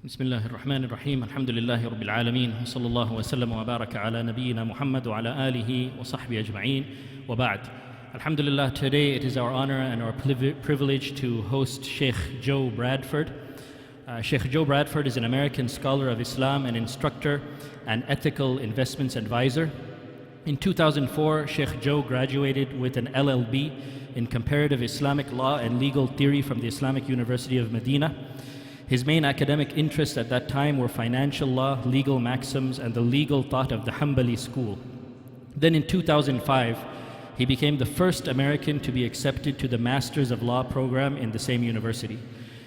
بسم الله الرحمن الرحيم الحمد لله رب العالمين وصلى الله وسلم وبارك على نبينا محمد وعلى آله وصحبه أجمعين وبعد. Alhamdulillah, today it is our honor and our privilege to host Sheikh Joe Bradford. Sheikh Joe Bradford is an American scholar of Islam and instructor and ethical investments advisor. In 2004, Sheikh Joe graduated with an LLB in comparative Islamic law and legal theory from the Islamic University of Medina. His main academic interests at that time were financial law, legal maxims, and the legal thought of the Hanbali school. Then in 2005, he became the first American to be accepted to the Masters of Law program in the same university.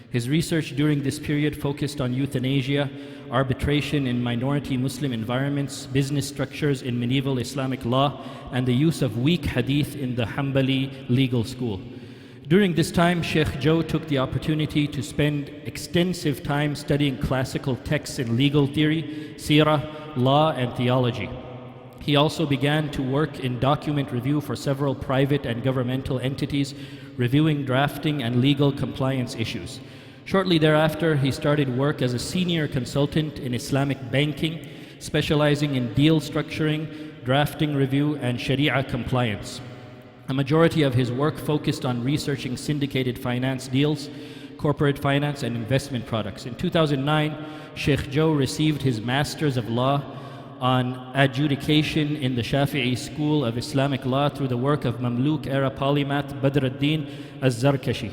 His research during this period focused on euthanasia, arbitration in minority Muslim environments, business structures in medieval Islamic law, and the use of weak hadith in the Hanbali legal school. During this time, Sheikh Joe took the opportunity to spend extensive time studying classical texts in legal theory, seerah, law, and theology. He also began to work in document review for several private and governmental entities, reviewing drafting and legal compliance issues. Shortly thereafter, he started work as a senior consultant in Islamic banking, specializing in deal structuring, drafting review, and Sharia compliance. A majority of his work focused on researching syndicated finance deals, corporate finance, and investment products. In 2009, Sheikh Joe received his Masters of Law on adjudication in the Shafi'i School of Islamic Law through the work of Mamluk-era polymath Badr ad-Din az-Zarkashi.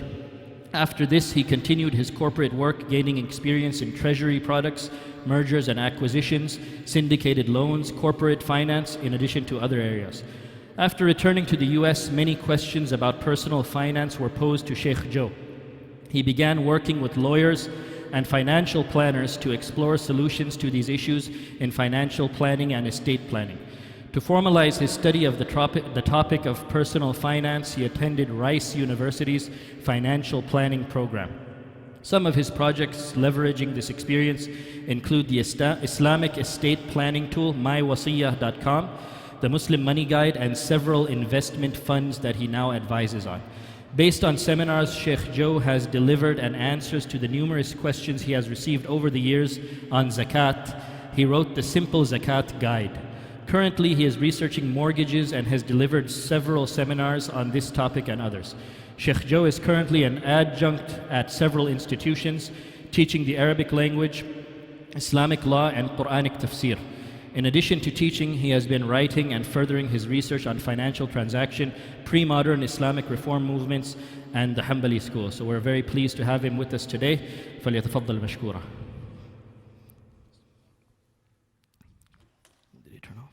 After this, he continued his corporate work, gaining experience in treasury products, mergers and acquisitions, syndicated loans, corporate finance, in addition to other areas. After returning to the US, many questions about personal finance were posed to Sheikh Joe. He began working with lawyers and financial planners to explore solutions to these issues in financial planning and estate planning. To formalize his study of the topic of personal finance, he attended Rice University's financial planning program. Some of his projects leveraging this experience include the Islamic estate planning tool, MyWassiyah.com, the Muslim Money Guide, and several investment funds that he now advises on. Based on seminars Sheikh Joe has delivered and answers to the numerous questions he has received over the years on Zakat, he wrote the Simple Zakat Guide. Currently, he is researching mortgages and has delivered several seminars on this topic and others. Sheikh Joe is currently an adjunct at several institutions, teaching the Arabic language, Islamic law, and Quranic tafsir. In addition to teaching, he has been writing and furthering his research on financial transaction, pre-modern Islamic reform movements, and the Hanbali school. So we're very pleased to have him with us today. فَلْيَتَفَضَّلْ مَشْكُورًا. Did he turn off?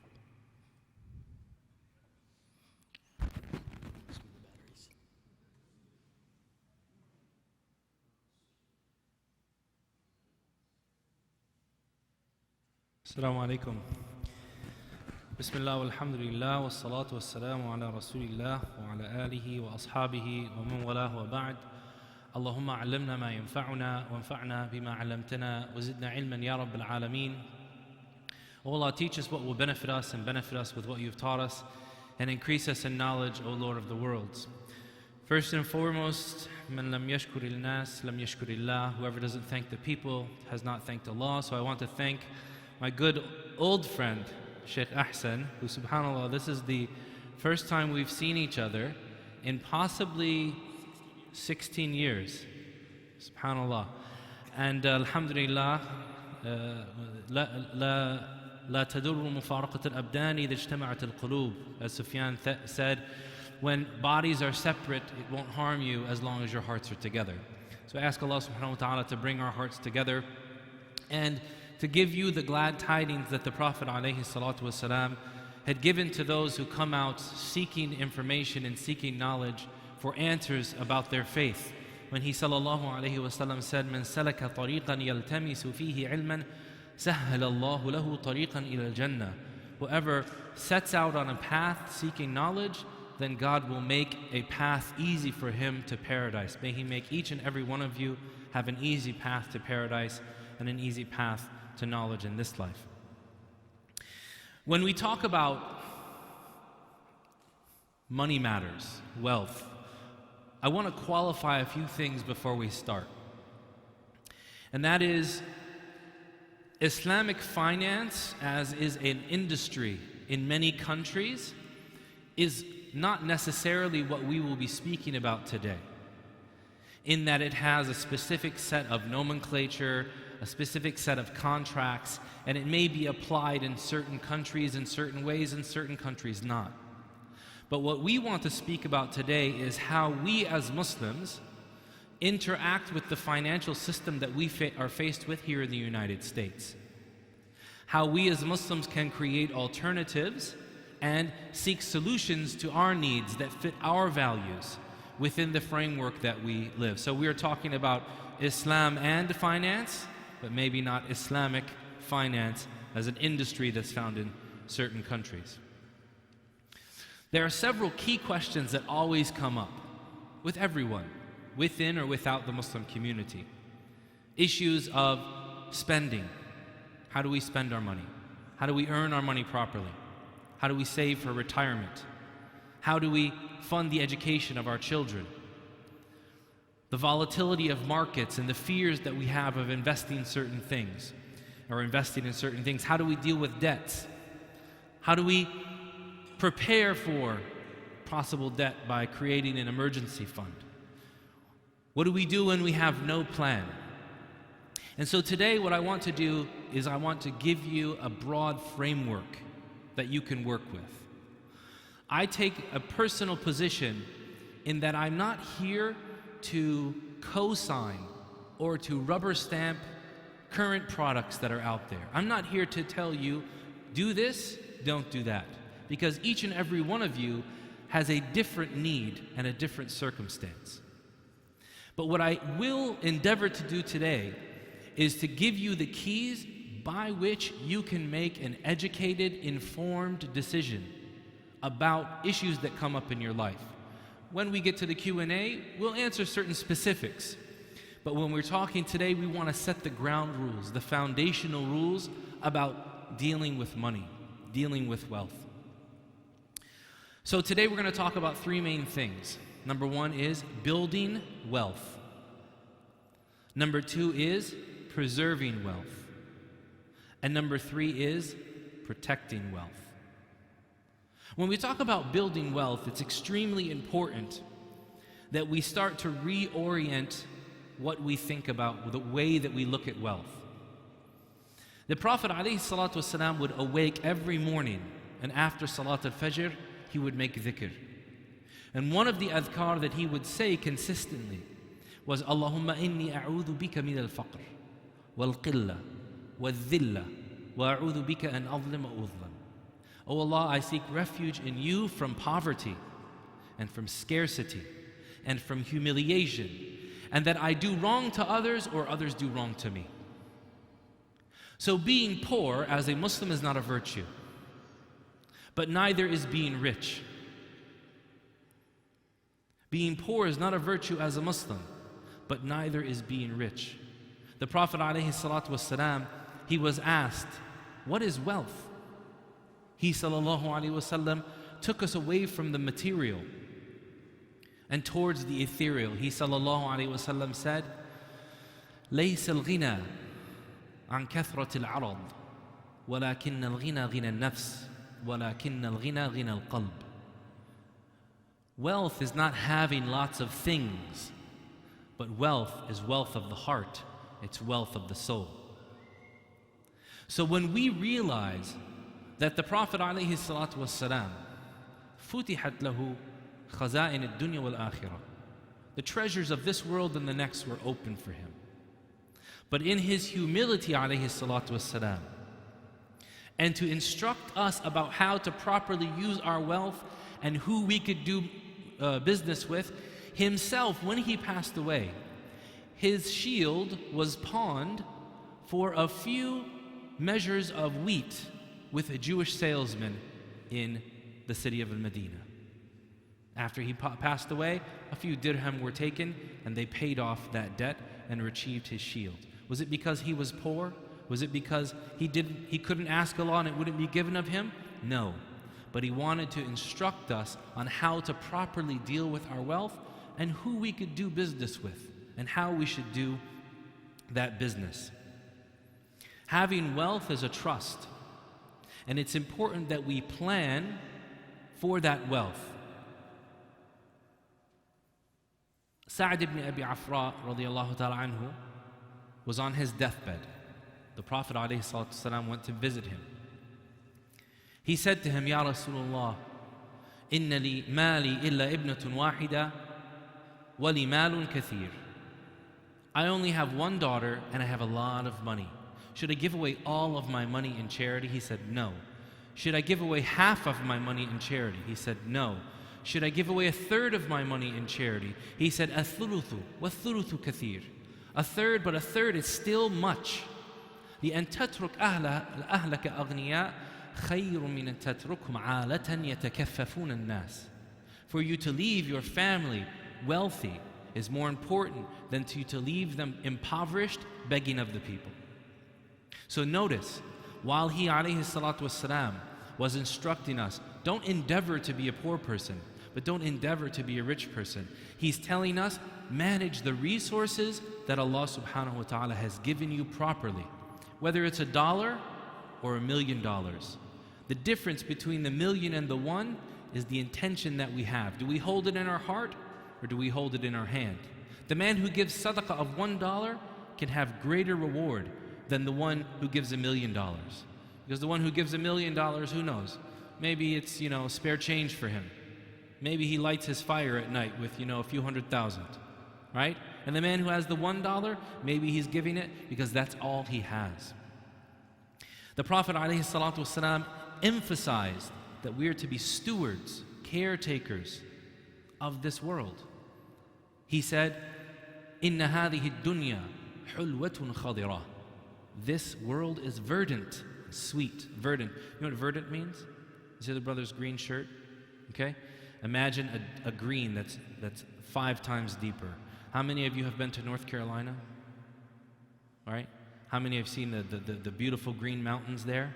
السلام عليكم. بسم الله والحمد لله والصلاة والسلام على رسول الله وعلى آله وأصحابه ومن والاه وبعد. اللهم علمنا ما ينفعنا وانفعنا بما علمتنا وزدنا علما يا رب العالمين. O Allah, teach us what will benefit us and benefit us with what you've taught us, and increase us in knowledge, O Lord of the worlds. First and foremost, من لم يشكر الناس لم يشكر الله. Whoever doesn't thank the people has not thanked Allah. So I want to thank my good old friend, Sheikh Ahsan, who, subhanAllah, this is the first time we've seen each other in possibly 16 years. SubhanAllah. And alhamdulillah, لا تدر مفارقة الأبدان إذا اجتمعت القلوب. As Sufyan said, when bodies are separate, it won't harm you as long as your hearts are together. So I ask Allah subhanahu wa ta'ala to bring our hearts together and to give you the glad tidings that the Prophet ﷺ had given to those who come out seeking information and seeking knowledge for answers about their faith. When he ﷺ said, مَنْ سَلَكَ طَرِيقًا يَلْتَمِسُ فِيهِ عِلْمًا سَهَّلَ اللَّهُ لَهُ طَرِيقًا إِلَى الْجَنَّةِ. Whoever sets out on a path seeking knowledge, then God will make a path easy for him to paradise. May He make each and every one of you have an easy path to paradise and an easy path to knowledge in this life. When we talk about money matters, wealth, I want to qualify a few things before we start. And that is, Islamic finance, as is an industry in many countries, is not necessarily what we will be speaking about today, in that it has a specific set of nomenclature, a specific set of contracts, and it may be applied in certain countries in certain ways, in certain countries not. But what we want to speak about today is how we as Muslims interact with the financial system that we are faced with here in the United States. How we as Muslims can create alternatives and seek solutions to our needs that fit our values within the framework that we live. So we are talking about Islam and finance, but maybe not Islamic finance as an industry that's found in certain countries. There are several key questions that always come up with everyone, within or without the Muslim community. Issues of spending. How do we spend our money? How do we earn our money properly? How do we save for retirement? How do we fund the education of our children? The volatility of markets and the fears that we have of investing in certain things. How do we deal with debts? How do we prepare for possible debt by creating an emergency fund? What do we do when we have no plan? And so today what I want to do is I want to give you a broad framework that you can work with. I take a personal position in that I'm not here to co-sign or to rubber stamp current products that are out there. I'm not here to tell you, do this, don't do that. Because each and every one of you has a different need and a different circumstance. But what I will endeavor to do today is to give you the keys by which you can make an educated, informed decision about issues that come up in your life. When we get to the Q&A, we'll answer certain specifics. But when we're talking today, we want to set the ground rules, the foundational rules about dealing with money, dealing with wealth. So today we're going to talk about three main things. Number one is building wealth. Number two is preserving wealth. And number three is protecting wealth. When we talk about building wealth, it's extremely important that we start to reorient what we think about, the way that we look at wealth. The Prophet ﷺ would awake every morning, and after Salat al-Fajr, he would make dhikr. And one of the adhkar that he would say consistently was, Allahumma inni a'udhu bika min al-faqr, wal-qilla, wal-dhilla, wa a'udhu bika an adlima udlam. Oh Allah, I seek refuge in you from poverty, and from scarcity, and from humiliation, and that I do wrong to others or others do wrong to me. So being poor as a Muslim is not a virtue. But neither is being rich. Being poor is not a virtue as a Muslim, but neither is being rich. The Prophet ﷺ, he was asked, what is wealth? He ﷺ took us away from the material and towards the ethereal. He ﷺ said, ليس الغنى عن كثرة العرض ولكن الغنى غنى النفس وَلَكِنَّ الْغِنَى غِنَى الْقَلْبِ. Wealth is not having lots of things, but wealth is wealth of the heart. It's wealth of the soul. So when we realize that the Prophet ﷺ فُتِحَتْ لَهُ خَزَائِنِ الدُّنْيَا وَالْآخِرَةِ, the treasures of this world and the next were open for him. But in his humility ﷺ, and to instruct us about how to properly use our wealth and who we could do business with, himself, when he passed away, his shield was pawned for a few measures of wheat with a Jewish salesman in the city of Medina. After he passed away, a few dirham were taken and they paid off that debt and retrieved his shield. Was it because he was poor? Was it because he couldn't ask Allah and it wouldn't be given of him? No. But he wanted to instruct us on how to properly deal with our wealth and who we could do business with and how we should do that business. Having wealth is a trust. And it's important that we plan for that wealth. Sa'd ibn Abi Afra radiallahu ta'ala anhu was on his deathbed. The Prophet ﷺ went to visit him. He said to him, Ya Rasulullah, Inna li mali illa ibnatun wahida wa li malun kathir. I only have one daughter and I have a lot of money. Should I give away all of my money in charity? He said, no. Should I give away half of my money in charity? He said, no. Should I give away a third of my money in charity? He said, الثلث والثلث كثير. A third, but a third is still much. لأن تترك أهلك أغنياء خير من أن تتركهم عالة يتكففون الناس. For you to leave your family wealthy is more important than to leave them impoverished, begging of the people. So notice, while he alayhi salatu wasalam was instructing us, don't endeavor to be a poor person, but don't endeavor to be a rich person. He's telling us, manage the resources that Allah subhanahu wa ta'ala has given you properly. Whether it's $1 or $1 million. The difference between the million and the one is the intention that we have. Do we hold it in our heart or do we hold it in our hand? The man who gives sadaqah of $1 can have greater reward than the one who gives $1 million. Because the one who gives $1 million, who knows? Maybe it's, spare change for him. Maybe he lights his fire at night with, a few 100,000, right? And the man who has the $1, maybe he's giving it because that's all he has. The Prophet ﷺ emphasized that we are to be stewards, caretakers of this world. He said, إِنَّ هَذِهِ الدُّنْيَا حُلْوَةٌ خَضِرَةٌ. This world is verdant, sweet, verdant. You know what verdant means? You see the brother's green shirt? Okay? Imagine a green that's 5 times deeper. How many of you have been to North Carolina? All right? How many have seen the beautiful green mountains there?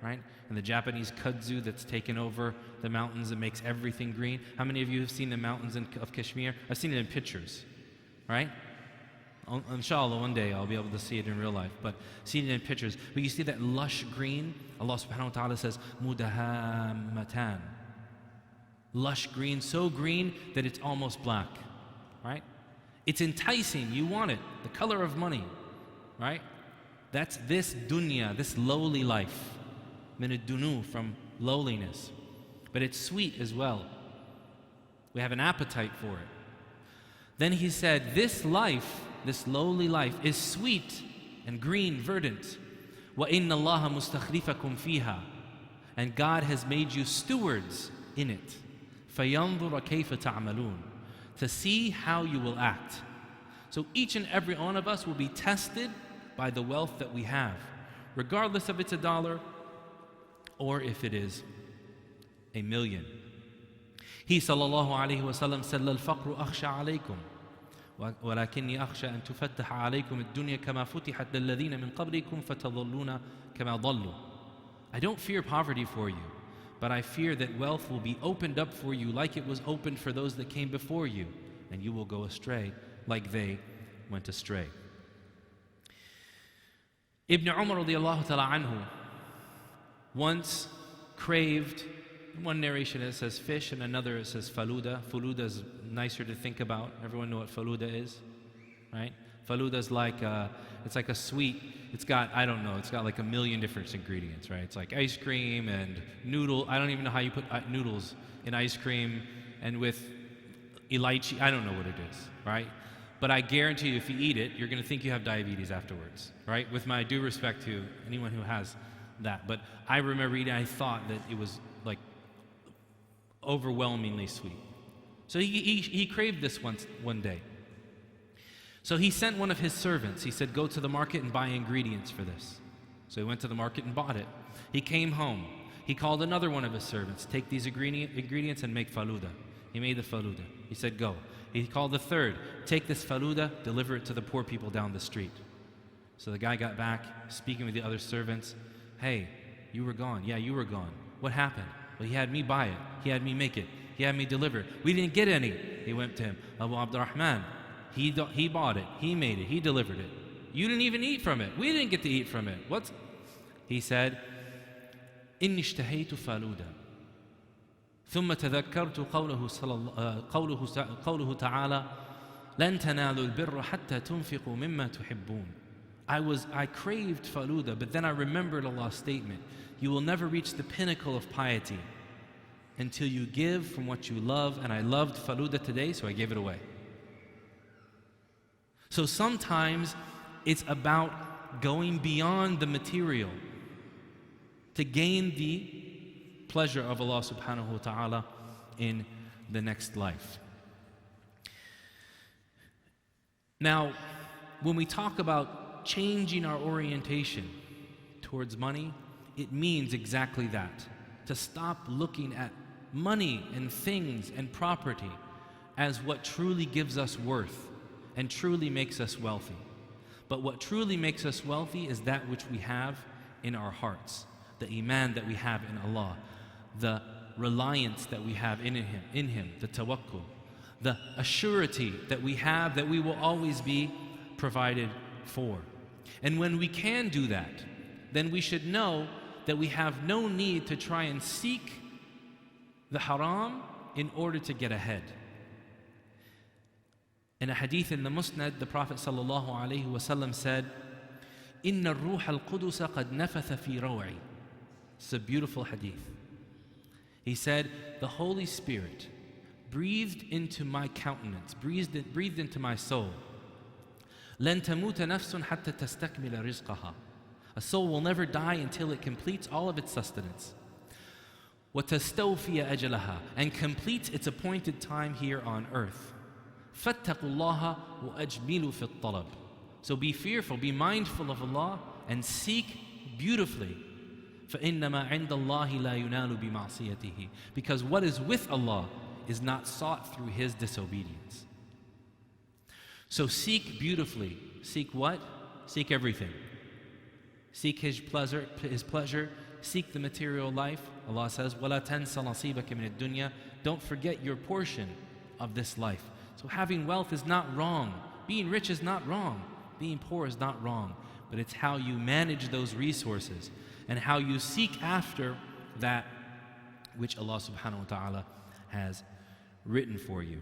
Right? And the Japanese kudzu that's taken over the mountains and makes everything green. How many of you have seen the mountains of Kashmir? I've seen it in pictures. Right? Inshallah, one day I'll be able to see it in real life, but seen it in pictures. But you see that lush green? Allah subhanahu wa ta'ala says, mudahammatan. Lush green, so green that it's almost black. Right? It's enticing, you want it, the color of money. Right? That's this dunya, this lowly life. Min ad-dunu, from lowliness. But it's sweet as well. We have an appetite for it. Then he said, this life, this lowly life, is sweet and green, verdant. وَإِنَّ اللَّهَ مُسْتَخْلِفَكُمْ فِيهَا. And God has made you stewards in it. فَيَنْظُرَ كَيْفَ تَعْمَلُونَ. To see how you will act. So each and every one of us will be tested by the wealth that we have, regardless if it's $1 or if it is $1 million. He sallallahu alayhi wa sallam said, لَلْفَقْرُ أَخْشَى عَلَيْكُمْ وَلَكِنِّي أَخْشَى أَن تُفَتَّحَ عَلَيْكُمُ الدُّنْيَا كَمَا فُتِحَتْ لِلَّذِينَ مِنْ قَبْلِكُمْ فَتَظَلُّونَ كَمَا ضَلُّوا. I don't fear poverty for you, but I fear that wealth will be opened up for you like it was opened for those that came before you, and you will go astray like they went astray. Ibn Umar radiallahu ta'ala anhu once craved, one narration it says fish and another it says faluda. Faluda is nicer to think about. Everyone know what faluda is, right? Faluda is like it's like a sweet, it's got like 1 million different ingredients, right? It's like ice cream and noodle. I don't even know how you put noodles in ice cream and with elaichi. I don't know what it is, right? But I guarantee you if you eat it, you're going to think you have diabetes afterwards, right? With my due respect to anyone who has that. But I remember eating, I thought that it was like overwhelmingly sweet. So he craved this one day. So he sent one of his servants. He said, go to the market and buy ingredients for this. So he went to the market and bought it. He came home. He called another one of his servants, take these ingredients and make faluda. He made the faluda. He said, go. He called the third, take this faluda, deliver it to the poor people down the street. So the guy got back, speaking with the other servants. Hey, you were gone. Yeah, you were gone. What happened? Well, he had me buy it. He had me make it. He had me deliver it. We didn't get any. He went to him. Abu Abdurrahman, he bought it. He made it. He delivered it. You didn't even eat from it. We didn't get to eat from it. What's? He said, إني اشتهيت فالودا ثم تذكرت قوله تعالى لن تنالوا البر حتى تنفقوا مما تحبون. I craved faluda, but then I remembered Allah's statement, you will never reach the pinnacle of piety until you give from what you love, and I loved faluda today, so I gave it away. So sometimes it's about going beyond the material to gain the pleasure of Allah subhanahu wa ta'ala in the next life. Now, when we talk about changing our orientation towards money, it means exactly that. To stop looking at money and things and property as what truly gives us worth and truly makes us wealthy. But what truly makes us wealthy is that which we have in our hearts, the iman that we have in Allah, the reliance that we have in Him, the tawakkul, the assurity that we have that we will always be provided for. And when we can do that, then we should know that we have no need to try and seek the haram in order to get ahead. In a hadith in the Musnad, the Prophet ﷺ said, إِنَّ الرُّوحَ الْقُدُسَ قَدْ نَفَثَ فِي رَوْعِي. It's a beautiful hadith. He said, the Holy Spirit breathed into my countenance, breathed into my soul. لَن تَمُوتَ نَفْسٌ حَتَّى تَسْتَكْمِلَ رِزْقَهَا. A soul will never die until it completes all of its sustenance. وَتَسْتَوْفِيَ أَجَلَهَا. And completes its appointed time here on earth. فَاتَّقُوا اللَّهَ وَأَجْمِلُوا فِي الطَّلَبِ. So be fearful, be mindful of Allah, and seek beautifully. فَإِنَّمَا عِنْدَ اللَّهِ لَا يُنَالُ بِمَعْصِيَتِهِ. Because what is with Allah is not sought through His disobedience. So seek beautifully. Seek what? Seek everything. Seek His pleasure. Seek the material life. Allah says, وَلَا تَنْسَ نَصِيبَكَ مِنَ الدُّنْيَا. Don't forget your portion of this life. So having wealth is not wrong. Being rich is not wrong. Being poor is not wrong. But it's how you manage those resources and how you seek after that which Allah subhanahu wa ta'ala has written for you.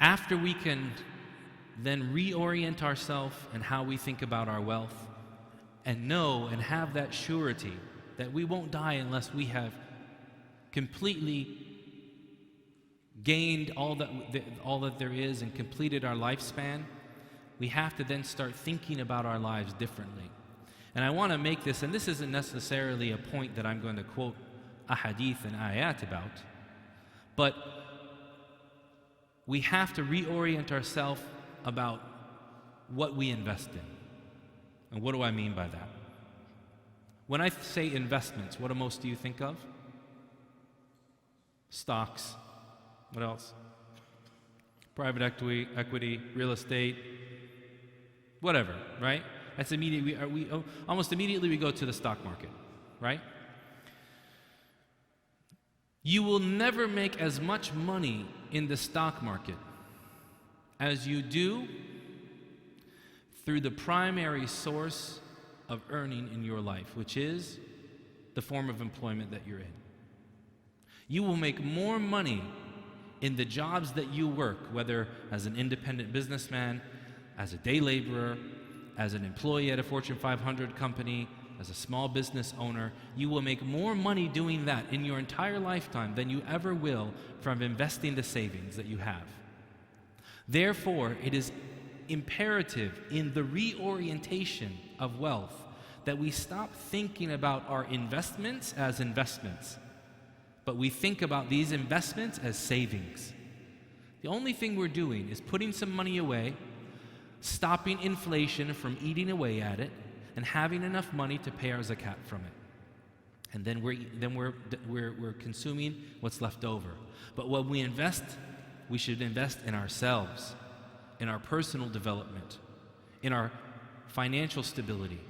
After we can then reorient ourselves and how we think about our wealth and know and have that surety that we won't die unless we have completely gained all that there is and completed our lifespan, we have to then start thinking about our lives differently. And I want to make this, and this isn't necessarily a point that I'm going to quote a hadith and ayat about, but we have to reorient ourselves about what we invest in. And what do I mean by that? When I say investments, what do most of you think of? Stocks. What else? Private equity, real estate, whatever, right? That's immediately, almost immediately we go to the stock market, right? You will never make as much money in the stock market as you do through the primary source of earning in your life, which is the form of employment that you're in. You will make more money in the jobs that you work, whether as an independent businessman, as a day laborer, as an employee at a Fortune 500 company, as a small business owner. You will make more money doing that in your entire lifetime than you ever will from investing the savings that you have. Therefore, it is imperative in the reorientation of wealth that we stop thinking about our investments as investments, but we think about these investments as savings. The only thing we're doing is putting some money away, stopping inflation from eating away at it, and having enough money to pay our zakat from it. And then we're consuming what's left over. But when we invest, we should invest in ourselves, in our personal development, in our financial stability,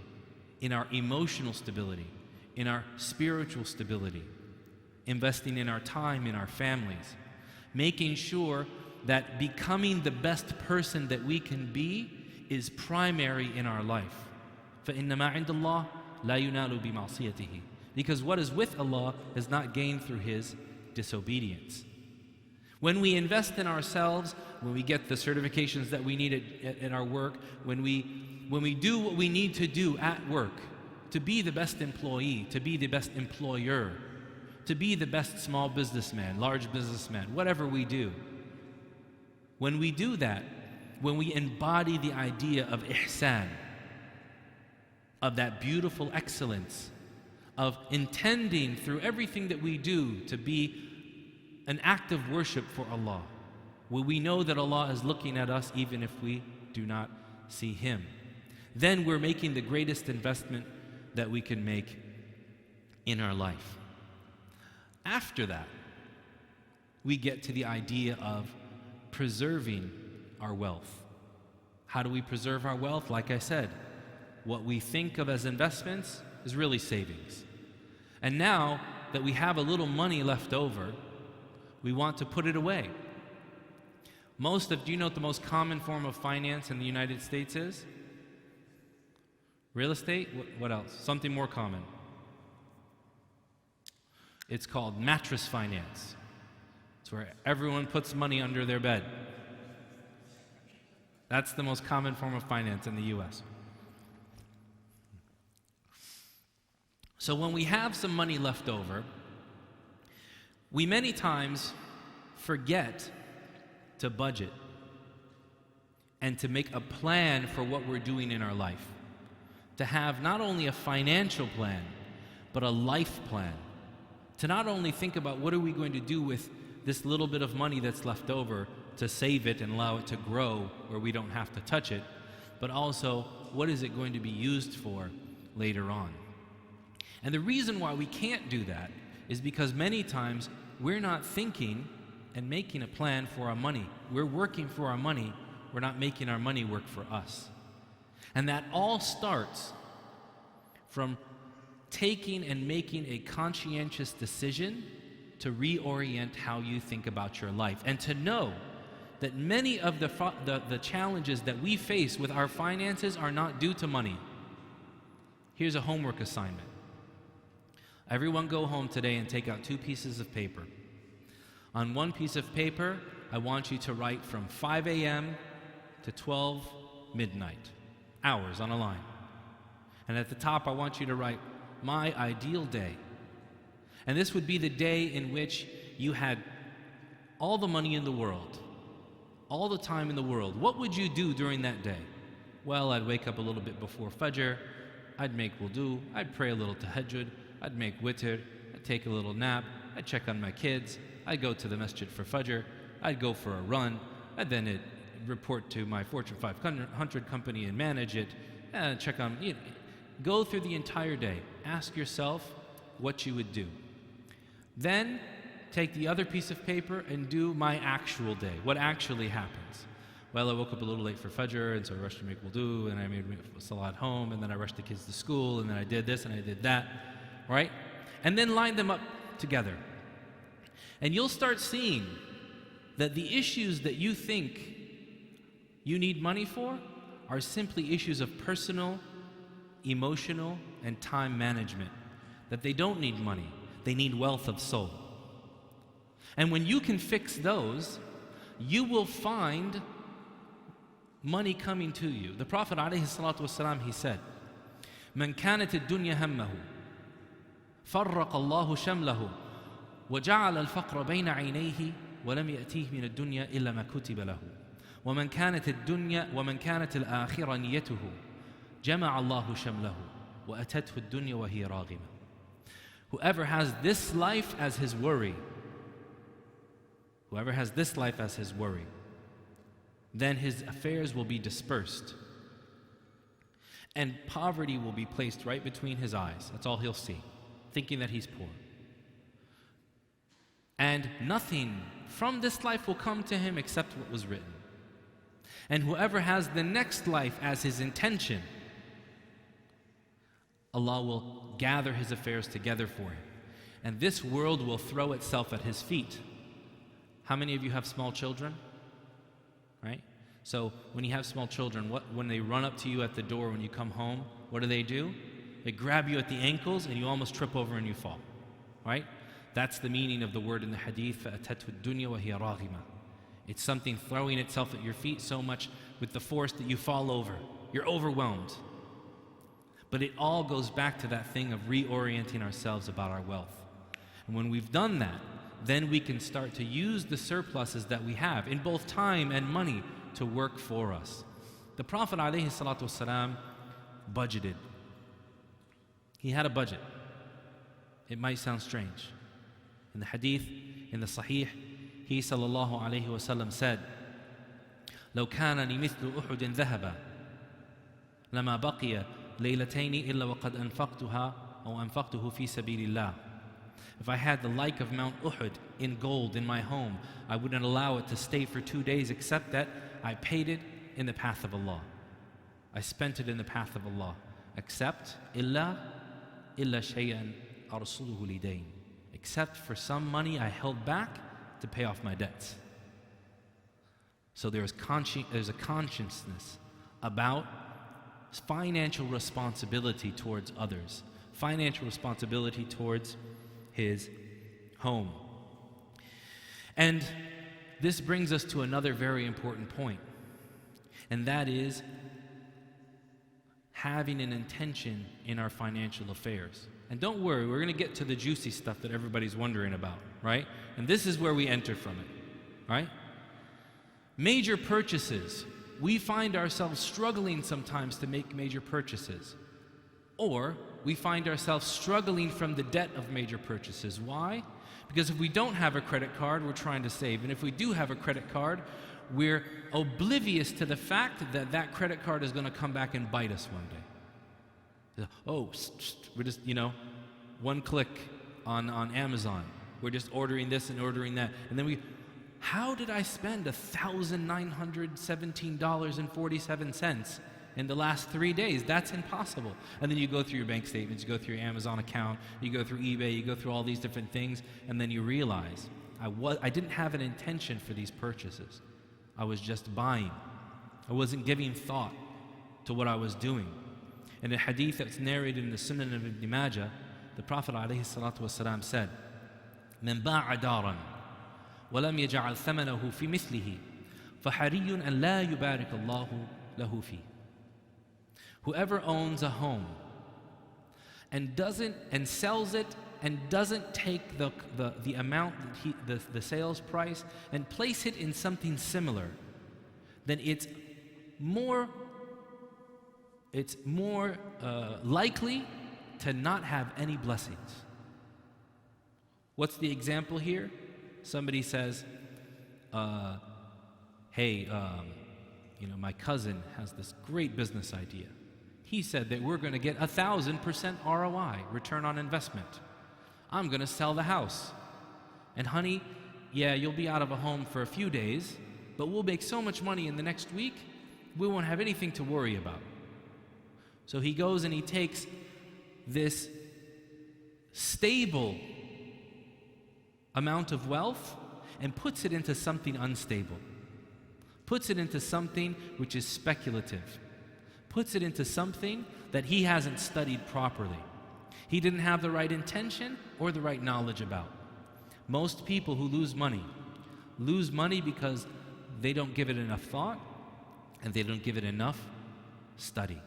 in our emotional stability, in our spiritual stability, investing in our time, in our families, making sure that becoming the best person that we can be is primary in our life. فَإِنَّ مَا عِنْدَ اللَّهِ لَا يُنَالُ بِمَعْصِيَتِهِ. Because what is with Allah is not gained through His disobedience. When we invest in ourselves, when we get the certifications that we need at our work, when we do what we need to do at work, to be the best employee, to be the best employer, to be the best small businessman, large businessman, whatever we do, when we do that, when we embody the idea of ihsan, of that beautiful excellence, of intending through everything that we do to be an act of worship for Allah, where we know that Allah is looking at us even if we do not see Him, then we're making the greatest investment that we can make in our life. After that, we get to the idea of preserving our wealth. How do we preserve our wealth? Like I said, what we think of as investments is really savings. And now that we have a little money left over, we want to put it away. Do you know what the most common form of finance in the United States is? Real estate? What else? Something more common. It's called mattress finance. It's where everyone puts money under their bed. That's the most common form of finance in the US. So when we have some money left over, we many times forget to budget and to make a plan for what we're doing in our life. To have not only a financial plan, but a life plan. To not only think about what are we going to do with this little bit of money that's left over, to save it and allow it to grow where we don't have to touch it, but also what is it going to be used for later on. And the reason why we can't do that is because many times we're not thinking and making a plan for our money. We're working for our money, we're not making our money work for us. And that all starts from taking and making a conscientious decision to reorient how you think about your life, and to know that many of the challenges that we face with our finances are not due to money. Here's a homework assignment. Everyone go home today and take out 2 pieces of paper. On one piece of paper, I want you to write from 5 a.m. to 12 midnight, hours on a line. And at the top, I want you to write, my ideal day. And this would be the day in which you had all the money in the world, all the time in the world. What would you do during that day? Well, I'd wake up a little bit before Fajr, I'd make wudu, I'd pray a little tahajjud, I'd make witr, I'd take a little nap, I'd check on my kids, I'd go to the masjid for Fajr, I'd go for a run, I'd then report to my Fortune 500 company and manage it, and check on, go through the entire day. Ask yourself what you would do. Then take the other piece of paper and do my actual day, what actually happens. Well, I woke up a little late for Fajr, and so I rushed to make wudu, and I made salat home, and then I rushed the kids to school, and then I did this and I did that, right? And then line them up together. And you'll start seeing that the issues that you think you need money for are simply issues of personal, emotional, and time management. That they don't need money, they need wealth of soul. And when you can fix those, you will find money coming to you. The Prophet ﷺ, he said, "Man kanat ad-dunya hammahu, farraqa Allahu shamlahu, wa ja'ala al-faqra bayna 'aynayhi, wa lam ya'tihi min ad-dunya illa ma kutiba lahu. Wa man kanat ad-dunya wa man kanat al-akhirah niyyatuhu, jama'a Allahu shamlahu, wa atathu ad-dunya wa hiya raghima." Whoever has this life as his worry, then his affairs will be dispersed, and poverty will be placed right between his eyes. That's all he'll see, thinking that he's poor. And nothing from this life will come to him except what was written. And whoever has the next life as his intention, Allah will gather his affairs together for him, and this world will throw itself at his feet. How many of you have small children? right? So when you have small children, when they run up to you at the door when you come home, what do? They grab you at the ankles and you almost trip over and you fall, right? That's the meaning of the word in the hadith, فَأَتَتْهُ الدُّنْيَا وَهِيَ رَاغِمَةٌ. It's something throwing itself at your feet so much with the force that you fall over. You're overwhelmed. But it all goes back to that thing of reorienting ourselves about our wealth. And when we've done that, then we can start to use the surpluses that we have in both time and money to work for us. The Prophet ﷺ budgeted. He had a budget. It might sound strange. In the hadith, in the sahih, he sallallahu alayhi wa sallam said, لو كان لي مثل أحد ذهبا لما بقي ليلتين إلا وقد أنفقتها أو أنفقته في سبيل الله. If I had the like of Mount Uhud in gold in my home, I wouldn't allow it to stay for 2 days except that I paid it in the path of Allah. I spent it in the path of Allah. Except إلا شيئا أرسله لدين. Except for some money I held back to pay off my debts. So there's a consciousness about financial responsibility towards others, financial responsibility towards his home. And this brings us to another very important point, and that is having an intention in our financial affairs. And don't worry, we're going to get to the juicy stuff that everybody's wondering about, right? And this is where we enter from it, right? Major purchases. We find ourselves struggling sometimes to make major purchases. Or we find ourselves struggling from the debt of major purchases. Why? Because if we don't have a credit card, we're trying to save. And if we do have a credit card, we're oblivious to the fact that that credit card is going to come back and bite us one day. Oh, we're just, one click on Amazon. We're just ordering this and ordering that. And then how did I spend $1,917.47 in the last 3 days? That's impossible. And then you go through your bank statements, you go through your Amazon account, you go through eBay, you go through all these different things, and then you realize, I didn't have an intention for these purchases. I was just buying. I wasn't giving thought to what I was doing. In a hadith that's narrated in the Sunan of Ibn Majah, the Prophet ﷺ said, من باع دارا ولم يجعل ثمنه في مثله فحري أن لا يبارك الله له فيه. Whoever owns a home and sells it and doesn't take the amount that the sales price and place it in something similar, then it's more likely to not have any blessings. What's the example here? Somebody says, hey, my cousin has this great business idea. He said that we're going to get 1,000% ROI, return on investment. I'm going to sell the house. And honey, yeah, you'll be out of a home for a few days, but we'll make so much money in the next week, we won't have anything to worry about. So he goes and he takes this stable amount of wealth and puts it into something unstable. Puts it into something which is speculative. Puts it into something that he hasn't studied properly. He didn't have the right intention or the right knowledge about. Most people who lose money because they don't give it enough thought and they don't give it enough study.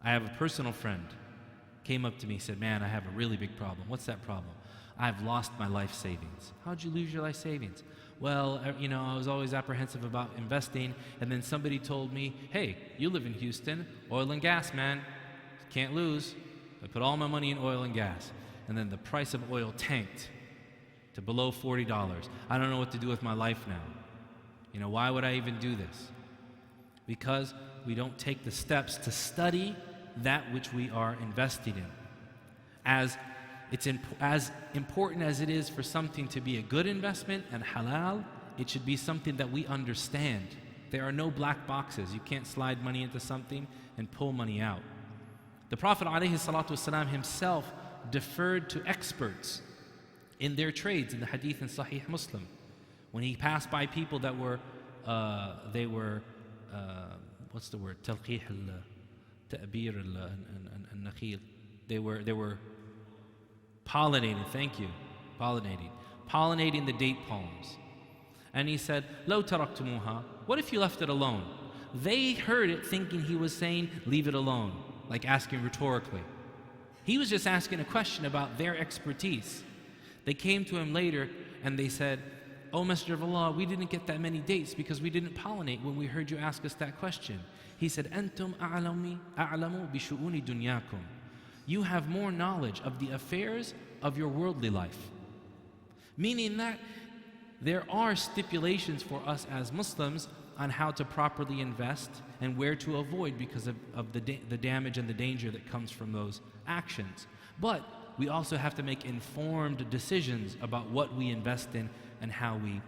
I have a personal friend, came up to me, said, man, I have a really big problem. What's that problem? I've lost my life savings. How'd you lose your life savings? Well, I was always apprehensive about investing, and then somebody told me, hey, you live in Houston, oil and gas, man, can't lose. I put all my money in oil and gas, and then the price of oil tanked to below $40. I don't know what to do with my life now. Why would I even do this? Because we don't take the steps to study that which we are investing in. As important as it is for something to be a good investment and halal, it should be something that we understand. There are no black boxes. You can't slide money into something and pull money out. The Prophet ﷺ himself deferred to experts in their trades, in the hadith in Sahih Muslim. When he passed by people that were what's the word? تلقيح تأبير النخيل. They were pollinating, thank you, pollinating the date palms. And he said, لو تركتموها, what if you left it alone? They heard it thinking he was saying, leave it alone, like asking rhetorically. He was just asking a question about their expertise. They came to him later and they said, "O Messenger of Allah, we didn't get that many dates because we didn't pollinate when we heard you ask us that question." He said, "Antum a'lamu bishu'uni dunyakum." You have more knowledge of the affairs of your worldly life. Meaning that there are stipulations for us as Muslims on how to properly invest and where to avoid because of the damage and the danger that comes from those actions. But we also have to make informed decisions about what we invest in and how we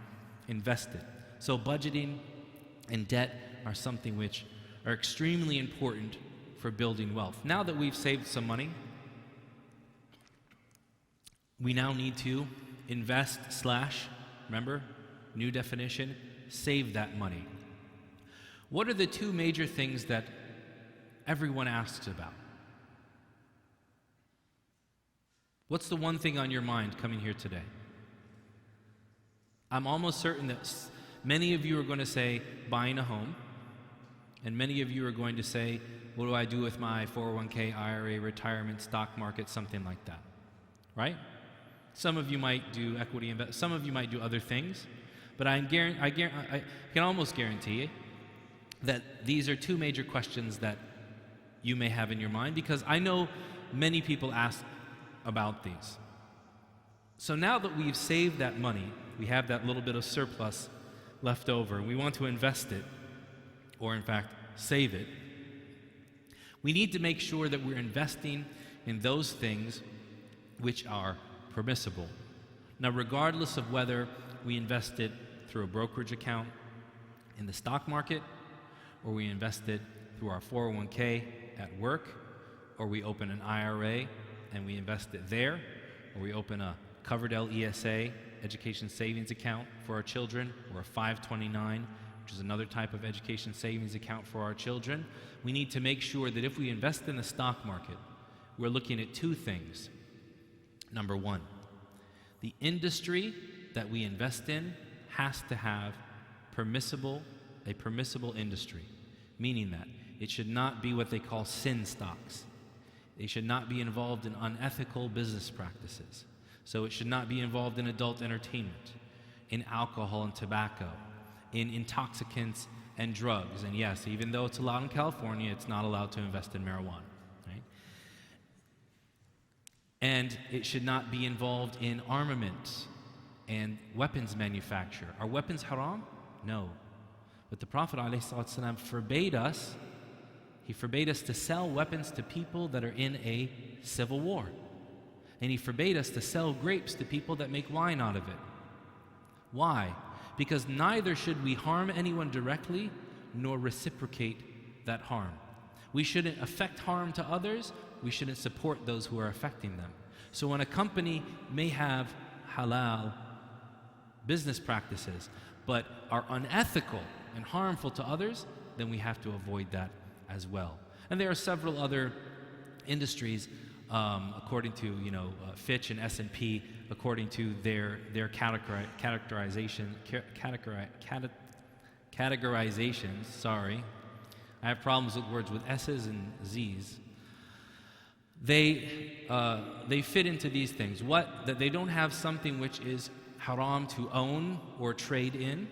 invest it. So budgeting and debt are something which are extremely important for building wealth. Now that we've saved some money, we now need to invest / remember, new definition, save that money. What are the two major things that everyone asks about? What's the one thing on your mind coming here today? I'm almost certain that many of you are going to say buying a home, and many of you are going to say, what do I do with my 401k, IRA, retirement, stock market, something like that, right? Some of you might do equity invest, some of you might do other things, but I can almost guarantee that these are two major questions that you may have in your mind, because I know many people ask about these. So now that we've saved that money, we have that little bit of surplus left over, and we want to invest it, or in fact, save it, we need to make sure that we're investing in those things which are permissible. Now, regardless of whether we invest it through a brokerage account in the stock market, or we invest it through our 401k at work, or we open an IRA and we invest it there, or we open a Coverdell ESA, education savings account for our children, or a 529, which is another type of education savings account for our children, we need to make sure that if we invest in the stock market, we're looking at two things. Number one, the industry that we invest in has to have a permissible industry, meaning that it should not be what they call sin stocks. They should not be involved in unethical business practices. So it should not be involved in adult entertainment, in alcohol and tobacco, in intoxicants and drugs. And yes, even though it's allowed in California, it's not allowed to invest in marijuana, right? And it should not be involved in armament and weapons manufacture. Are weapons haram? No. But the Prophet ﷺ forbade us. He forbade us to sell weapons to people that are in a civil war. And he forbade us to sell grapes to people that make wine out of it. Why? Because neither should we harm anyone directly nor reciprocate that harm. We shouldn't affect harm to others. We shouldn't support those who are affecting them. So when a company may have halal business practices but are unethical and harmful to others, then we have to avoid that as well. And there are several other industries, according to Fitch and S&P, according to their categorizations. Sorry, I have problems with words with S's and Z's. They fit into these things. That they don't have something which is haram to own or trade in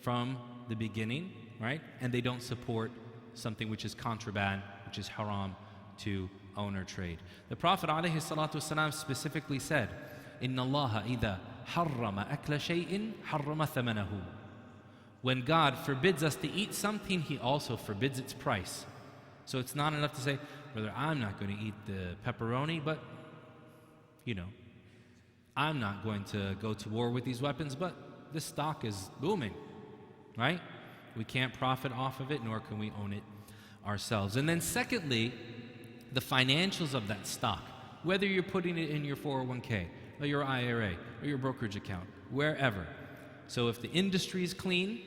from the beginning, right? And they don't support something which is contraband, which is haram to own or trade. The Prophet ﷺ specifically said, "Inna Allah idha harrama akla shay'in harrama thamanahu." When God forbids us to eat something, He also forbids its price. So it's not enough to say, "Brother, I'm not going to eat the pepperoni, but I'm not going to go to war with these weapons, but this stock is booming," right? We can't profit off of it, nor can we own it ourselves. And then secondly, the financials of that stock, whether you're putting it in your 401k or your IRA or your brokerage account, wherever. So if the industry is clean,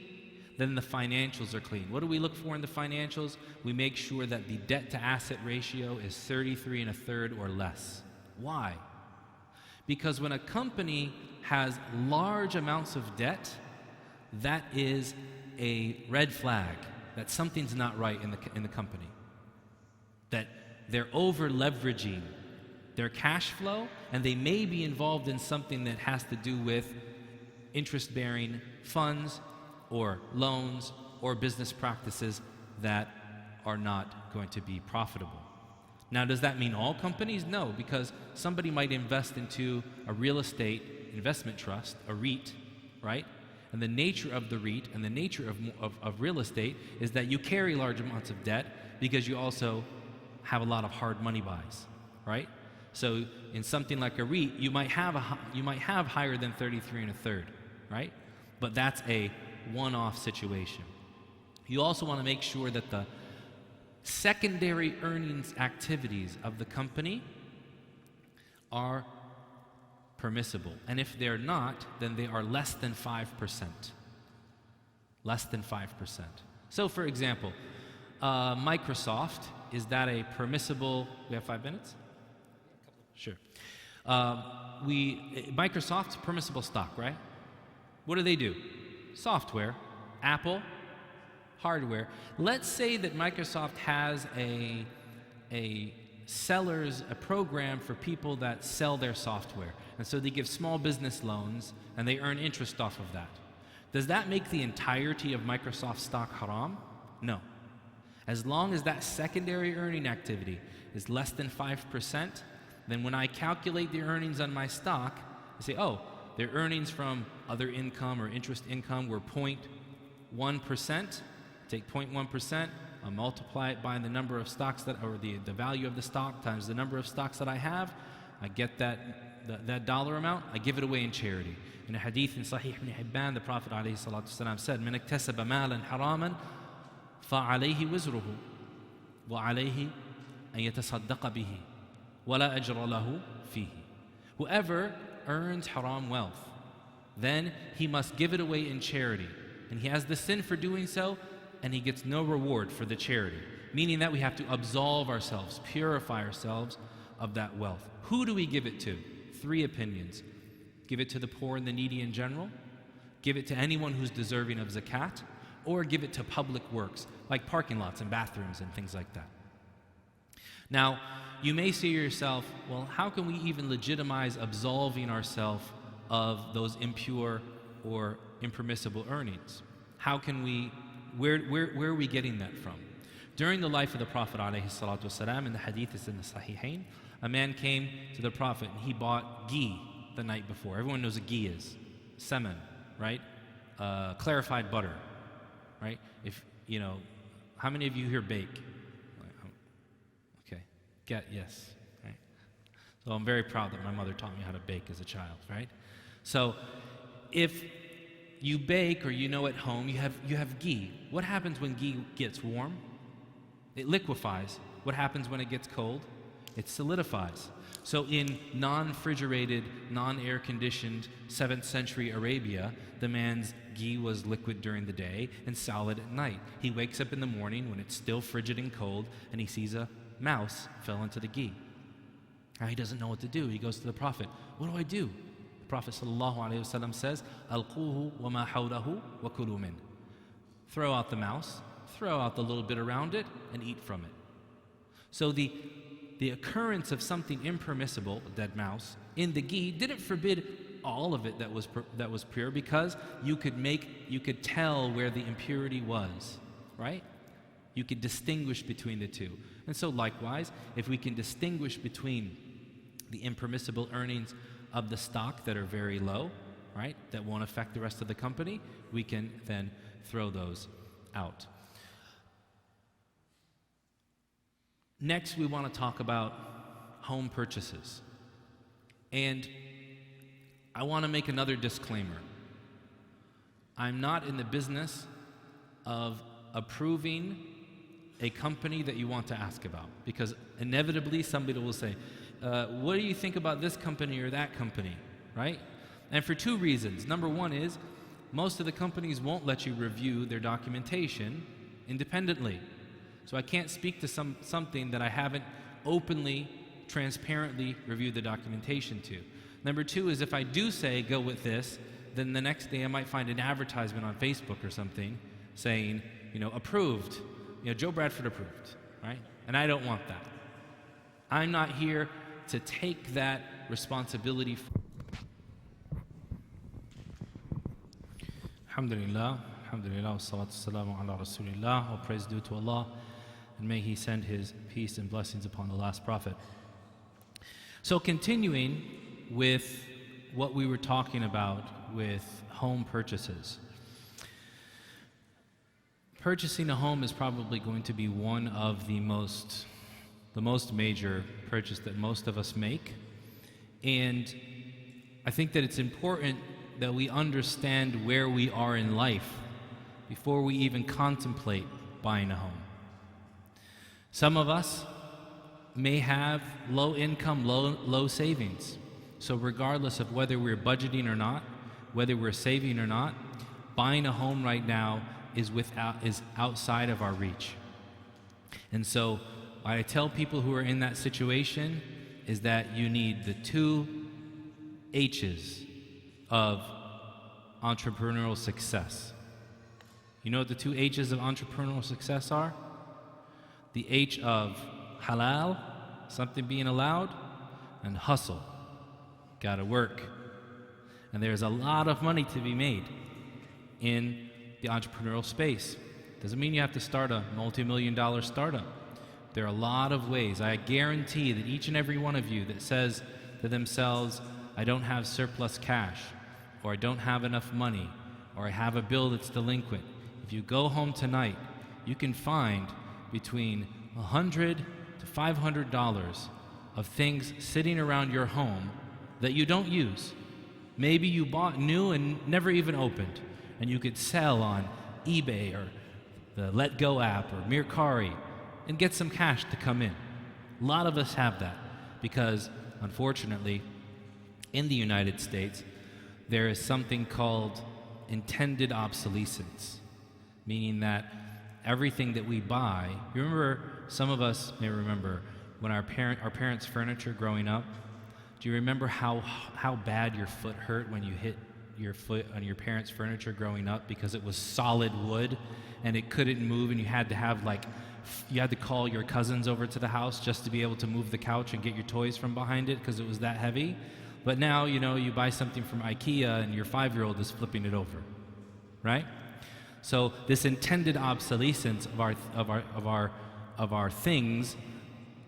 then the financials are clean. What do we look for in the financials? We make sure that the debt to asset ratio is 33 1/3 or less. Why? Because when a company has large amounts of debt, that is a red flag that something's not right in the company. That they're over leveraging their cash flow, and they may be involved in something that has to do with interest-bearing funds or loans or business practices that are not going to be profitable. Now, does that mean all companies? No, because somebody might invest into a real estate investment trust, a REIT, right? And the nature of the REIT and the nature of real estate is that you carry large amounts of debt because you also have a lot of hard money buys, right? So in something like a REIT, you might have higher than 33 1/3, right? But that's a one-off situation. You also want to make sure that the secondary earnings activities of the company are permissible. And if they're not, then they are less than 5%. Less than 5%. So for example, Microsoft, is that a permissible, we have 5 minutes? Sure. Microsoft's permissible stock, right? What do? Software. Apple, hardware. Let's say that Microsoft has a program for people that sell their software. And so they give small business loans and they earn interest off of that. Does that make the entirety of Microsoft stock haram? No. As long as that secondary earning activity is less than 5%, then when I calculate the earnings on my stock, I say, oh, their earnings from other income or interest income were 0.1%. Take 0.1%, I'll multiply it by the number of stocks or the value of the stock times the number of stocks that I have. I get that dollar amount, I give it away in charity. In a hadith in Sahih ibn Hibban, the Prophet ﷺ said, "Man iktasaba malan haraman فعليه وزره وعليه أن يتصدق به ولا أجر له فيه." Whoever earns haram wealth, then he must give it away in charity. And he has the sin for doing so, and he gets no reward for the charity. Meaning that we have to absolve ourselves, purify ourselves of that wealth. Who do we give it to? 3 opinions. Give it to the poor and the needy in general, give it to anyone who's deserving of zakat, or give it to public works, like parking lots and bathrooms and things like that. Now, you may say to yourself, well, how can we even legitimize absolving ourselves of those impure or impermissible earnings? How can we, where are we getting that from? During the life of the Prophet ﷺ, in the hadith is in the Sahihain, a man came to the Prophet and he bought ghee the night before. Everyone knows what ghee is. Semen, right? Clarified butter, right? If, you know, how many of you here bake? Okay, yes, right? So I'm very proud that my mother taught me how to bake as a child, right? So if you bake or you know at home, you have ghee. What happens when ghee gets warm? It liquefies. What happens when it gets cold? It solidifies. So in non-refrigerated, non-air conditioned 7th century Arabia, the man's ghee was liquid during the day and solid at night. He wakes up in the morning when it's still frigid and cold and he sees a mouse fell into the ghee. Now he doesn't know what to do. He goes to the Prophet. What do I do? The Prophet ﷺ says, "Alquhu wa ma hawlahu wa kulu min." Throw out the mouse, throw out the little bit around it, and eat from it. So the occurrence of something impermissible, a dead mouse, in the ghee didn't forbid all of it that was pure, because you could tell where the impurity was, right? You could distinguish between the two. And so likewise, if we can distinguish between the impermissible earnings of the stock that are very low, right, that won't affect the rest of the company, we can then throw those out. Next, we want to talk about home purchases. And I want to make another disclaimer. I'm not in the business of approving a company that you want to ask about, because inevitably somebody will say, what do you think about this company or that company, right? And for 2 reasons. Number one is, most of the companies won't let you review their documentation independently. So I can't speak to something that I haven't openly, transparently reviewed the documentation to. Number two is if I do say go with this, then the next day I might find an advertisement on Facebook or something saying, approved, Joe Bradford approved, right? And I don't want that. I'm not here to take that responsibility. Alhamdulillah, alhamdulillah, wassalatu wassalamu ala rasulillah. All praise due to Allah, and may He send His peace and blessings upon the last prophet. So continuing with what we were talking about with home purchases. Purchasing a home is probably going to be one of the most major purchase that most of us make. And I think that it's important that we understand where we are in life before we even contemplate buying a home. Some of us may have low income, low savings. So regardless of whether we're budgeting or not, whether we're saving or not, buying a home right now is outside of our reach. And so what I tell people who are in that situation is that you need the 2 H's of entrepreneurial success. You know what the 2 H's of entrepreneurial success are? The H of halal, something being allowed, and hustle. Gotta work. And there's a lot of money to be made in the entrepreneurial space. Doesn't mean you have to start a multi-million-dollar startup. There are a lot of ways. I guarantee that each and every one of you that says to themselves, I don't have surplus cash, or I don't have enough money, or I have a bill that's delinquent. If you go home tonight, you can find between $100 to $500 of things sitting around your home that you don't use. Maybe you bought new and never even opened, and you could sell on eBay or the Let Go app or Mercari and get some cash to come in. A lot of us have that because, unfortunately, in the United States, there is something called intended obsolescence, meaning that everything that we buy, you remember, some of us may remember when our parents' furniture growing up. Do you remember how bad your foot hurt when you hit your foot on your parents' furniture growing up because it was solid wood and it couldn't move, and you had to call your cousins over to the house just to be able to move the couch and get your toys from behind it because it was that heavy? But now, you buy something from IKEA and your 5-year-old is flipping it over, right? So this intended obsolescence of our things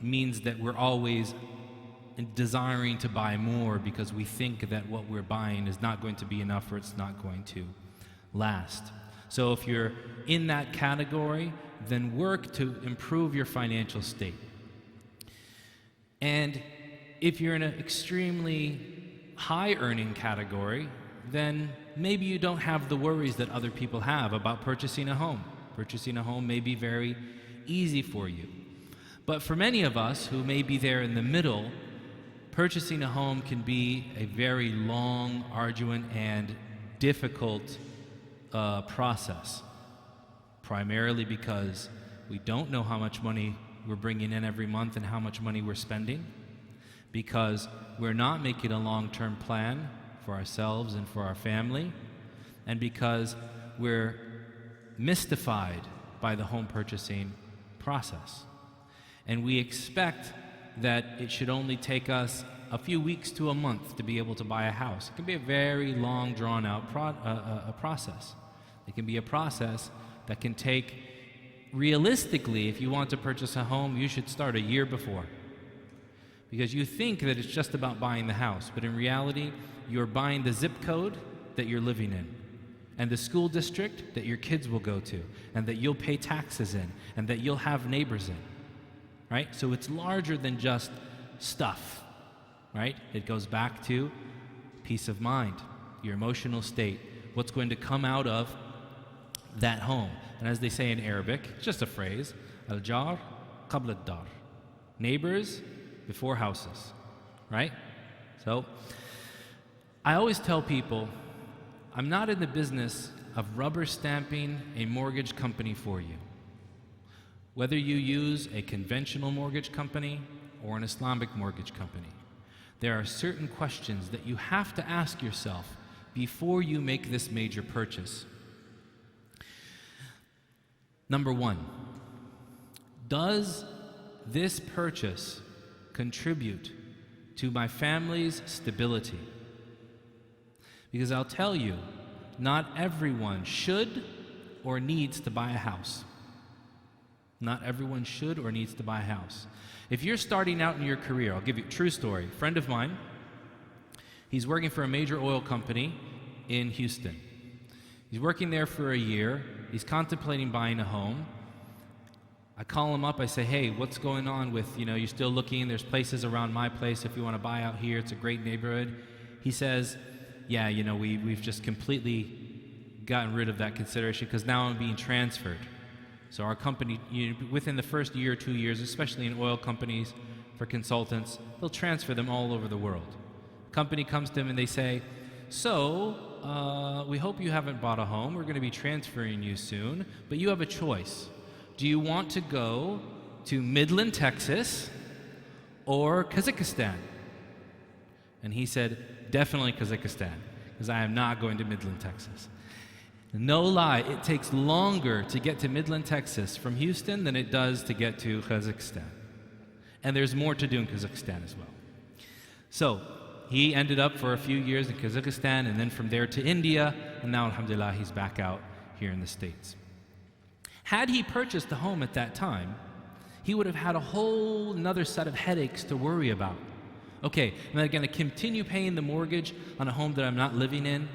means that we're always desiring to buy more because we think that what we're buying is not going to be enough or it's not going to last. So if you're in that category, then work to improve your financial state. And if you're in an extremely high earning category, then maybe you don't have the worries that other people have about purchasing a home. Purchasing a home may be very easy for you. But for many of us who may be there in the middle, purchasing a home can be a very long, arduous, and difficult process, primarily because we don't know how much money we're bringing in every month and how much money we're spending, because we're not making a long-term plan for ourselves and for our family, and because we're mystified by the home purchasing process. And we expect that it should only take us a few weeks to a month to be able to buy a house. It can be a very long, drawn-out process. It can be a process that can take, realistically, if you want to purchase a home, you should start a year before. Because you think that it's just about buying the house, but in reality, you're buying the zip code that you're living in, and the school district that your kids will go to, and that you'll pay taxes in, and that you'll have neighbors in, right? So it's larger than just stuff, right? It goes back to peace of mind, your emotional state, what's going to come out of that home. And as they say in Arabic, it's just a phrase, al-jar qabla ad-dar, neighbors before houses, right? So I always tell people, I'm not in the business of rubber stamping a mortgage company for you. Whether you use a conventional mortgage company or an Islamic mortgage company, there are certain questions that you have to ask yourself before you make this major purchase. Number one, does this purchase contribute to my family's stability? Because I'll tell you, not everyone should or needs to buy a house. Not everyone should or needs to buy a house. If you're starting out in your career, I'll give you a true story. A friend of mine, he's working for a major oil company in Houston. He's working there for a year. He's contemplating buying a home. I call him up, I say, hey, what's going on with, you're still looking, there's places around my place if you want to buy out here, it's a great neighborhood. He says, yeah, we've just completely gotten rid of that consideration because now I'm being transferred. So our company, within the first year or 2 years, especially in oil companies for consultants, they'll transfer them all over the world. Company comes to him and they say, so we hope you haven't bought a home, we're going to be transferring you soon, but you have a choice. Do you want to go to Midland, Texas, or Kazakhstan? And he said, definitely Kazakhstan, because I am not going to Midland, Texas. No lie, it takes longer to get to Midland, Texas from Houston than it does to get to Kazakhstan. And there's more to do in Kazakhstan as well. So he ended up for a few years in Kazakhstan, and then from there to India, and now, alhamdulillah, he's back out here in the States. Had he purchased the home at that time, he would have had a whole another set of headaches to worry about. Okay, am I going to continue paying the mortgage on a home that I'm not living in?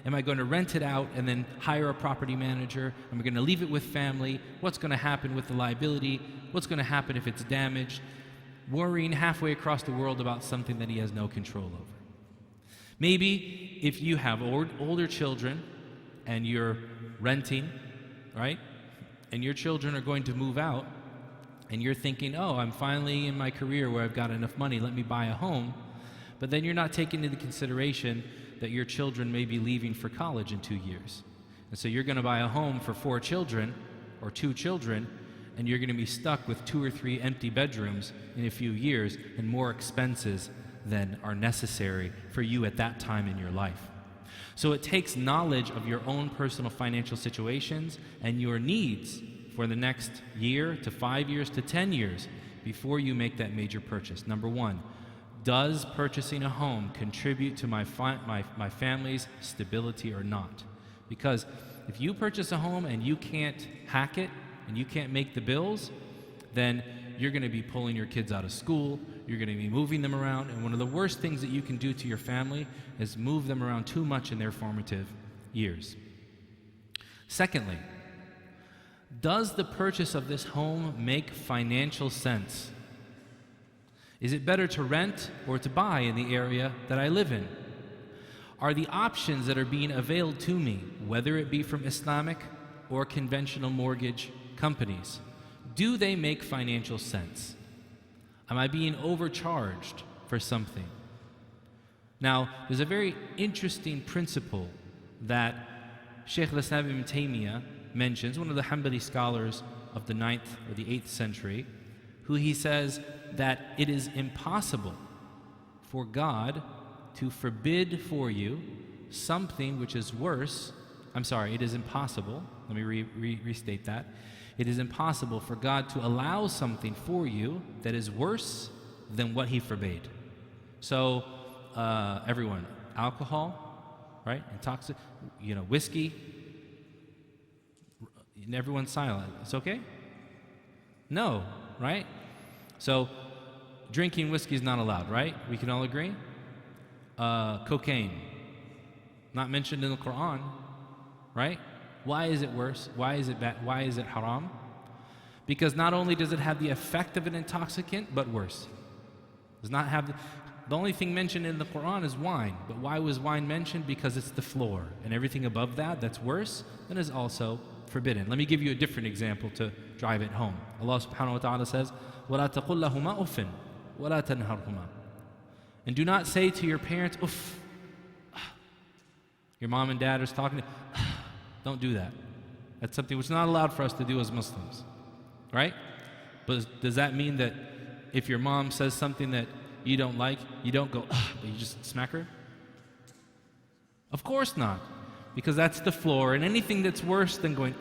Am I going to rent it out and then hire a property manager? Am I going to leave it with family? What's going to happen with the liability? What's going to happen if it's damaged? Worrying halfway across the world about something that he has no control over. Maybe if you have older children and you're renting, right? And your children are going to move out, and you're thinking, oh, I'm finally in my career where I've got enough money, let me buy a home. But then you're not taking into consideration that your children may be leaving for college in 2 years. And so you're going to buy a home for 4 children or 2 children, and you're going to be stuck with 2 or 3 empty bedrooms in a few years and more expenses than are necessary for you at that time in your life. So it takes knowledge of your own personal financial situations and your needs for the next year to 5 years to 10 years before you make that major purchase. Number one, does purchasing a home contribute to my family's stability or not? Because if you purchase a home and you can't hack it and you can't make the bills, then you're going to be pulling your kids out of school, you're going to be moving them around, and one of the worst things that you can do to your family is move them around too much in their formative years. Secondly, does the purchase of this home make financial sense? Is it better to rent or to buy in the area that I live in? Are the options that are being availed to me, whether it be from Islamic or conventional mortgage companies, do they make financial sense? Am I being overcharged for something? Now, there's a very interesting principle that Sheikh Islam ibn Taymiyyah mentions, one of the Hanbali scholars of the 9th or the 8th century, who he says that it is impossible for God to forbid for you something which is worse. It is impossible. Let me restate that. It is impossible for God to allow something for you that is worse than what He forbade. So, everyone, alcohol, right? Whiskey. And everyone's silent. It's okay? No, right? So, drinking whiskey is not allowed, right? We can all agree? Cocaine, not mentioned in the Quran, right? Why is it worse? Why is it bad? Why is it haram? Because not only does it have the effect of an intoxicant, but worse. Does not have the only thing mentioned in the Quran is wine. But why was wine mentioned? Because it's the floor, and everything above that that's worse, then is also forbidden. Let me give you a different example to drive it home. Allah subhanahu wa ta'ala says, وَلَا تَقُلْ لَهُمَا أُفٍّ وَلَا تَنْهَرْهُمَا. And do not say to your parents, uff. Your mom and dad is talking to you, don't do that. That's something which is not allowed for us to do as Muslims, right? But does that mean that if your mom says something that you don't like, you don't go, but you just smack her? Of course not, because that's the floor, and anything that's worse than going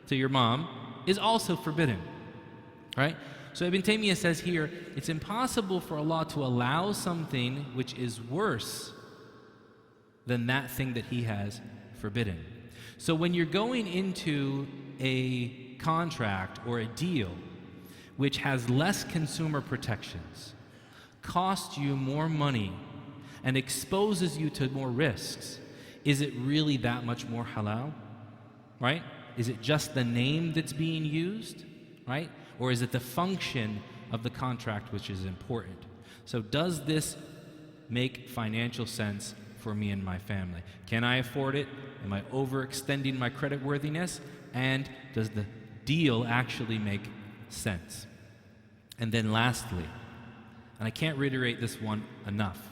to your mom is also forbidden, right? So Ibn Taymiyyah says here, it's impossible for Allah to allow something which is worse than that thing that He has forbidden. So when you're going into a contract or a deal which has less consumer protections, costs you more money, and exposes you to more risks, is it really that much more halal? Right? Is it just the name that's being used? Right? Or is it the function of the contract which is important? So does this make financial sense for me and my family? Can I afford it? Am I overextending my creditworthiness? And does the deal actually make sense? And then lastly, and I can't reiterate this one enough,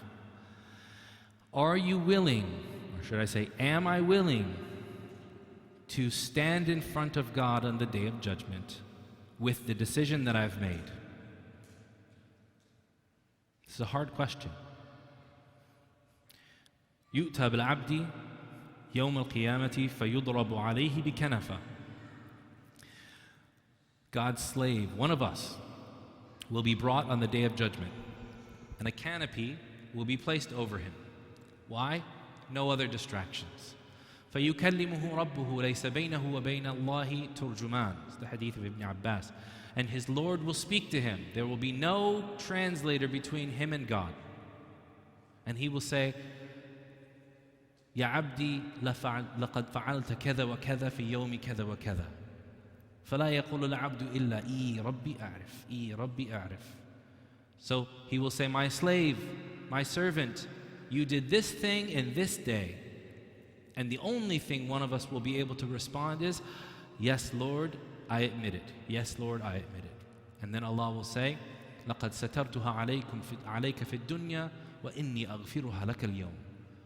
are you willing, or should I say, am I willing to stand in front of God on the Day of Judgment with the decision that I've made? This is a hard question. يؤتى بالعبد يوم القيامة فيضرب عليه بكنفة. God's slave, one of us, will be brought on the Day of Judgment, and a canopy will be placed over him. Why? No other distractions. فَيُكَلِّمُهُ رَبُّهُ لَيْسَ بَيْنَهُ وَبَيْنَ اللَّهِ تُرْجُمَانٍ. It's the hadith of Ibn Abbas. And his Lord will speak to him. There will be no translator between him and God. And he will say, يا عبدي لقد فعلت كذا وكذا في يوم كذا وكذا فلا يقول العبد إلا إي ربي أعرف إي ربي أعرف. So he will say, my slave, my servant, you did this thing in this day. And the only thing one of us will be able to respond is, yes, Lord, I admit it. Yes, Lord, I admit it. And then Allah will say, لقد سترتها عليك في الدنيا وإني أغفرها لك اليوم.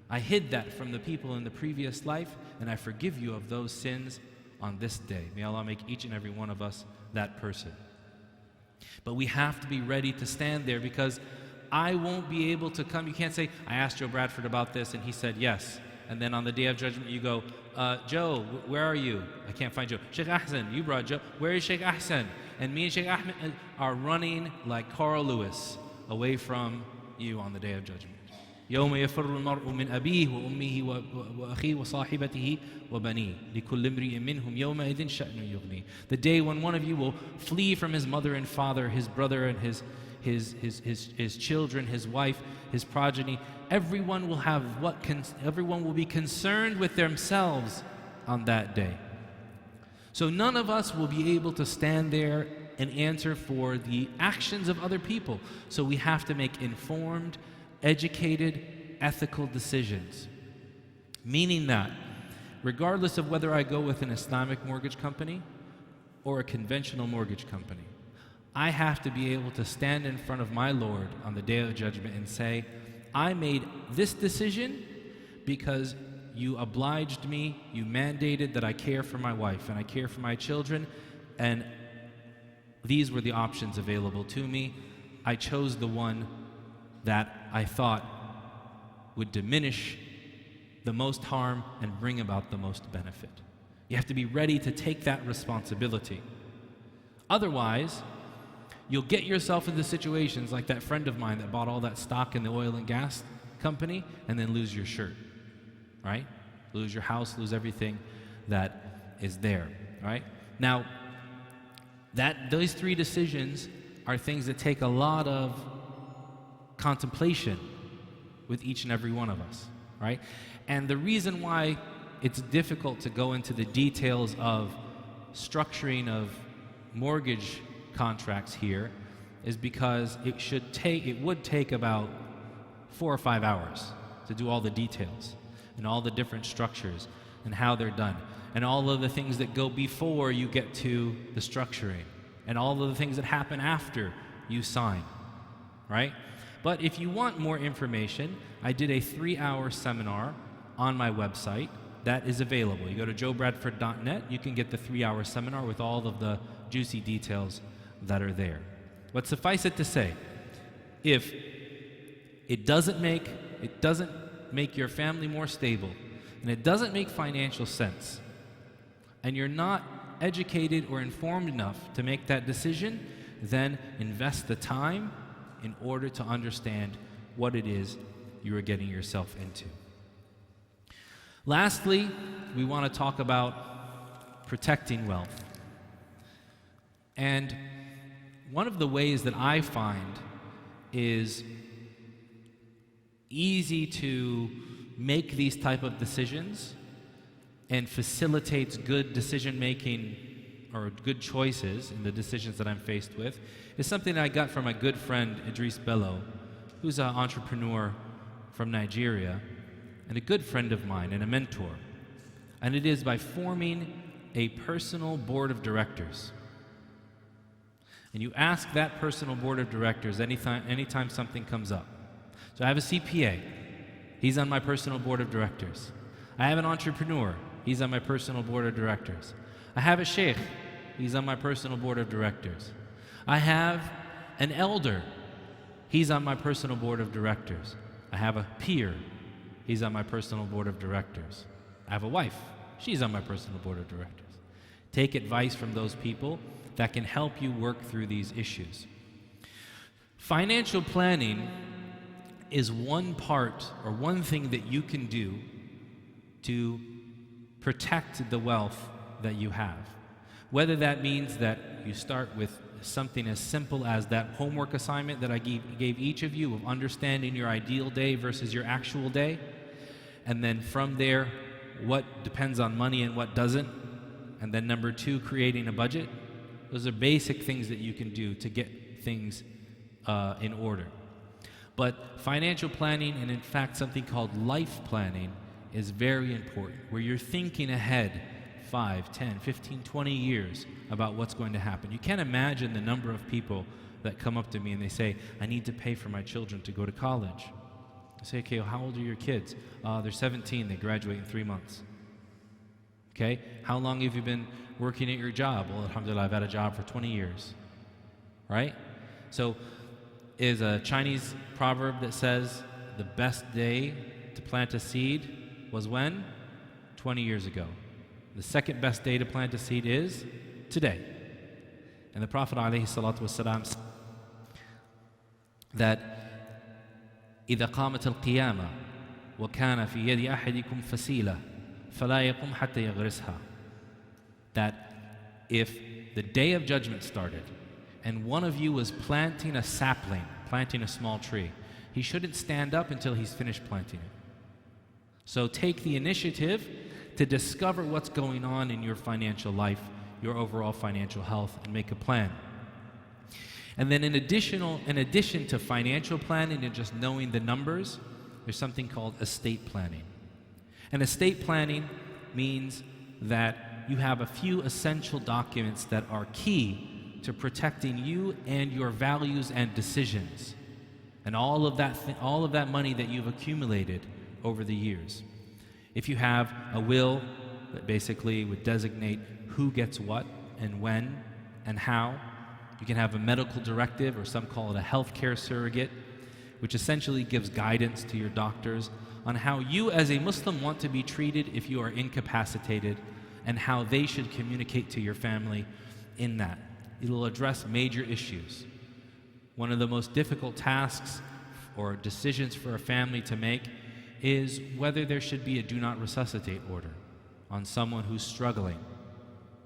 I hid that from the people in the previous life, and I forgive you of those sins on this day. May Allah make each and every one of us that person. But we have to be ready to stand there, because I won't be able to come. You can't say, I asked Joe Bradford about this and he said yes. And then on the Day of Judgment you go, Joe, where are you? I can't find Joe. Sheikh Ahsan, you brought Joe. Where is Sheikh Ahsan? And me and Sheikh Ahmed are running like Carl Lewis away from you on the Day of Judgment. يوم يفر المرء من أبيه وأمه وأخيه وصاحبته وبنيه لكل امرئ منهم يومئذ شأن يغنيه. The day when one of you will flee from his mother and father, his brother and his children, his wife, his progeny. Everyone will be concerned with themselves on that day. So none of us will be able to stand there and answer for the actions of other people. So we have to make informed, educated, ethical decisions. Meaning that, regardless of whether I go with an Islamic mortgage company or a conventional mortgage company, I have to be able to stand in front of my Lord on the Day of Judgment and say, I made this decision because you obliged me, you mandated that I care for my wife and I care for my children, and these were the options available to me. I chose the one that I thought would diminish the most harm and bring about the most benefit. You have to be ready to take that responsibility. Otherwise, you'll get yourself into situations like that friend of mine that bought all that stock in the oil and gas company and then lose your shirt, right? Lose your house, lose everything that is there, right? Now, those three decisions are things that take a lot of contemplation with each and every one of us, right? And the reason why it's difficult to go into the details of structuring of mortgage contracts here is because it would take about 4 or 5 hours to do all the details and all the different structures and how they're done and all of the things that go before you get to the structuring and all of the things that happen after you sign, right? But if you want more information, I did a 3-hour seminar on my website that is available. You go to joebradford.net, you can get the 3-hour seminar with all of the juicy details that are there. But suffice it to say, if it doesn't make your family more stable, and it doesn't make financial sense, and you're not educated or informed enough to make that decision, then invest the time in order to understand what it is you are getting yourself into. Lastly, we want to talk about protecting wealth. And one of the ways that I find is easy to make these type of decisions and facilitates good decision making or good choices in the decisions that I'm faced with is something that I got from my good friend Idris Bello, who's an entrepreneur from Nigeria and a good friend of mine and a mentor. And it is by forming a personal board of directors. And you ask that personal board of directors anytime something comes up. So I have a CPA. He's on my personal board of directors. I have an entrepreneur. He's on my personal board of directors. I have a Sheikh. He's on my personal board of directors. I have an elder. He's on my personal board of directors. I have a peer. He's on my personal board of directors. I have a wife. She's on my personal board of directors. Take advice from those people that can help you work through these issues. Financial planning is one part or one thing that you can do to protect the wealth that you have. Whether that means that you start with something as simple as that homework assignment that I gave each of you of understanding your ideal day versus your actual day, and then from there, what depends on money and what doesn't, and then number 2, creating a budget. Those are basic things that you can do to get things in order. But financial planning, and in fact something called life planning, is very important, where you're thinking ahead 5, 10, 15, 20 years about what's going to happen. You can't imagine the number of people that come up to me and they say, I need to pay for my children to go to college. I say, okay, well, how old are your kids? They're 17, they graduate in 3 months. Okay, how long have you been working at your job? Well, alhamdulillah, I've had a job for 20 years, right? So, is a Chinese proverb that says the best day to plant a seed was when? 20 years ago. The second best day to plant a seed is today. And the Prophet ﷺ said that إذا قامت القيامة وكان في يد أحدكم فسيلة فلا يقوم حتى يغرسها. That if the day of judgment started and one of you was planting a sapling, planting a small tree, he shouldn't stand up until he's finished planting it. So take the initiative to discover what's going on in your financial life, your overall financial health, and make a plan. And then in addition to financial planning and just knowing the numbers, there's something called estate planning. And estate planning means that you have a few essential documents that are key to protecting you and your values and decisions, and all of that money that you've accumulated over the years. If you have a will that basically would designate who gets what and when and how, you can have a medical directive, or some call it a healthcare surrogate, which essentially gives guidance to your doctors on how you as a Muslim want to be treated if you are incapacitated, and how they should communicate to your family in that. It will address major issues. One of the most difficult tasks or decisions for a family to make is whether there should be a do not resuscitate order on someone who's struggling,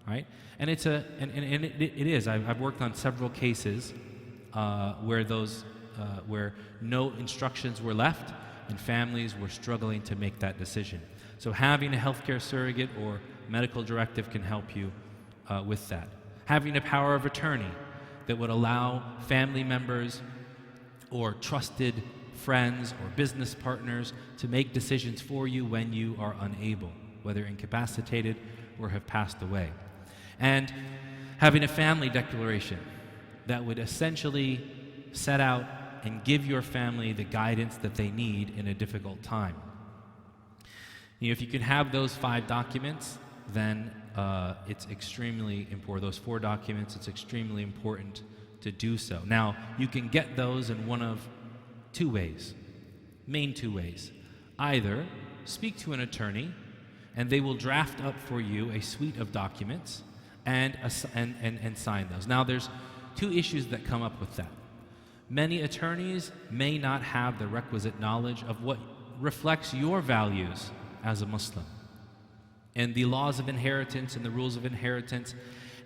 right? And it is. I've worked on several cases where no instructions were left and families were struggling to make that decision. So having a healthcare surrogate or medical directive can help you with that. Having a power of attorney that would allow family members or trusted friends or business partners to make decisions for you when you are unable, whether incapacitated or have passed away. And having a family declaration that would essentially set out and give your family the guidance that they need in a difficult time. If you can have those 5 documents, then it's extremely important. Those 4 documents, it's extremely important to do so. Now, you can get those in one of 2 ways, main 2 ways. Either speak to an attorney, and they will draft up for you a suite of documents and sign those. Now, there's 2 issues that come up with that. Many attorneys may not have the requisite knowledge of what reflects your values as a Muslim, and the laws of inheritance and the rules of inheritance,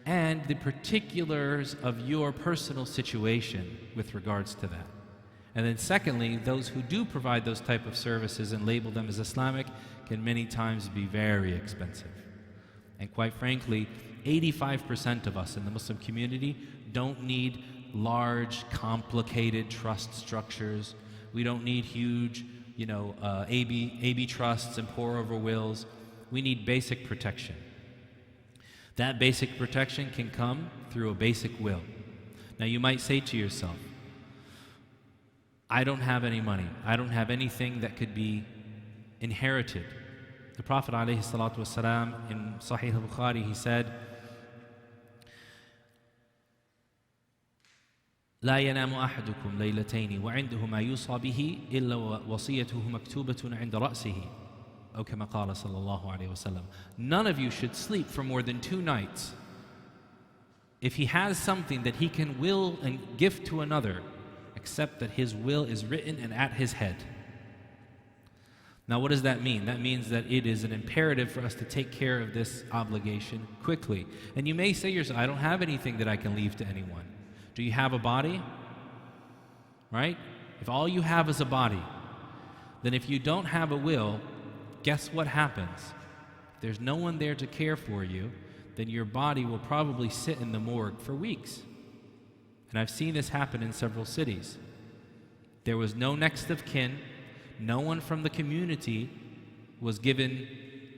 and the particulars of your personal situation with regards to that. And then secondly, those who do provide those type of services and label them as Islamic can many times be very expensive. And quite frankly, 85% of us in the Muslim community don't need large, complicated trust structures. We don't need huge, AB trusts and pour-over wills. We need basic protection. That basic protection can come through a basic will. Now you might say to yourself, I don't have any money. I don't have anything that could be inherited. The Prophet ﷺ in Sahih al-Bukhari, he said, لا ينام أحدكم ليلتين وعنده ما يوصى به إلا وصيته مكتوبة عند رأسه أو كما قال صلى الله عليه وسلم. None of you should sleep for more than 2 nights if he has something that he can will and gift to another, except that his will is written and at his head. Now what does that mean? That means that it is an imperative for us to take care of this obligation quickly. And you may say to yourself, I don't have anything that I can leave to anyone. Do you have a body? Right? If all you have is a body, then if you don't have a will, guess what happens? If there's no one there to care for you, then your body will probably sit in the morgue for weeks. And I've seen this happen in several cities. There was no next of kin. No one from the community was given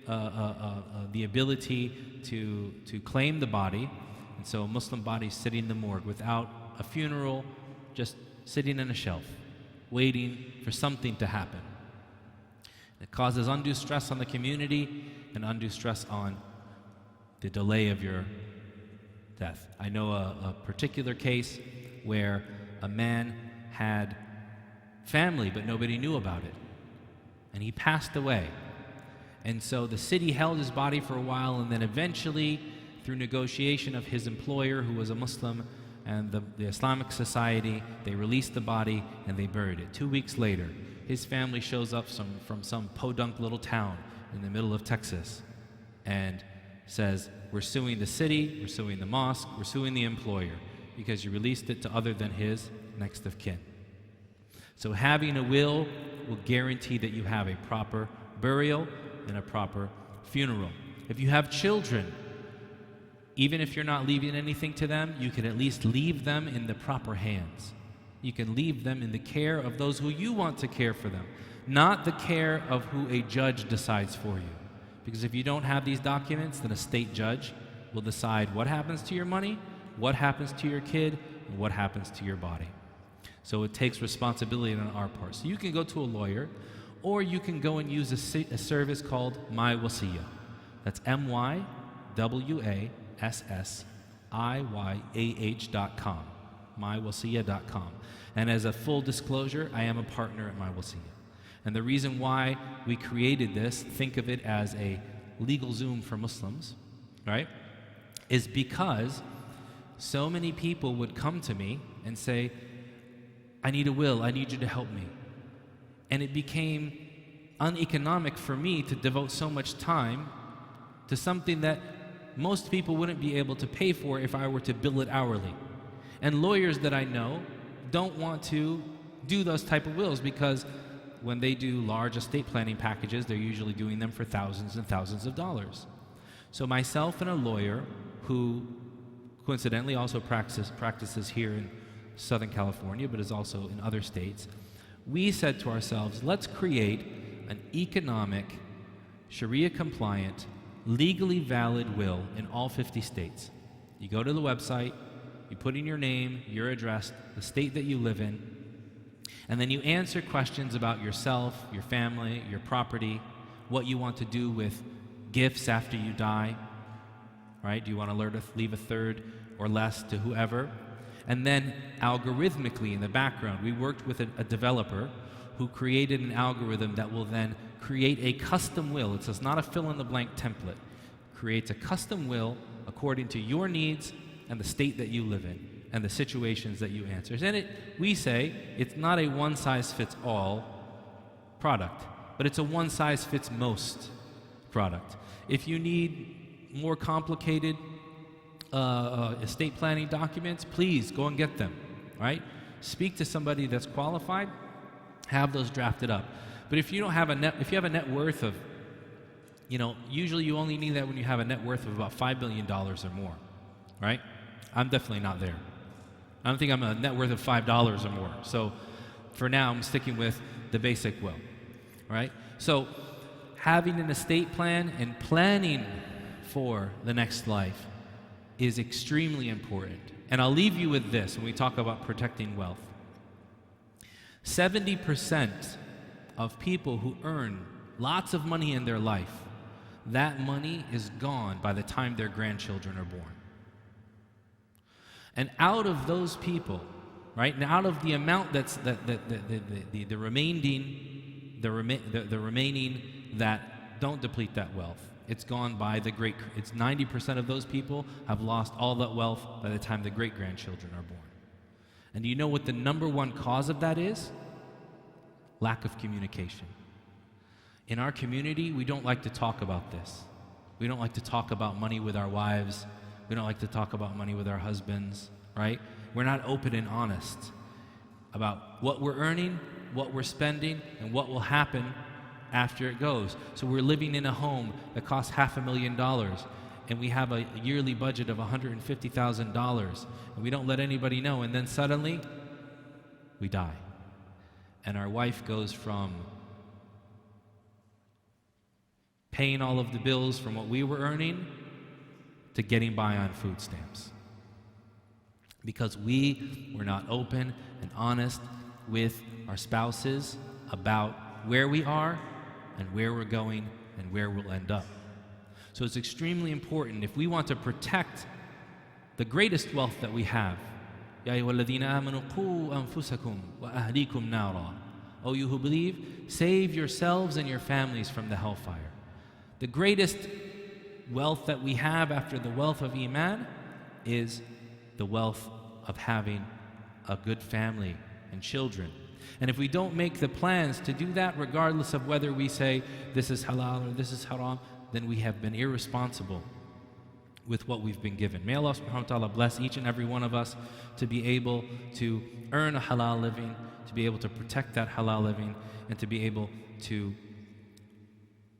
the ability to claim the body. And so a Muslim body is sitting in the morgue without a funeral, just sitting in a shelf, waiting for something to happen. It causes undue stress on the community and undue stress on the delay of your death. I know a particular case where a man had family, but nobody knew about it. And he passed away. And so the city held his body for a while, and then eventually, through negotiation of his employer, who was a Muslim, and the Islamic society, they released the body and they buried it. 2 weeks later, his family shows up from some podunk little town in the middle of Texas and says, we're suing the city, we're suing the mosque, we're suing the employer because you released it to other than his next of kin. So having a will guarantee that you have a proper burial and a proper funeral. If you have children, even if you're not leaving anything to them, you can at least leave them in the proper hands. You can leave them in the care of those who you want to care for them, not the care of who a judge decides for you. Because if you don't have these documents, then a state judge will decide what happens to your money, what happens to your kid, and what happens to your body. So it takes responsibility on our part. So you can go to a lawyer, or you can go and use a service called MyWassiyah. That's MyWassiyah.com. MyWassiyah.com. And as a full disclosure, I am a partner at MyWassiyah. And the reason why we created this, think of it as a legal Zoom for Muslims, right? Is because so many people would come to me and say, I need a will, I need you to help me. And it became uneconomic for me to devote so much time to something that most people wouldn't be able to pay for if I were to bill it hourly. And lawyers that I know don't want to do those type of wills because when they do large estate planning packages, they're usually doing them for thousands and thousands of dollars. So myself and a lawyer who coincidentally also practices here in Southern California, but is also in other states, we said to ourselves, let's create an economic, Sharia-compliant, legally valid will in all 50 states. You go to the website, you put in your name, your address, the state that you live in, and then you answer questions about yourself, your family, your property, what you want to do with gifts after you die, right? Do you want to learn to leave a third or less to whoever? And then algorithmically in the background, we worked with a developer who created an algorithm that will then create a custom will. It's not a fill-in-the-blank template. Creates a custom will according to your needs and the state that you live in and the situations that you answer. And we say it's not a one-size-fits-all product, but it's a one-size-fits-most product. If you need more complicated estate planning documents, please go and get them, right? Speak to somebody that's qualified, have those drafted up. But if you don't have if you have a net worth of, usually you only need that when you have a net worth of about $5 billion or more, right? I'm definitely not there. I don't think I'm a net worth of $5 or more. So for now, I'm sticking with the basic will, right? So having an estate plan and planning for the next life is extremely important. And I'll leave you with this when we talk about protecting wealth. 70% of people who earn lots of money in their life, that money is gone by the time their grandchildren are born. And out of those people, right, and out of the amount that's the remaining that don't deplete that wealth, it's gone by it's 90% of those people have lost all that wealth by the time the great-grandchildren are born. And do you know what the number one cause of that is? Lack of communication. In our community, we don't like to talk about this. We don't like to talk about money with our wives. We don't like to talk about money with our husbands, right? We're not open and honest about what we're earning, what we're spending, and what will happen after it goes. So we're living in a home that costs $500,000, and we have a yearly budget of $150,000, and we don't let anybody know, and then suddenly we die. And our wife goes from paying all of the bills from what we were earning to getting by on food stamps. Because we were not open and honest with our spouses about where we are and where we're going and where we'll end up. So it's extremely important if we want to protect the greatest wealth that we have. Ya ayyuhalladhina amanu qu anfusakum wa ahlikum nara. O you who believe, save yourselves and your families from the hellfire. The greatest wealth that we have after the wealth of Iman is the wealth of having a good family and children. And if we don't make the plans to do that, regardless of whether we say this is halal or this is haram, then we have been irresponsible with what we've been given. May Allah subhanahu wa ta'ala bless each and every one of us to be able to earn a halal living, to be able to protect that halal living, and to be able to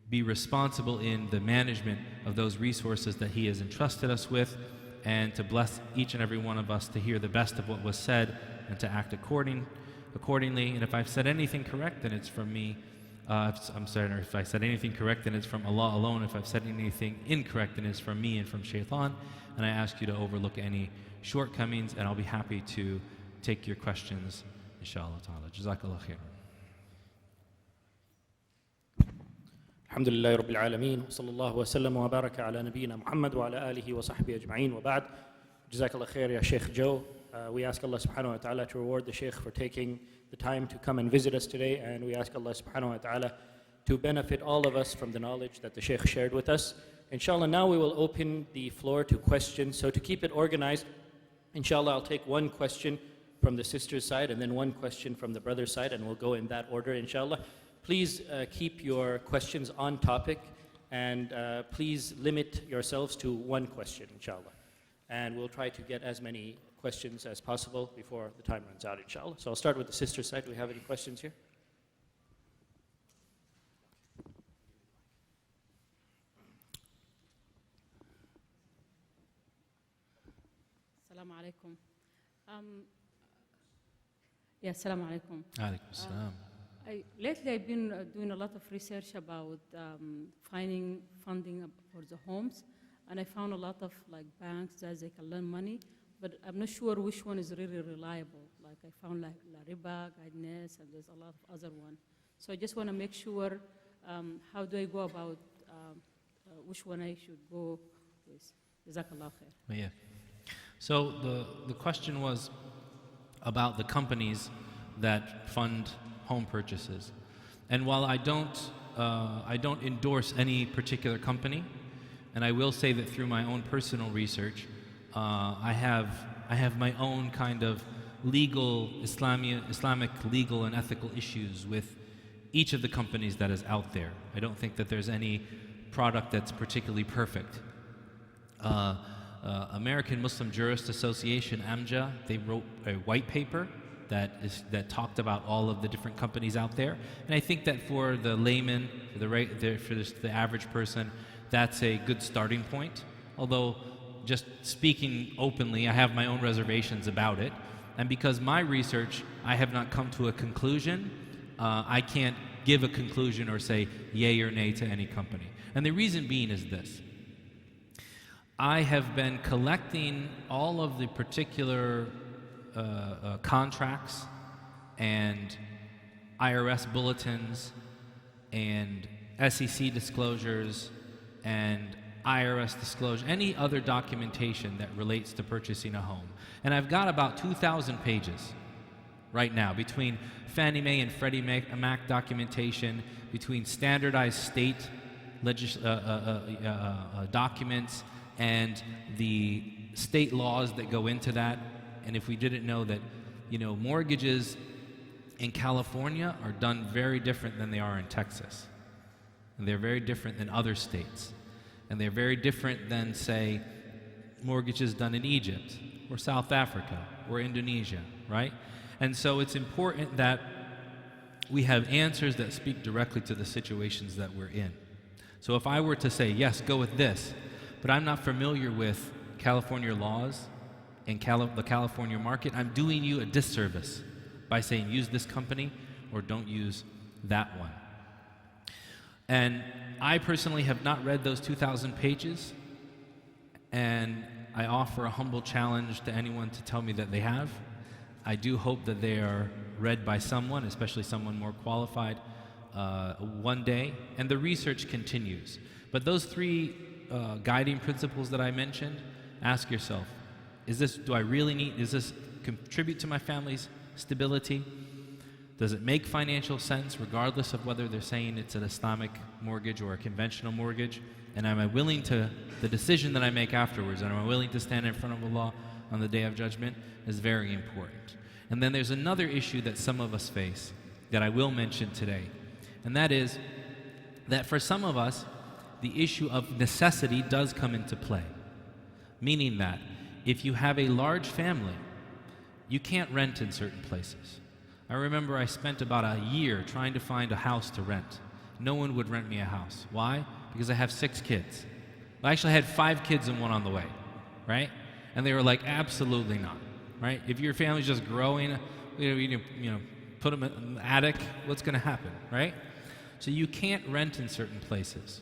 be responsible in the management of those resources that He has entrusted us with, and to bless each and every one of us to hear the best of what was said and to act accordingly. And if I've said anything correct, then it's from me. If I said anything correct, then it's from Allah alone. If I've said anything incorrect, then it's from me and from Shaitan. And I ask you to overlook any shortcomings, and I'll be happy to take your questions, inshallah ta'ala. Jazakallah khairan. Alhamdulillah Rabbil Alameen, wa sallallahu wa sallam wa baraka ala nabiyyina Muhammad wa ala alihi wa sahbihi ajma'in wa ba'd. Jazakallah khair ya Sheikh Joe. We ask Allah subhanahu wa ta'ala to reward the Sheikh for taking the time to come and visit us today, and we ask Allah subhanahu wa ta'ala to benefit all of us from the knowledge that the Sheikh shared with us. Inshallah, now we will open the floor to questions. So to keep it organized, inshallah, I'll take one question from the sister's side and then one question from the brother's side, and we'll go in that order, inshallah. Please keep your questions on topic, and please limit yourselves to one question, inshallah. And we'll try to get as many questions as possible before the time runs out, inshallah. So I'll start with the sister's side. Do we have any questions here? Assalamu alaikum. Assalamu alaikum. Alaikum salam. Lately I've been doing a lot of research about finding funding for the homes, and I found a lot of banks that they can lend money, but I'm not sure which one is really reliable. Like I found La Riba, Guidance, and there's a lot of other ones. So I just want to make sure how do I go about which one I should go with? Jazakallah khair. Yeah. So the question was about the companies that fund home purchases. And while I don't endorse any particular company, and I will say that through my own personal research, I have my own kind of legal, Islamic legal and ethical issues with each of the companies that is out there. I don't think that there's any product that's particularly perfect. American Muslim Jurist Association, AMJA, they wrote a white paper that talked about all of the different companies out there. And I think that for the layman, for the average person, that's a good starting point. Although, just speaking openly, I have my own reservations about it. And because my research, I have not come to a conclusion, I can't give a conclusion or say yay or nay to any company. And the reason being is this. I have been collecting all of the particular contracts and IRS bulletins and SEC disclosures and IRS disclosure, any other documentation that relates to purchasing a home. And I've got about 2,000 pages right now between Fannie Mae and Freddie Mac documentation, between standardized state documents and the state laws that go into that. And if we didn't know that, mortgages in California are done very different than they are in Texas. And they're very different than other states. And they're very different than, say, mortgages done in Egypt or South Africa or Indonesia, right? And so it's important that we have answers that speak directly to the situations that we're in. So if I were to say, yes, go with this, but I'm not familiar with California laws and the California market, I'm doing you a disservice by saying use this company or don't use that one. And I personally have not read those 2,000 pages, and I offer a humble challenge to anyone to tell me that they have. I do hope that they are read by someone, especially someone more qualified, one day, and the research continues. But those three guiding principles that I mentioned, ask yourself, do I really need, does this contribute to my family's stability? Does it make financial sense regardless of whether they're saying it's an Islamic mortgage or a conventional mortgage? And am I willing to, the decision that I make afterwards, and am I willing to stand in front of Allah on the Day of Judgment is very important. And then there's another issue that some of us face that I will mention today. And that is that for some of us, the issue of necessity does come into play. Meaning that if you have a large family, you can't rent in certain places. I remember I spent about a year trying to find a house to rent. No one would rent me a house. Why? Because I have 6 kids. I actually had 5 kids and one on the way, right? And they were like, absolutely not, right? If your family's just growing, put them in the attic, what's going to happen, right? So you can't rent in certain places.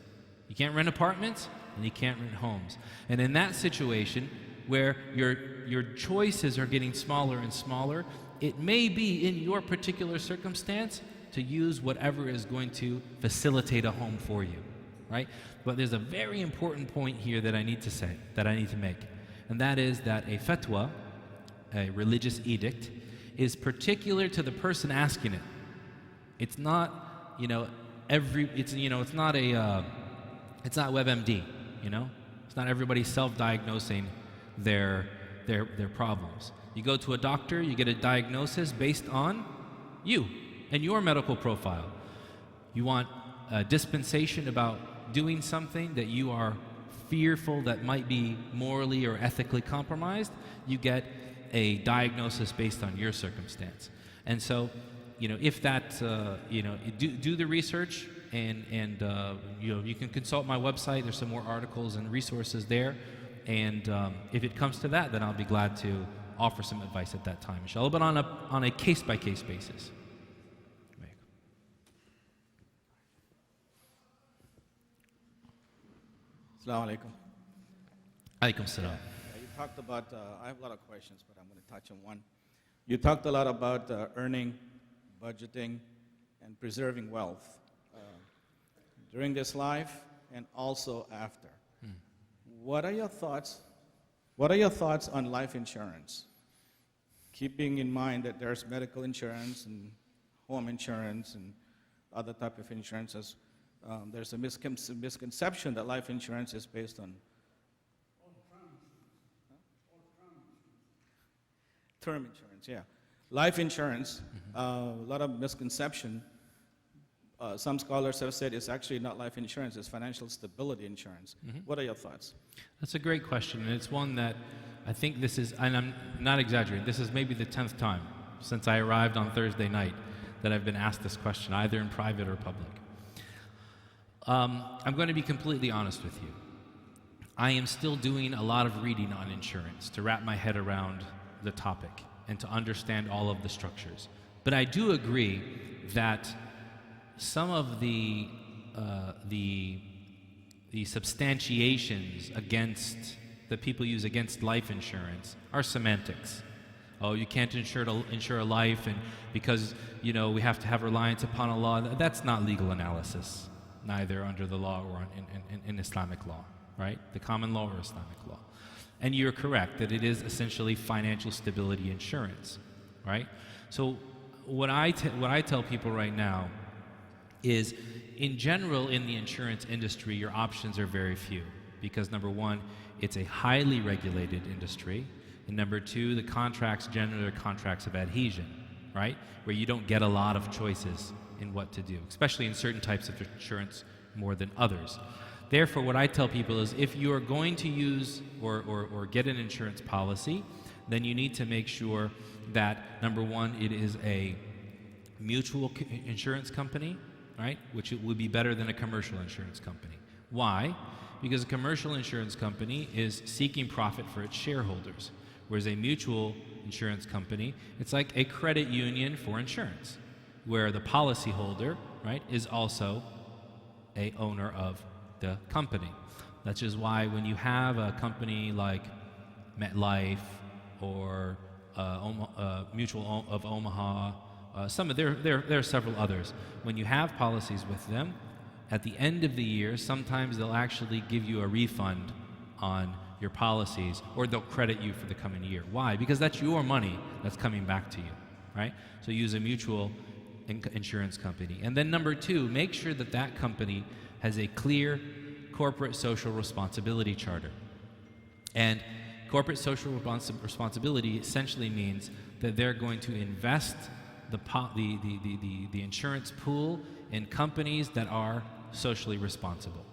You can't rent apartments and you can't rent homes. And in that situation where your choices are getting smaller and smaller, it may be in your particular circumstance to use whatever is going to facilitate a home for you, right? But there's a very important point here that I need to make. And that is that a fatwa, a religious edict, is particular to the person asking it. It's not, it's not WebMD, It's not everybody self-diagnosing their problems. You go to a doctor, you get a diagnosis based on you and your medical profile. You want a dispensation about doing something that you are fearful that might be morally or ethically compromised, you get a diagnosis based on your circumstance. And so, if that, do the research, and you can consult my website. There's some more articles and resources there. And if it comes to that, then I'll be glad to offer some advice at that time, inshallah, but on a case-by-case basis. Assalamu alaikum. Alaikum salam. You talked about, I have a lot of questions, but I'm going to touch on one. You talked a lot about earning, budgeting, and preserving wealth. during this life and also after. What are your thoughts? What are your thoughts on life insurance? Keeping in mind that there's medical insurance and home insurance and other type of insurances. There's a misconception that life insurance is based on term insurance, yeah. Life insurance, a lot of misconception. Some scholars have said it's actually not life insurance, it's financial stability insurance. What are your thoughts? That's a great question, and it's one that I think this is, and I'm not exaggerating, this is maybe the 10th time since I arrived on Thursday night that I've been asked this question, either in private or public. I'm going to be completely honest with you. I am still doing a lot of reading on insurance to wrap my head around the topic and to understand all of the structures. But I do agree that some of the substantiations against that people use against life insurance are semantics. Oh, you can't insure a life, and because we have to have reliance upon a law. That's not legal analysis, neither under the law or in Islamic law, right? The common law or Islamic law. And you're correct that it is essentially financial stability insurance, right? So what I tell people right now is, in general, in the insurance industry, your options are very few because, number one, it's a highly regulated industry, and number two, the contracts generally are contracts of adhesion, right? Where you don't get a lot of choices in what to do, especially in certain types of insurance more than others. Therefore, what I tell people is, if you are going to use or get an insurance policy, then you need to make sure that, number one, it is a mutual insurance company, right? Which it would be better than a commercial insurance company. Why? Because a commercial insurance company is seeking profit for its shareholders, whereas a mutual insurance company, it's like a credit union for insurance, where the policyholder, right, is also a owner of the company. That's just why when you have a company like MetLife or Mutual of Omaha, there are several others. When you have policies with them, at the end of the year, sometimes they'll actually give you a refund on your policies, or they'll credit you for the coming year. Why? Because that's your money that's coming back to you, right? So use a mutual insurance company. And then number two, make sure that that company has a clear corporate social responsibility charter. And corporate social responsibility essentially means that they're going to invest the insurance pool in companies that are socially responsible.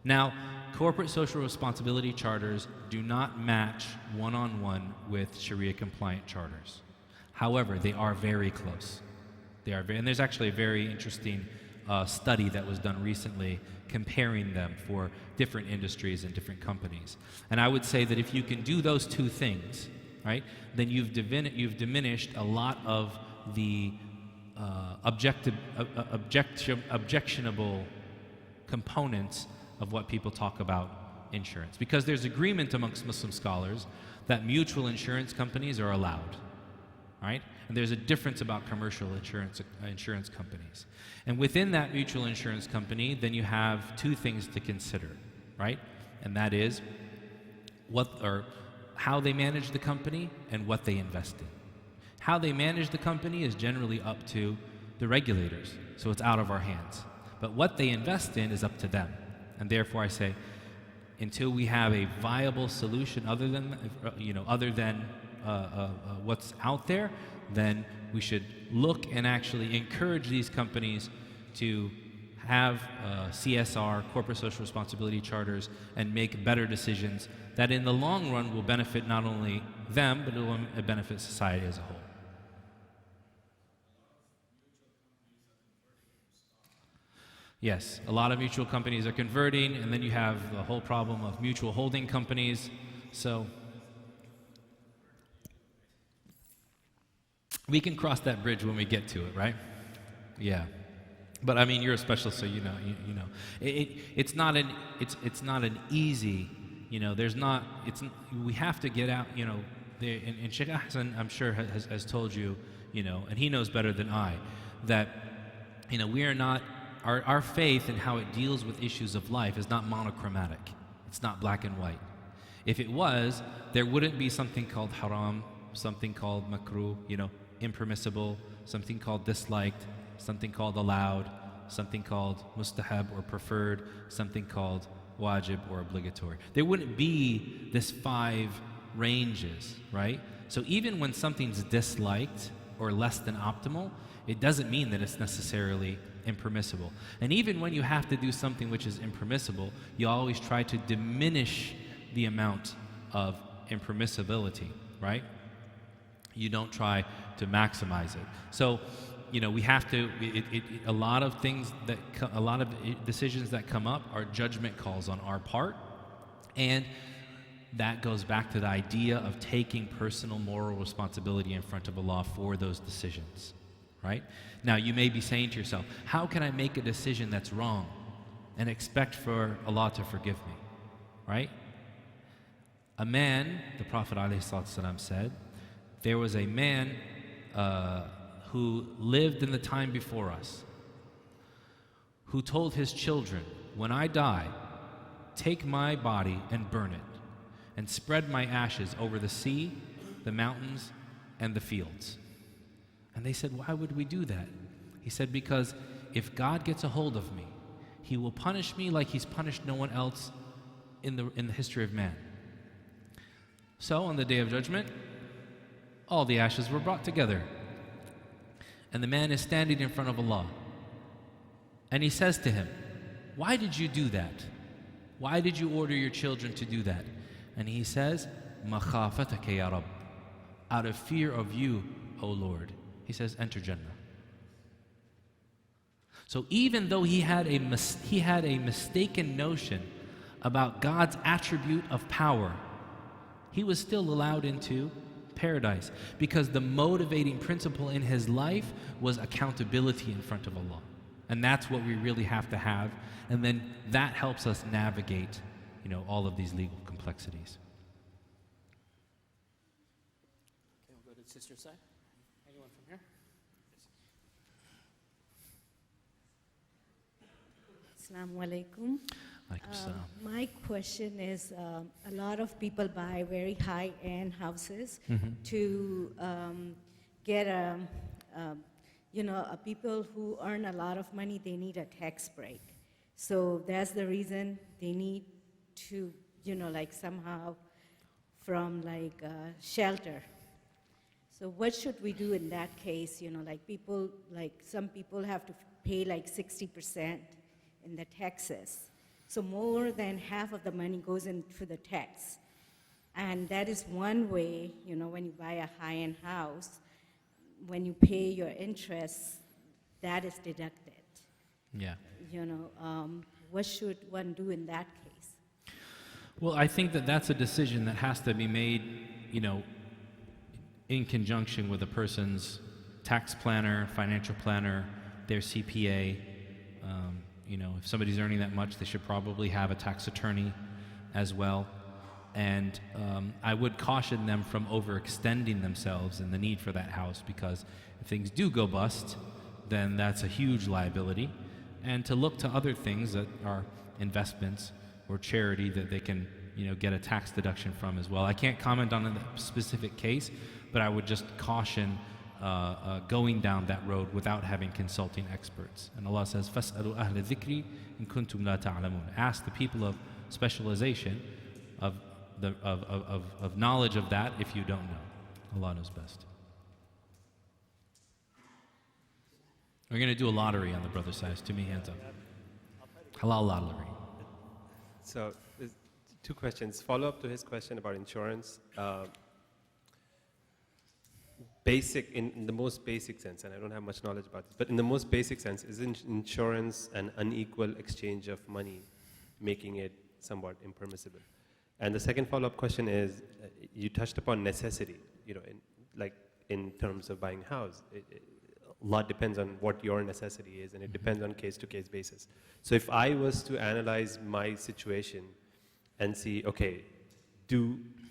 Now, corporate social responsibility charters do not match one-on-one with Sharia-compliant charters. However, they are very close. And there's actually a very interesting study that was done recently comparing them for different industries and different companies. And I would say that if you can do those two things, right, then you've diminished a lot of the objectionable components of what people talk about insurance. Because there's agreement amongst Muslim scholars that mutual insurance companies are allowed, right? And there's a difference about commercial insurance companies. And within that mutual insurance company, then you have two things to consider, right? And that is how they manage the company and what they invest in. How they manage the company is generally up to the regulators, so it's out of our hands. But what they invest in is up to them. And therefore I say, until we have a viable solution other than what's out there, then we should look and actually encourage these companies to have CSR, corporate social responsibility charters, and make better decisions that in the long run will benefit not only them, but it will benefit society as a whole. Yes, a lot of mutual companies are converting, and then you have the whole problem of mutual holding companies. So we can cross that bridge when we get to it, right? Yeah. But I mean, you're a specialist, so you know. It's not an easy, we have to get out, and Sheikh Hassan, I'm sure, has told you, and he knows better than I, that, we are not our faith and how it deals with issues of life is not monochromatic. It's not black and white. If it was, there wouldn't be something called haram, something called makruh, impermissible, something called disliked, something called allowed, something called mustahab or preferred, something called wajib or obligatory. There wouldn't be this 5 ranges, right? So even when something's disliked or less than optimal, it doesn't mean that it's necessarily impermissible. And even when you have to do something which is impermissible, you always try to diminish the amount of impermissibility, right? You don't try to maximize it. So, we have to, a lot of things that, a lot of decisions that come up are judgment calls on our part. And that goes back to the idea of taking personal moral responsibility in front of Allah for those decisions, right? Now, you may be saying to yourself, how can I make a decision that's wrong and expect for Allah to forgive me, right? A man, the Prophet ﷺ said, there was a man who lived in the time before us, who told his children, when I die, take my body and burn it, and spread my ashes over the sea, the mountains, and the fields. And they said, why would we do that? He said, because if God gets a hold of me, He will punish me like He's punished no one else in the history of man. So on the Day of Judgment, all the ashes were brought together. And the man is standing in front of Allah. And he says to him, why did you do that? Why did you order your children to do that? And he says, مَخَافَتَكَ يَا رَبِّ, out of fear of you, O Lord. He says, enter Jannah. So even though he had a mistaken notion about God's attribute of power, he was still allowed into paradise because the motivating principle in his life was accountability in front of Allah. And that's what we really have to have. And then that helps us navigate, all of these legal complexities. Okay, we'll go to the sister's side. Anyone from here? Assalamu alaikum. My question is, a lot of people buy very high-end houses to get people who earn a lot of money, they need a tax break. So that's the reason they need to, somehow from shelter. So what should we do in that case? Some people have to pay 60% in the taxes. So more than half of the money goes into the tax. And that is one way, when you buy a high-end house, when you pay your interest, that is deducted. Yeah. What should one do in that case? Well, I think that that's a decision that has to be made, in conjunction with a person's tax planner, financial planner, their CPA. If somebody's earning that much, they should probably have a tax attorney as well. And I would caution them from overextending themselves in the need for that house, because if things do go bust, then that's a huge liability. And to look to other things that are investments or charity that they can, get a tax deduction from as well. I can't comment on a specific case, but I would just caution going down that road without having consulting experts. And Allah says, فَاسْأَلُوا أَهْلَ الذِّكْرِ إِن كُنْتُمْ لَا تَعْلَمُونَ. Ask the people of specialization, of knowledge of that if you don't know. Allah knows best. We're going to do a lottery on the brother's side. Too many hands up. Halal lottery. So, there's 2 questions. Follow up to his question about insurance. In the most basic sense, and I don't have much knowledge about this, but in the most basic sense, is insurance an unequal exchange of money, making it somewhat impermissible? And the second follow-up question is, you touched upon necessity, in terms of buying a house. A lot depends on what your necessity is, and it depends on case-to-case basis. So if I was to analyze my situation and see, okay,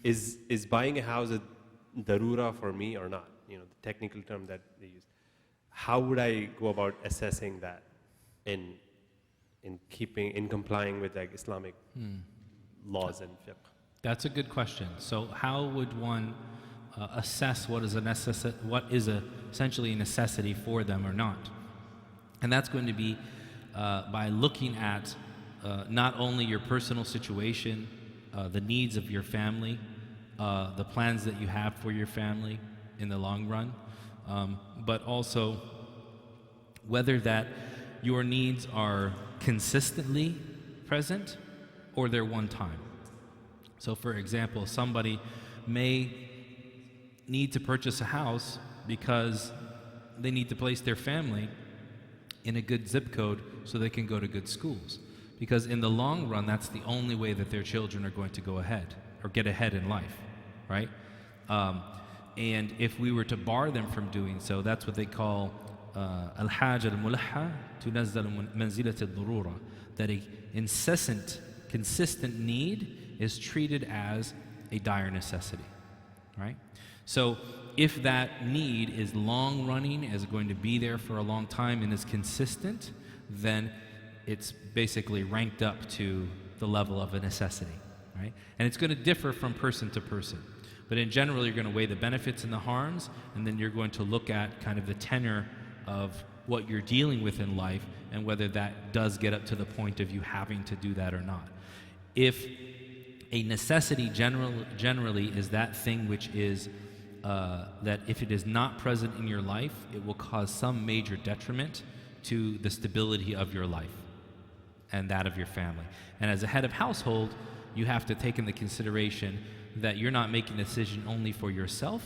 is buying a house a darura for me or not? The technical term that they use. How would I go about assessing that? in complying with like Islamic laws and fiqh? That's a good question. So how would one assess what is essentially a necessity for them or not? And that's going to be by looking at not only your personal situation, the needs of your family, the plans that you have for your family in the long run, but also whether that your needs are consistently present or they're one time. So for example, somebody may need to purchase a house because they need to place their family in a good zip code so they can go to good schools. Because in the long run, that's the only way that their children are going to go ahead or get ahead in life, right? And if we were to bar them from doing so, that's what they call al-haj al-mulahha tunazzal manzilat al-darura, that a consistent need is treated as a dire necessity, right? So if that need is long running, is going to be there for a long time and is consistent, then it's basically ranked up to the level of a necessity, right? And it's going to differ from person to person. But in general, you're going to weigh the benefits and the harms, and then you're going to look at kind of the tenor of what you're dealing with in life and whether that does get up to the point of you having to do that or not. If a necessity generally is that thing which is that if it is not present in your life, it will cause some major detriment to the stability of your life and that of your family. And as a head of household, you have to take into consideration that you're not making a decision only for yourself,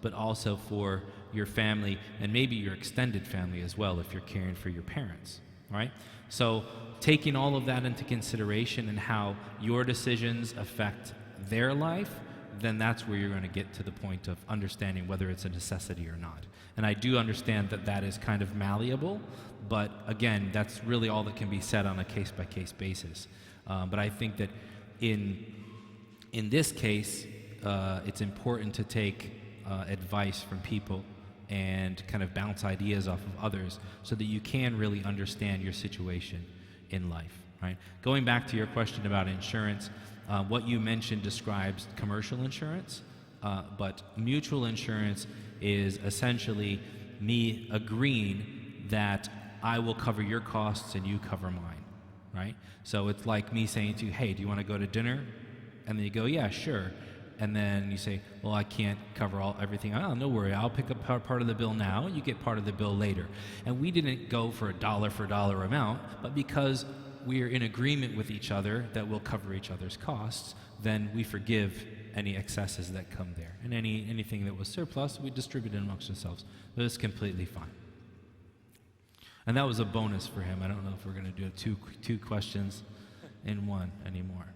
but also for your family and maybe your extended family as well if you're caring for your parents, right? So taking all of that into consideration and how your decisions affect their life, then that's where you're going to get to the point of understanding whether it's a necessity or not. And I do understand that that is kind of malleable, but again, that's really all that can be said on a case-by-case basis. But I think that in this case, it's important to take advice from people and kind of bounce ideas off of others so that you can really understand your situation in life, right? Going back to your question about insurance, what you mentioned describes commercial insurance, but mutual insurance is essentially me agreeing that I will cover your costs and you cover mine, right? So it's like me saying to you, hey, do you want to go to dinner? And then you go, yeah, sure. And then you say, well, I can't cover everything. Oh, no worry, I'll pick up part of the bill now, you get part of the bill later. And we didn't go for a dollar amount, but because we are in agreement with each other that we'll cover each other's costs, then we forgive any excesses that come there. And anything that was surplus, we distribute it amongst ourselves. But it's completely fine. And that was a bonus for him. I don't know if we're going to do two questions in one anymore.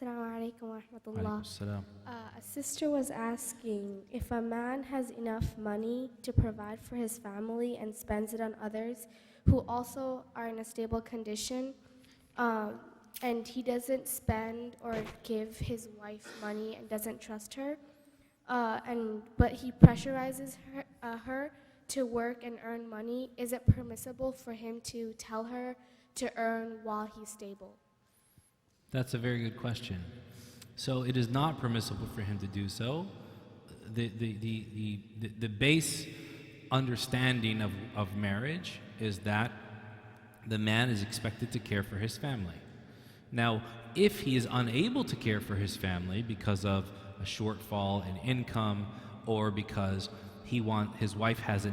Assalamu alaikum wa rahmatullah. A sister was asking if a man has enough money to provide for his family and spends it on others who also are in a stable condition, and he doesn't spend or give his wife money and doesn't trust her, but he pressurizes her to work and earn money, is it permissible for him to tell her to earn while he's stable? That's a very good question. So it is not permissible for him to do so. The base understanding of marriage is that the man is expected to care for his family. Now, if he is unable to care for his family because of a shortfall in income or because his wife has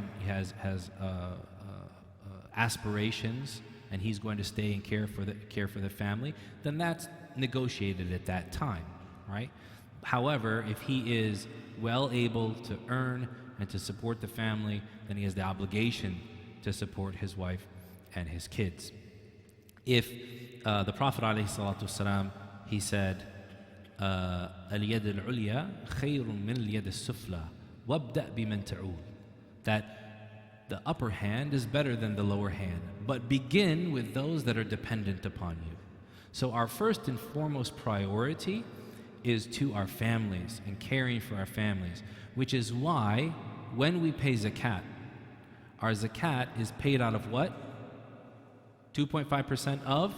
aspirations and he's going to stay and care for the family, then that's negotiated at that time, right? However, if he is well able to earn and to support the family, then he has the obligation to support his wife and his kids. If the Prophet ﷺ, he said, "Al-yad al-ulya khayrun min al-yad al-sufla, wabda' biman ta'ul," that the upper hand is better than the lower hand, but begin with those that are dependent upon you. So our first and foremost priority is to our families and caring for our families, which is why when we pay zakat, our zakat is paid out of what? 2.5% of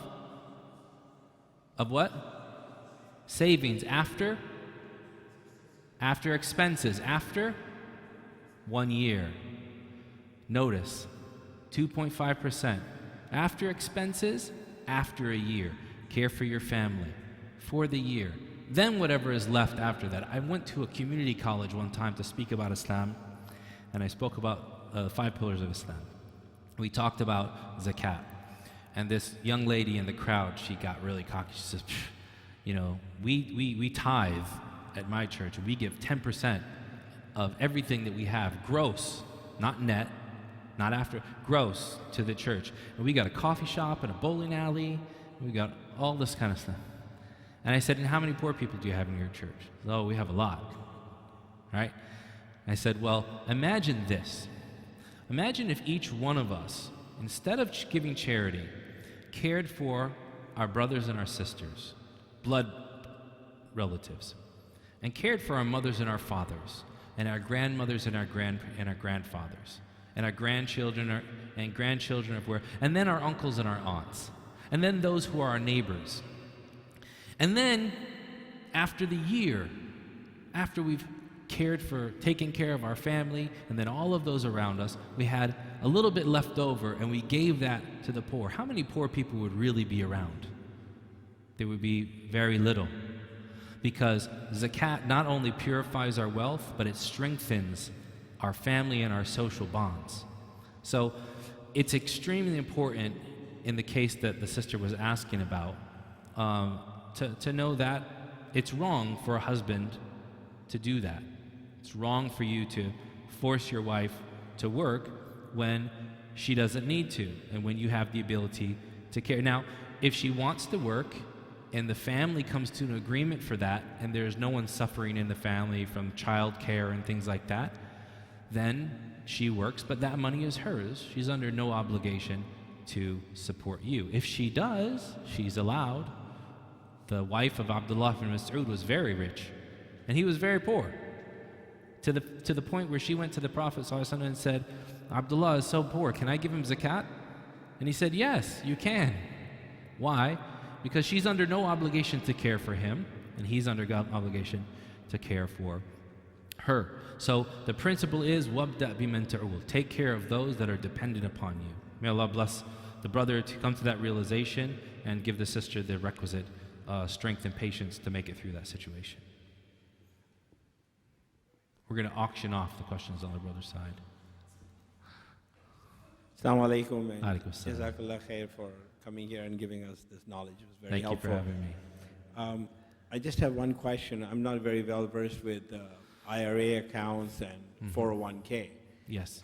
what? Savings after expenses, after 1 year. Notice, 2.5% after expenses, after a year. Care for your family for the year. Then whatever is left after that. I went to a community college one time to speak about Islam, and I spoke about the 5 pillars of Islam. We talked about zakat. And this young lady in the crowd, she got really cocky. She says, you know, we tithe at my church. We give 10% of everything that we have, gross, not net, not after, gross, to the church. And we got a coffee shop and a bowling alley. We got all this kind of stuff. And I said, and how many poor people do you have in your church? Oh, we have a lot. Right? I said, well, imagine this. Imagine if each one of us, instead of giving charity, cared for our brothers and our sisters, blood relatives, and cared for our mothers and our fathers, and our grandmothers and our grandfathers, and our grandchildren and grandchildren of where, and then our uncles and our aunts, and then those who are our neighbors. And then, after the year, after we've taken care of our family, and then all of those around us, we had a little bit left over, and we gave that to the poor. How many poor people would really be around? There would be very little. Because zakat not only purifies our wealth, but it strengthens our family and our social bonds. So it's extremely important in the case that the sister was asking about, to know that it's wrong for a husband to do that. It's wrong for you to force your wife to work when she doesn't need to and when you have the ability to care. Now, if she wants to work and the family comes to an agreement for that and there's no one suffering in the family from child care and things like that, then she works, but that money is hers. She's under no obligation to support you. If she does, she's allowed. The wife of Abdullah ibn Mas'ud was very rich, and he was very poor, to the point where she went to the Prophet ﷺ and said, Abdullah is so poor, can I give him zakat? And he said, yes, you can. Why? Because she's under no obligation to care for him, and he's under obligation to care for her. So the principle is, وَابْدَأْ بِمَنْ تَعُولُ. Take care of those that are dependent upon you. May Allah bless the brother to come to that realization and give the sister the requisite strength and patience to make it through that situation. We're going to auction off the questions on the brother's side. Assalamu alaikum. Alaikum salam. Jazakallah khair for coming here and giving us this knowledge. It was very helpful. Thank you for having me. I just have one question. I'm not very well versed with IRA accounts and 401k. Yes.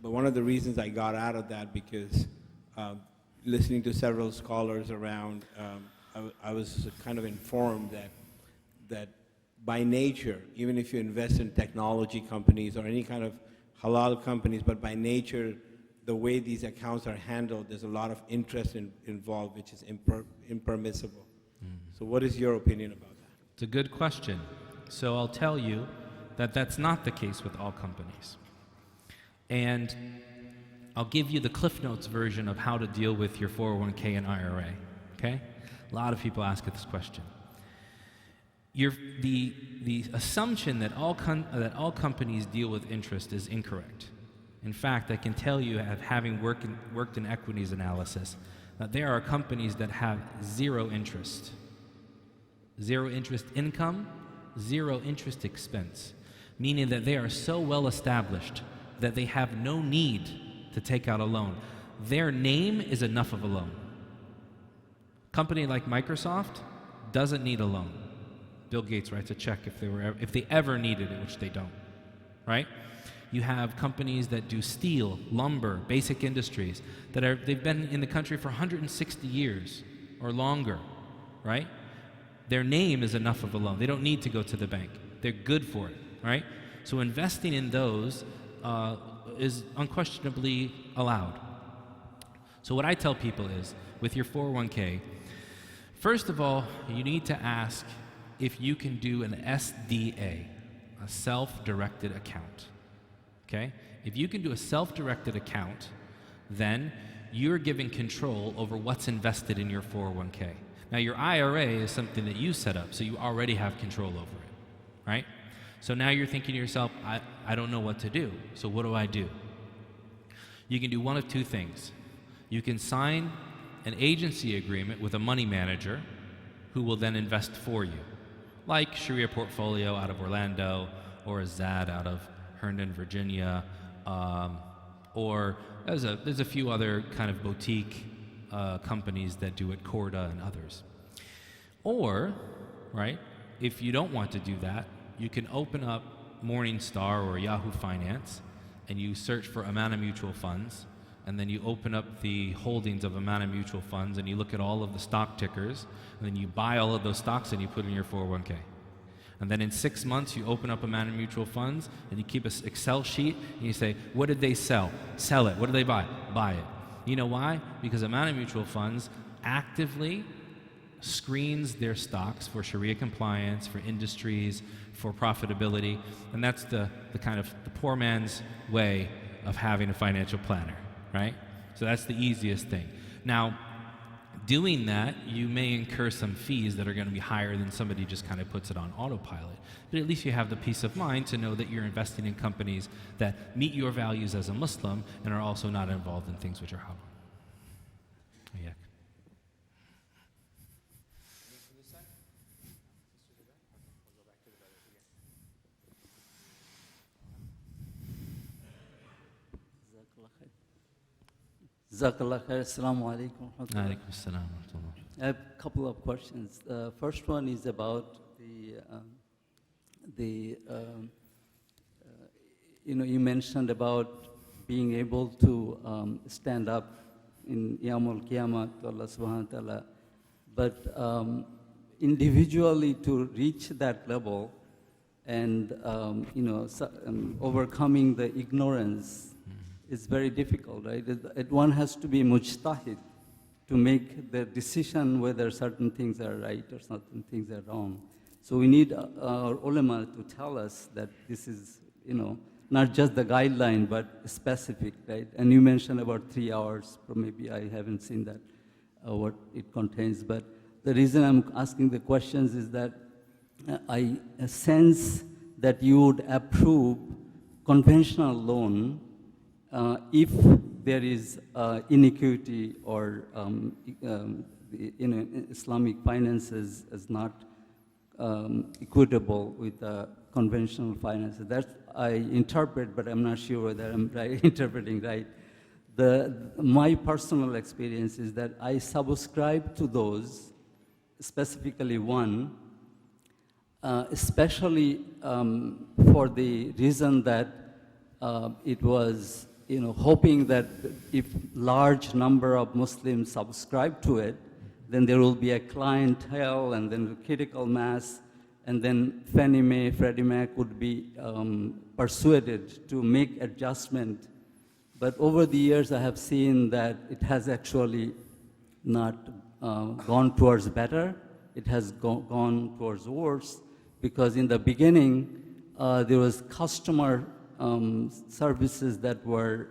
But one of the reasons I got out of that because listening to several scholars around, I was kind of informed that by nature, even if you invest in technology companies or any kind of halal companies, but by nature, the way these accounts are handled, there's a lot of interest involved, which is impermissible. So what is your opinion about that? It's a good question. So I'll tell you that that's not the case with all companies. And I'll give you the Cliff Notes version of how to deal with your 401k and IRA, okay? A lot of people ask this question. The assumption that all companies deal with interest is incorrect. In fact, I can tell you, having worked in equities analysis, that there are companies that have zero interest income, zero interest expense, meaning that they are so well established that they have no need to take out a loan. Their name is enough of a loan. Company like Microsoft doesn't need a loan. Bill Gates writes a check if they ever needed it, which they don't, right? You have companies that do steel, lumber, basic industries they've been in the country for 160 years or longer, right? Their name is enough of a loan. They don't need to go to the bank. They're good for it, right? So investing in those is unquestionably allowed. So what I tell people is, with your 401k, First of all, you need to ask if you can do an SDA, a self-directed account. Okay? If you can do a self-directed account, then you're giving control over what's invested in your 401k. Now, your IRA is something that you set up, so you already have control over it, right? So now you're thinking to yourself, I don't know what to do, so what do I do? You can do one of two things. You can sign an agency agreement with a money manager who will then invest for you, like Sharia Portfolio out of Orlando, or a ZAD out of Herndon, Virginia, or there's a few other kind of boutique companies that do it, Corda and others. Or, right, if you don't want to do that, you can open up Morningstar or Yahoo Finance and you search for Amana Mutual Funds, and then you open up the holdings of Amana Mutual Funds and you look at all of the stock tickers, and then you buy all of those stocks and you put in your 401k. And then in 6 months, you open up Amana Mutual Funds and you keep an Excel sheet and you say, what did they sell? Sell it. What did they buy? Buy it. You know why? Because Amana Mutual Funds actively screens their stocks for Sharia compliance, for industries, for profitability, and that's the kind of the poor man's way of having a financial planner, right? So that's the easiest thing. Now, doing that, you may incur some fees that are going to be higher than somebody just kind of puts it on autopilot. But at least you have the peace of mind to know that you're investing in companies that meet your values as a Muslim and are also not involved in things which are haram. Yeah. Jazakallah khair. Assalamu alaikum. Alaikum assalam wa rahmatullah. I have a couple of questions. First one is about you mentioned about being able to stand up in Yawmul Qiyamah to Allah subhanahu wa ta'ala, but individually to reach that level and overcoming the ignorance is very difficult, right? One has to be mujtahid to make the decision whether certain things are right or certain things are wrong. So we need our ulama to tell us that this is, not just the guideline, but specific, right? And you mentioned about 3 hours, or maybe I haven't seen that, what it contains. But the reason I'm asking the questions is that I sense that you would approve conventional loan if there is inequity or Islamic finances is not equitable with conventional finances. That's I interpret, but I'm not sure whether I'm interpreting right. My personal experience is that I subscribe to those, specifically one, especially for the reason that it was hoping that if large number of Muslims subscribe to it, then there will be a clientele and then critical mass, and then Fannie Mae, Freddie Mac would be persuaded to make adjustment. But over the years, I have seen that it has actually not gone towards better. It has gone towards worse, because in the beginning, there was customer services that were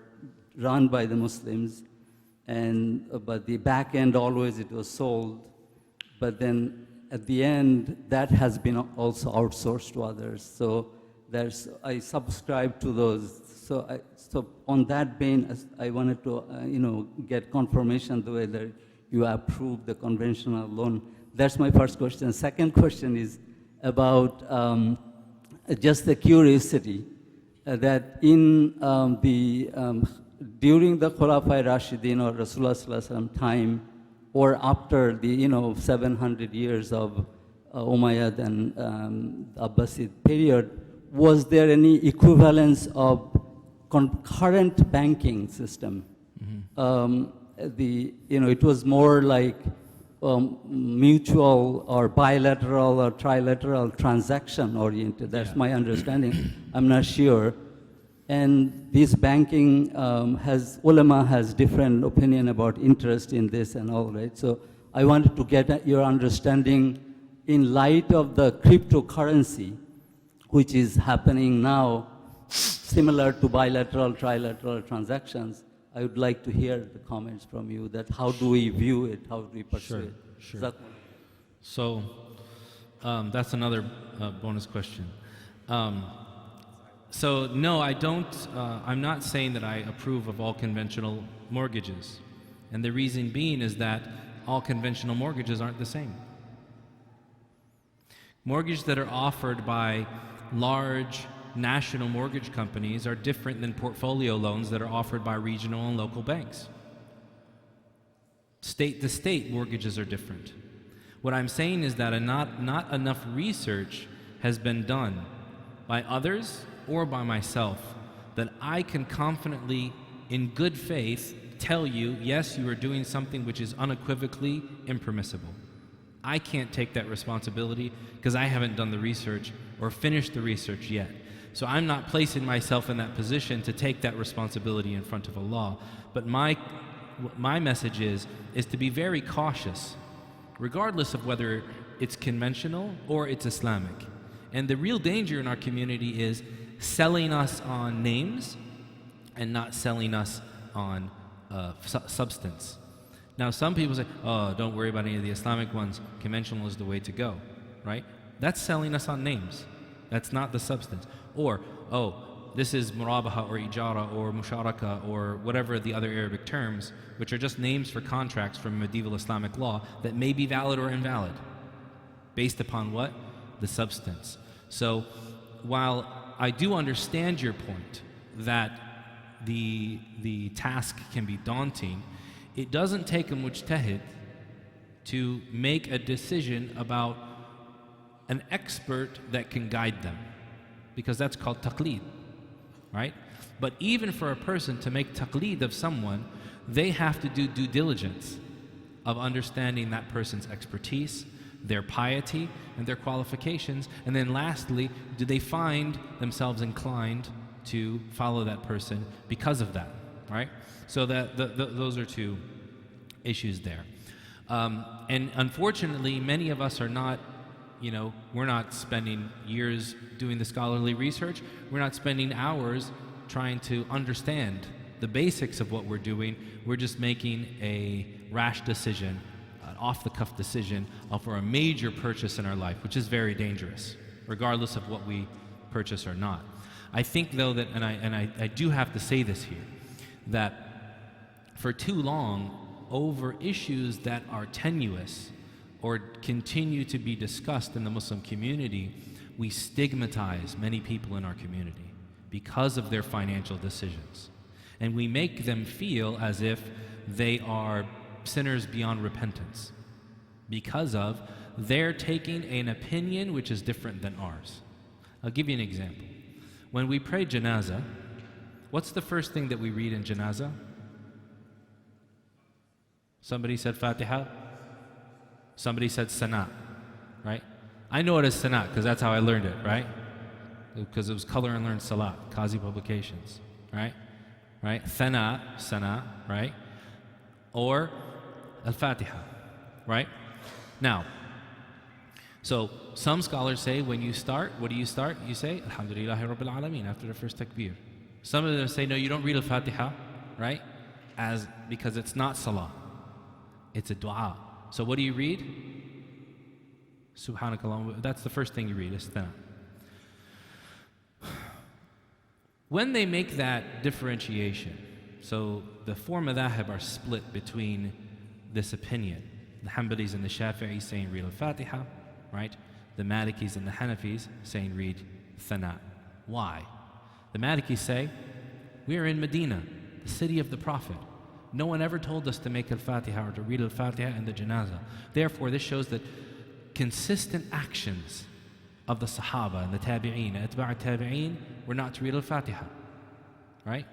run by the Muslims, but the back end always it was sold. But then at the end, that has been also outsourced to others. So I subscribe to those. So on that vein, I wanted to get confirmation whether you approve the conventional loan. That's my first question. Second question is about just the curiosity. That in during the Khulafai Rashidin or Rasulullah Sallallahu Alaihi Wasallam time, or after the 700 years of Umayyad and Abbasid period, was there any equivalence of concurrent banking system? Mm-hmm. It was more like mutual or bilateral or trilateral transaction oriented. That's my understanding. I'm not sure. And this banking ulama has different opinion about interest in this and all, right? So I wanted to get your understanding in light of the cryptocurrency, which is happening now, similar to bilateral, trilateral transactions. I would like to hear the comments from you that how do we view it, how do we pursue it? Sure. So that's another bonus question. So no, I don't, I'm not saying that I approve of all conventional mortgages. And the reason being is that all conventional mortgages aren't the same. Mortgages that are offered by large national mortgage companies are different than portfolio loans that are offered by regional and local banks. State to state mortgages are different. What I'm saying is that not enough research has been done by others or by myself that I can confidently, in good faith, tell you, yes, you are doing something which is unequivocally impermissible. I can't take that responsibility because I haven't done the research or finished the research yet. So I'm not placing myself in that position to take that responsibility in front of Allah. But my message is to be very cautious, regardless of whether it's conventional or it's Islamic. And the real danger in our community is selling us on names and not selling us on substance. Now, some people say, oh, don't worry about any of the Islamic ones. Conventional is the way to go, right? That's selling us on names. That's not the substance. Or, oh, this is murabaha or ijara or musharaka or whatever the other Arabic terms, which are just names for contracts from medieval Islamic law that may be valid or invalid, based upon what? The substance. So, while I do understand your point that the task can be daunting, it doesn't take a mujtahid to make a decision about an expert that can guide them, because that's called taqleed, right? But even for a person to make taqleed of someone, they have to do due diligence of understanding that person's expertise, their piety, and their qualifications. And then lastly, do they find themselves inclined to follow that person because of that, right? So that those are two issues there. And unfortunately, many of us are not, we're not spending years doing the scholarly research. We're not spending hours trying to understand the basics of what we're doing. We're just making a rash decision, an off-the-cuff decision for a major purchase in our life, which is very dangerous, regardless of what we purchase or not. I think, though, that, and I do have to say this here, that for too long, over issues that are tenuous or continue to be discussed in the Muslim community, we stigmatize many people in our community because of their financial decisions. And we make them feel as if they are sinners beyond repentance because of they're taking an opinion which is different than ours. I'll give you an example. When we pray Janazah, what's the first thing that we read in Janazah? Somebody said Fatiha. Somebody said Sana, right? I know it as Sana because that's how I learned it, right? Because it was Color and Learn Salat, Qazi Publications, right? Right? Thana, Sana, right? Or Al-Fatiha, right? Now, so some scholars say when you start, what do you start? You say Alhamdulillahi Rabbil Alameen after the first takbir. Some of them say no, you don't read Al-Fatiha, right? Because it's not Salah. It's a dua. So what do you read? Subhanakallah. That's the first thing you read, is that. When they make that differentiation, so the four madhahib are split between this opinion. The Hanbalis and the Shafi'is saying read Al-Fatiha, right? The Malikis and the Hanafis saying read Thana. Why? The Malikis say, we are in Medina, the city of the Prophet. No one ever told us to make Al-Fatiha or to read Al-Fatiha in the Janazah. Therefore, this shows that consistent actions of the Sahaba and the Tabi'een, Atba' Tabi'een, were not to read Al-Fatiha, right?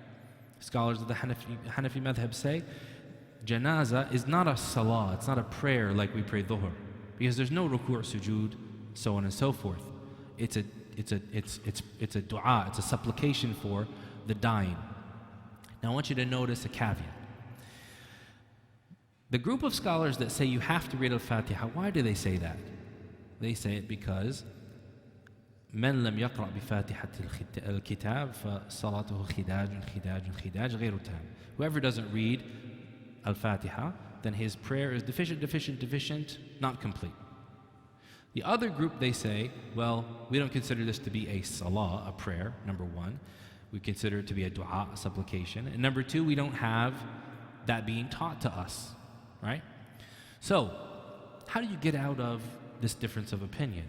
Scholars of the Hanafi madhab say, Janazah is not a salah, it's not a prayer like we pray dhuhr, because there's no ruku' or sujood, so on and so forth. It's a dua, it's a supplication for the dying. Now I want you to notice a caveat. The group of scholars that say you have to read Al-Fatiha, why do they say that? They say it because من لم يقرأ بفاتحة الكتاب فصلاته خداج غير تام. Whoever doesn't read Al-Fatiha, then his prayer is deficient, not complete. The other group, they say, well, we don't consider this to be a salah, a prayer, number one. We consider it to be a dua, a supplication. And number two, we don't have that being taught to us, right? So, how do you get out of this difference of opinion?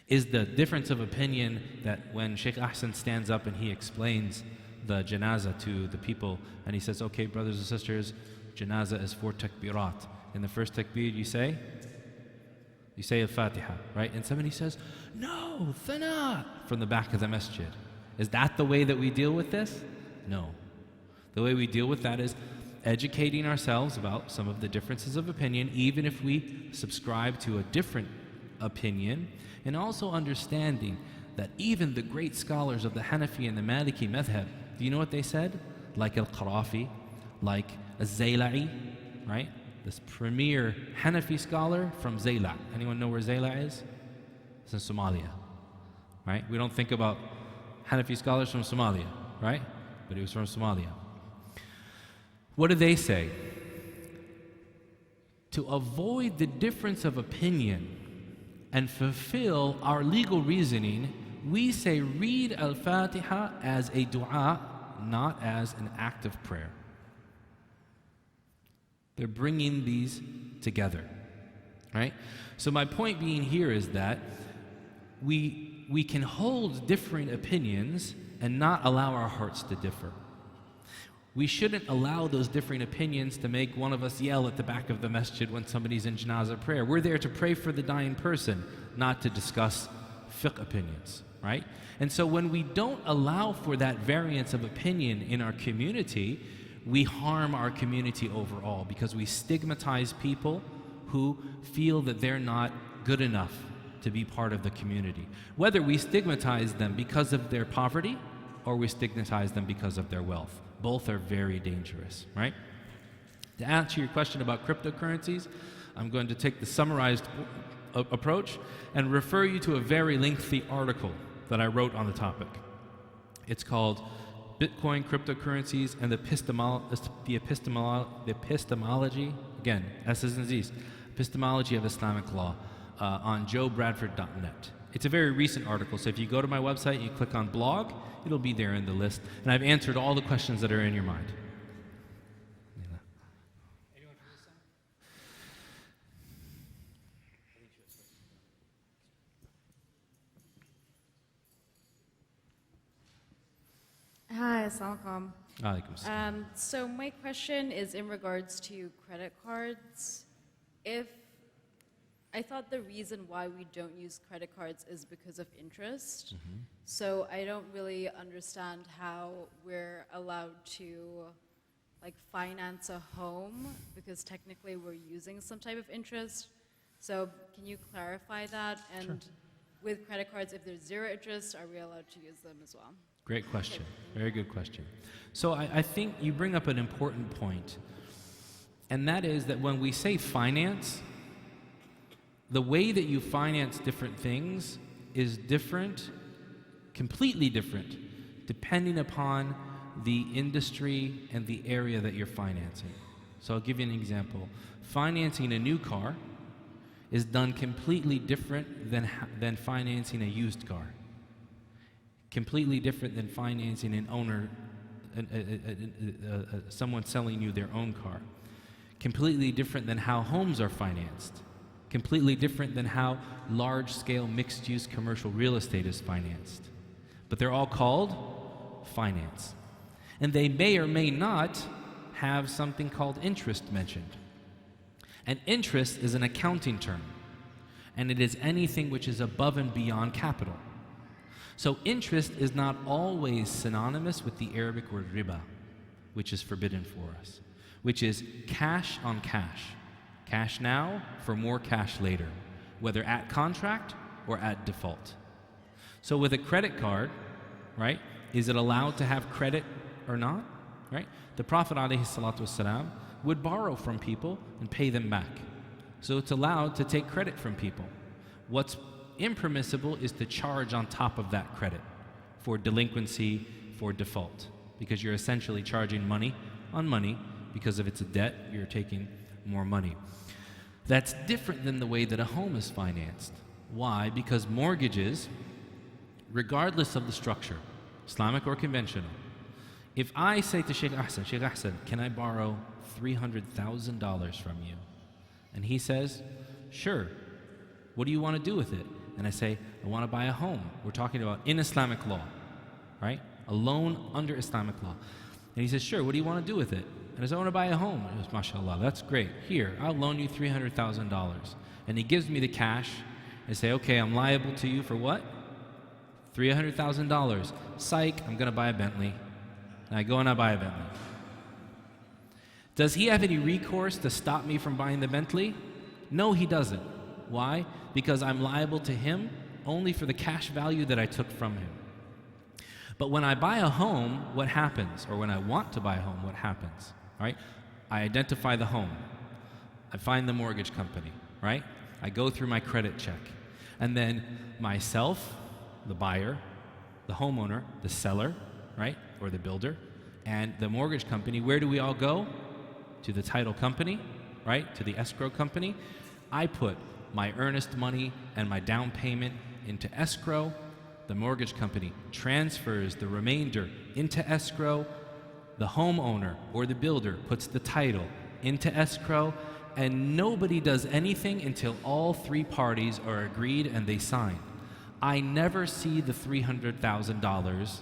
Is the difference of opinion that when Sheikh Ahsan stands up and he explains the Janazah to the people and he says, okay, brothers and sisters, Janazah is 4 takbirat. In the first takbir you say Al-Fatiha, right? And somebody says, no, thana, from the back of the masjid. Is that the way that we deal with this? No. The way we deal with that is educating ourselves about some of the differences of opinion, even if we subscribe to a different opinion, and also understanding that even the great scholars of the Hanafi and the Maliki madhab, do you know what they said? Like Al-Qarafi, like Al-Zayla'i, right? This premier Hanafi scholar from Zayla. Anyone know where Zayla is? It's in Somalia, right? We don't think about Hanafi scholars from Somalia, right? But he was from Somalia. What do they say? To avoid the difference of opinion and fulfill our legal reasoning, we say read Al-Fatiha as a dua, not as an act of prayer. They're bringing these together, right? So my point being here is that we can hold different opinions and not allow our hearts to differ. We shouldn't allow those differing opinions to make one of us yell at the back of the masjid when somebody's in Janazah prayer. We're there to pray for the dying person, not to discuss fiqh opinions, right? And so when we don't allow for that variance of opinion in our community, we harm our community overall because we stigmatize people who feel that they're not good enough to be part of the community. Whether we stigmatize them because of their poverty or we stigmatize them because of their wealth. Both are very dangerous, right? To answer your question about cryptocurrencies, I'm going to take the summarized approach and refer you to a very lengthy article that I wrote on the topic. It's called Bitcoin, Cryptocurrencies, and the Epistemology, again, S's and Z's, Epistemology of Islamic Law on joebradford.net. It's a very recent article, so if you go to my website, you click on blog, it'll be there in the list, and I've answered all the questions that are in your mind. Hi, assalamu alaikum. So my question is in regards to credit cards. I thought the reason why we don't use credit cards is because of interest. Mm-hmm. So I don't really understand how we're allowed to finance a home because technically we're using some type of interest. So can you clarify that? And Sure. With credit cards, if there's zero interest, are we allowed to use them as well? Great question. Very good question. So I think you bring up an important point, and that is that when we say finance, the way that you finance different things is different, completely different, depending upon the industry and the area that you're financing. So I'll give you an example. Financing a new car is done completely different than financing a used car. Completely different than financing an owner, someone selling you their own car. Completely different than how homes are financed. Completely different than how large-scale mixed-use commercial real estate is financed. But they're all called finance. And they may or may not have something called interest mentioned. And interest is an accounting term, and it is anything which is above and beyond capital. So interest is not always synonymous with the Arabic word riba, which is forbidden for us, which is cash on cash. Cash now for more cash later, whether at contract or at default. So with a credit card, right, is it allowed to have credit or not? right? The Prophet ﷺ would borrow from people and pay them back. So it's allowed to take credit from people. What's impermissible is to charge on top of that credit for delinquency, for default, because you're essentially charging money on money. Because if it's a debt, you're taking more money. That's different than the way that a home is financed. Why? Because mortgages, regardless of the structure, Islamic or conventional, if I say to Sheikh Ahsan, can I borrow $300,000 from you? And he says, sure. What do you want to do with it? And I say, I want to buy a home. We're talking about in Islamic law, right? A loan under Islamic law. And he says, sure, what do you want to do with it? And I said, I want to buy a home. And he goes, mashallah, that's great. Here, I'll loan you $300,000. And he gives me the cash. I say, okay, I'm liable to you for what? $300,000. Psych, I'm going to buy a Bentley. And I go and I buy a Bentley. Does he have any recourse to stop me from buying the Bentley? No, he doesn't. Why? Because I'm liable to him only for the cash value that I took from him. But when I buy a home, what happens? Or when I want to buy a home, what happens? Right? I identify the home. I find the mortgage company, right? I go through my credit check. And then myself, the buyer, the homeowner, the seller, right? Or the builder, and the mortgage company, where do we all go? To the title company, right? To the escrow company. I put my earnest money and my down payment into escrow. The mortgage company transfers the remainder into escrow. The homeowner or the builder puts the title into escrow, and nobody does anything until all three parties are agreed and they sign. I never see the $300,000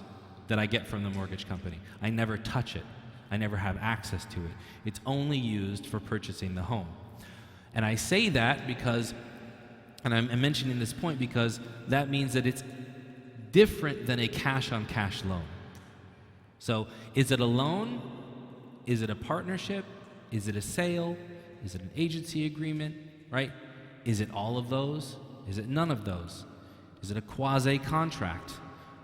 that I get from the mortgage company. I never touch it. I never have access to it. It's only used for purchasing the home. And I say that because, and I'm mentioning this point because that means that it's different than a cash-on-cash loan. So is it a loan? Is it a partnership? Is it a sale? Is it an agency agreement? Right? Is it all of those? Is it none of those? Is it a quasi-contract?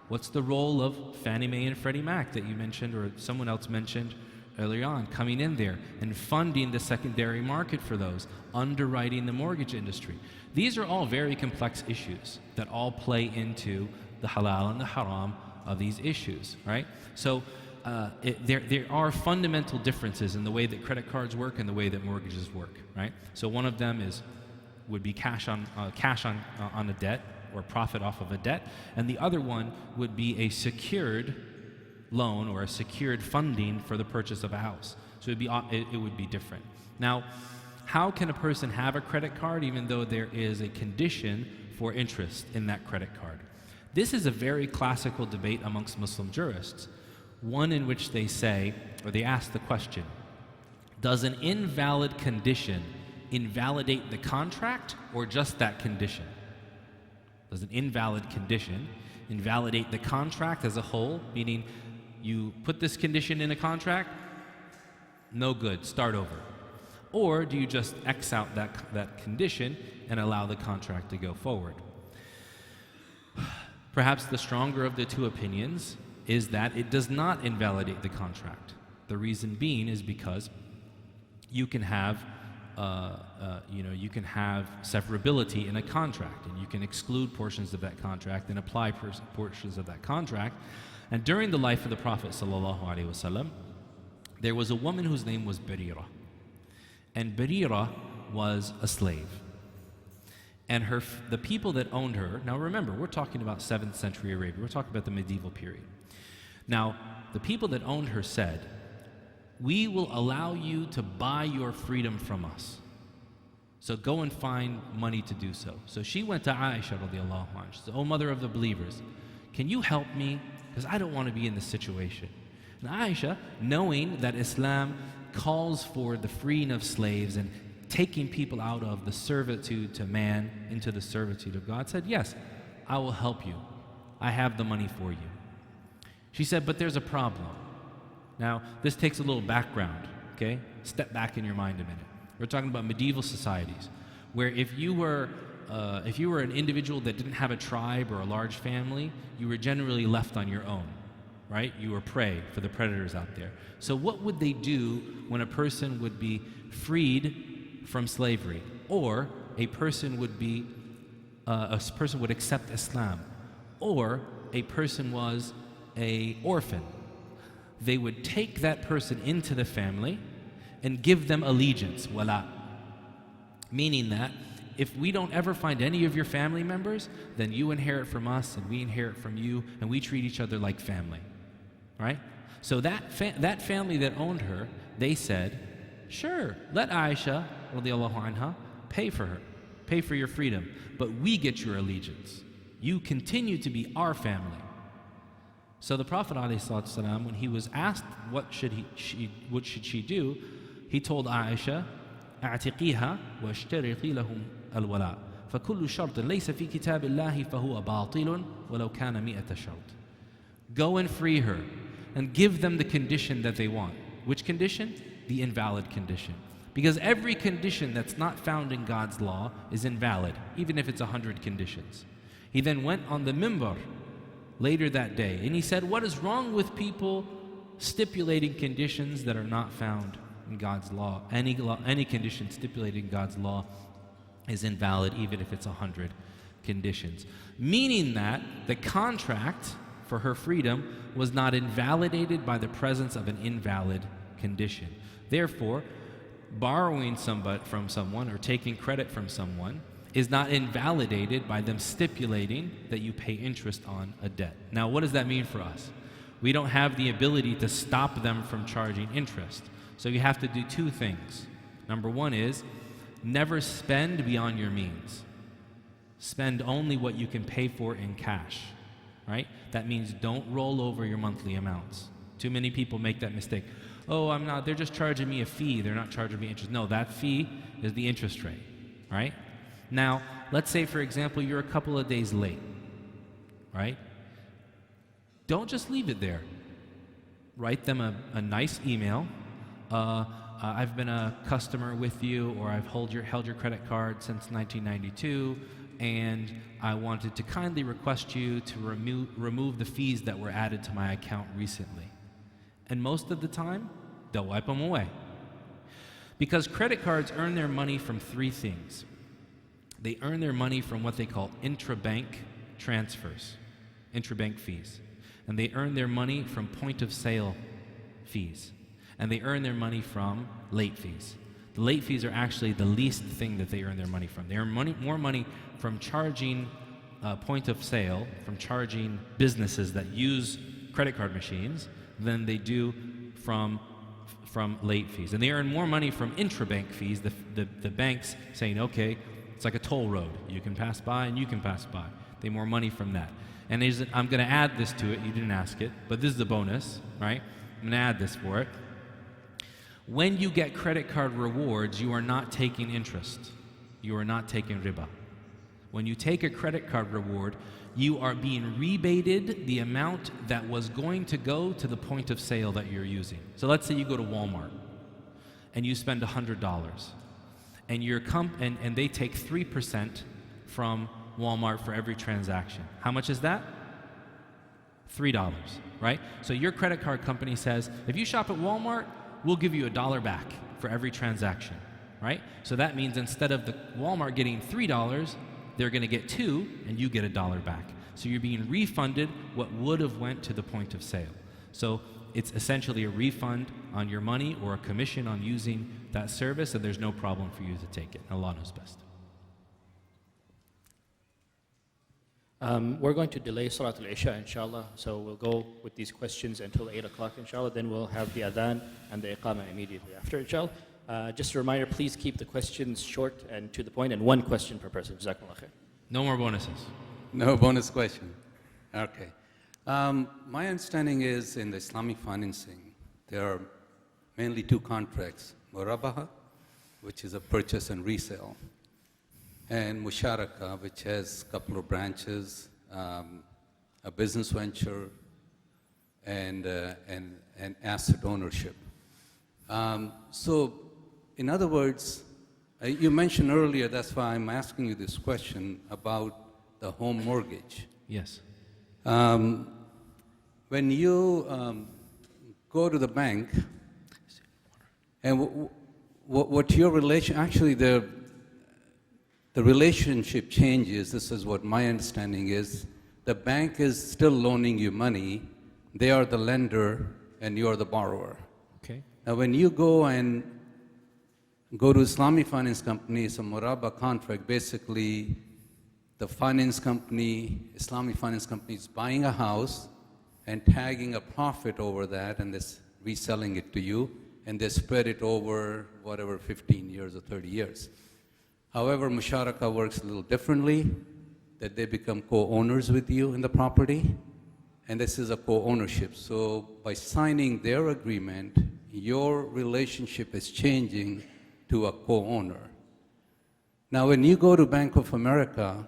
What's the role of Fannie Mae and Freddie Mac that you mentioned, or someone else mentioned earlier on, coming in there and funding the secondary market for those, underwriting the mortgage industry? These are all very complex issues that all play into the halal and the haram of these issues, right? So there are fundamental differences in the way that credit cards work and the way that mortgages work, right? So one of them would be cash on a debt, or profit off of a debt, and the other one would be a secured loan or a secured funding for the purchase of a house. So it would be different. Now, how can a person have a credit card even though there is a condition for interest in that credit card? This is a very classical debate amongst Muslim jurists, one in which they say, or they ask the question, does an invalid condition invalidate the contract or just that condition? Does an invalid condition invalidate the contract as a whole, meaning you put this condition in a contract, no good, start over? Or do you just X out that condition and allow the contract to go forward? Perhaps the stronger of the two opinions is that it does not invalidate the contract. The reason being is because you can have you can have separability in a contract, and you can exclude portions of that contract and apply portions of that contract. And during the life of the Prophet ﷺ, there was a woman whose name was Barira. And Barira was a slave. And the people that owned her, now remember, we're talking about 7th century Arabia, we're talking about the medieval period. Now, the people that owned her said, we will allow you to buy your freedom from us. So go and find money to do so. So she went to Aisha radiallahu anha. She said, "O mother of the believers, can you help me? Because I don't want to be in this situation." And Aisha, knowing that Islam calls for the freeing of slaves and taking people out of the servitude to man into the servitude of God, said, "Yes, I will help you. I have the money for you." She said, "But there's a problem." Now, this takes a little background, okay? Step back in your mind a minute. We're talking about medieval societies, where if you were an individual that didn't have a tribe or a large family, you were generally left on your own, right? You are prey for the predators out there. So what would they do when a person would be freed from slavery, or a person would be would accept Islam, or a person was a orphan? They would take that person into the family and give them allegiance, wala. Meaning that if we don't ever find any of your family members, then you inherit from us and we inherit from you, and we treat each other like family, right? So that family that owned her, they said, sure, let Aisha radiallahu anha pay for her, pay for your freedom, but we get your allegiance. You continue to be our family. So the Prophet ﷺ, when he was asked what should she do, he told Aisha, أعتقيها واشترطي لهم الولاء فكل شرط ليس في كتاب الله فهو باطل ولو كان 100 شرط. Go and free her and give them the condition that they want. Which condition? The invalid condition. Because every condition that's not found in God's law is invalid, even if it's 100 conditions. He then went on the minbar later that day and he said, what is wrong with people stipulating conditions that are not found in God's law? Any condition stipulated in God's law is invalid, even if it's 100 conditions. Meaning that the contract for her freedom was not invalidated by the presence of an invalid condition. Therefore, borrowing from someone or taking credit from someone is not invalidated by them stipulating that you pay interest on a debt. Now, what does that mean for us? We don't have the ability to stop them from charging interest. So you have to do two things. Number one is never spend beyond your means. Spend only what you can pay for in cash, right? That means don't roll over your monthly amounts. Too many people make that mistake. Oh, they're just charging me a fee, they're not charging me interest. No, that fee is the interest rate, right? Now, let's say, for example, you're a couple of days late, right? Don't just leave it there. Write them a nice email. I've been a customer with you, or I've held your credit card since 1992, and I wanted to kindly request you to remove the fees that were added to my account recently. And most of the time, they'll wipe them away. Because credit cards earn their money from three things. They earn their money from what they call intrabank transfers, intrabank fees. And they earn their money from point of sale fees. And they earn their money from late fees. The late fees are actually the least thing that they earn their money from. They earn more money from charging point of sale, from charging businesses that use credit card machines, than they do from late fees. And they earn more money from intrabank fees, the banks saying, okay, it's like a toll road. You can pass by and you can pass by. They more money from that. And I'm going to add this to it. You didn't ask it, but this is the bonus, right? I'm going to add this for it. When you get credit card rewards, you are not taking interest. You are not taking riba. When you take a credit card reward, you are being rebated the amount that was going to go to the point of sale that you're using. So let's say you go to Walmart and you spend $100, and and they take 3% from Walmart for every transaction. How much is that? $3, right? So your credit card company says, if you shop at Walmart, we'll give you $1 back for every transaction, right? So that means instead of the Walmart getting $3, they're going to get $2, and you get $1 back. So you're being refunded what would have went to the point of sale. So it's essentially a refund on your money or a commission on using that service, and there's no problem for you to take it. Allah knows best. We're going to delay Salat al-Isha, inshallah, so we'll go with these questions until 8 o'clock, inshallah. Then we'll have the adhan and the iqamah immediately after, inshallah. Just a reminder, please keep the questions short and to the point, and one question per person. Jazakumullah khair. No more bonuses. No bonus question. Okay. My understanding is in the Islamic financing, there are mainly two contracts, murabaha, which is a purchase and resale, and musharaka, which has a couple of branches, a business venture, and asset ownership. So, in other words, you mentioned earlier, that's why I'm asking you this question about the home mortgage. Yes. when you go to the bank, and what your relation, actually the relationship changes. This is what my understanding is. The bank is still loaning you money. They are the lender and you are the borrower. Okay. Now when you go to Islamic finance company, it's a muraba contract. Basically, the finance company, Islamic finance company, is buying a house and tagging a profit over that, and they're reselling it to you, and they spread it over whatever, 15 years or 30 years. However, musharaka works a little differently, that they become co-owners with you in the property, and this is a co-ownership. So by signing their agreement, your relationship is changing to a co-owner. Now, when you go to Bank of America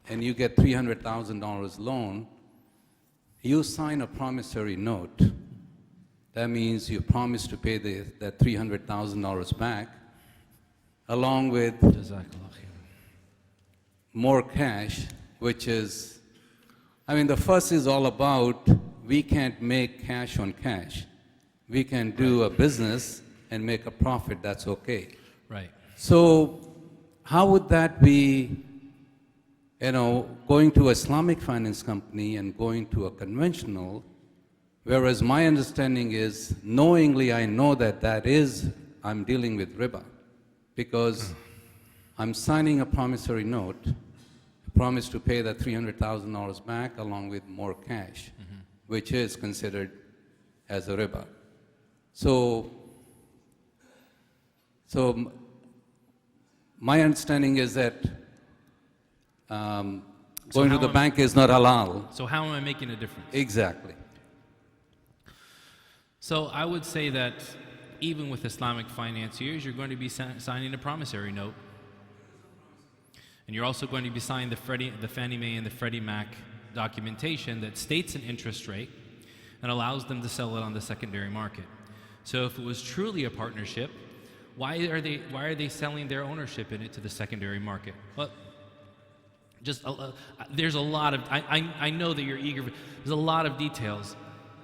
and you get $300,000 loan, you sign a promissory note. That means you promise to pay that $300,000 back, along with more cash, which is, I mean, the fuss is all about, we can't make cash on cash. We can do a business and make a profit, that's okay. Right. So how would that be, going to an Islamic finance company and going to a conventional, whereas my understanding is, knowingly I know that I'm dealing with riba, because I'm signing a promissory note, a promise to pay that $300,000 back along with more cash, which is considered as a riba. So my understanding is that going to the bank is not halal. So how am I making a difference? Exactly. So I would say that even with Islamic financiers, you're going to be signing a promissory note. And you're also going to be signing the Fannie Mae and the Freddie Mac documentation that states an interest rate and allows them to sell it on the secondary market. So if it was truly a partnership, why are they selling their ownership in it to the secondary market? Well, there's a lot of, I know that you're eager, there's a lot of details,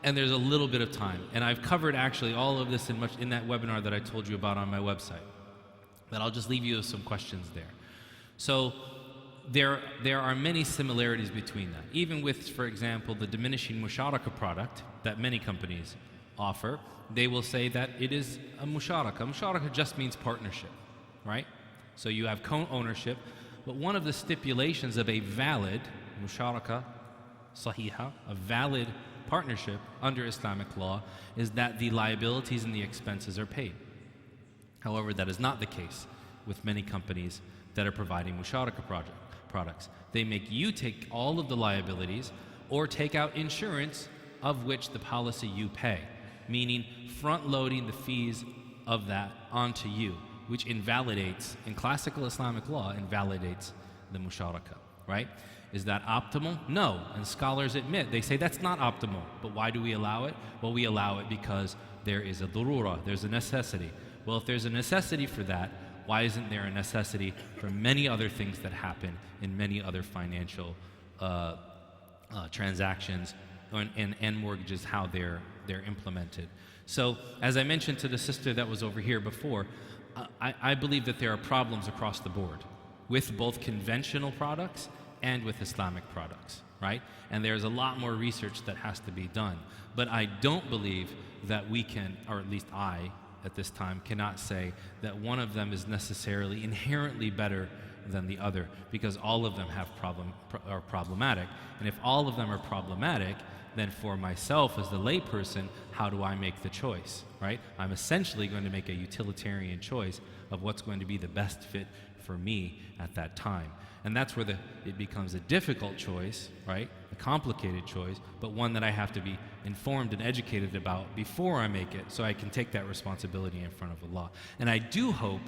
and there's a little bit of time. And I've covered actually all of this in that webinar that I told you about on my website. But I'll just leave you with some questions there. So there are many similarities between that. Even with, for example, the diminishing musharaka product that many companies offer, they will say that it is a musharaka. Musharaka just means partnership, right? So you have co-ownership, but one of the stipulations of a valid musharaka, sahiha, a valid partnership under Islamic law, is that the liabilities and the expenses are paid. However, that is not the case with many companies that are providing musharaka products. They make you take all of the liabilities or take out insurance of which the policy you pay, meaning front-loading the fees of that onto you, which invalidates, in classical Islamic law, invalidates the musharaka, right? Is that optimal? No, and scholars admit, they say that's not optimal, but why do we allow it? Well, we allow it because there is a durura, there's a necessity. Well, if there's a necessity for that, why isn't there a necessity for many other things that happen in many other financial transactions and mortgages, how they're implemented? So, as I mentioned to the sister that was over here before, I believe that there are problems across the board with both conventional products and with Islamic products, right? And there's a lot more research that has to be done. But I don't believe that we can, or at least I, at this time, cannot say that one of them is necessarily inherently better than the other, because all of them are problematic. And if all of them are problematic, then for myself as the layperson, how do I make the choice, right? I'm essentially going to make a utilitarian choice of what's going to be the best fit for me at that time. And that's where it becomes a difficult choice, right? A complicated choice, but one that I have to be informed and educated about before I make it, so I can take that responsibility in front of Allah. And I do hope,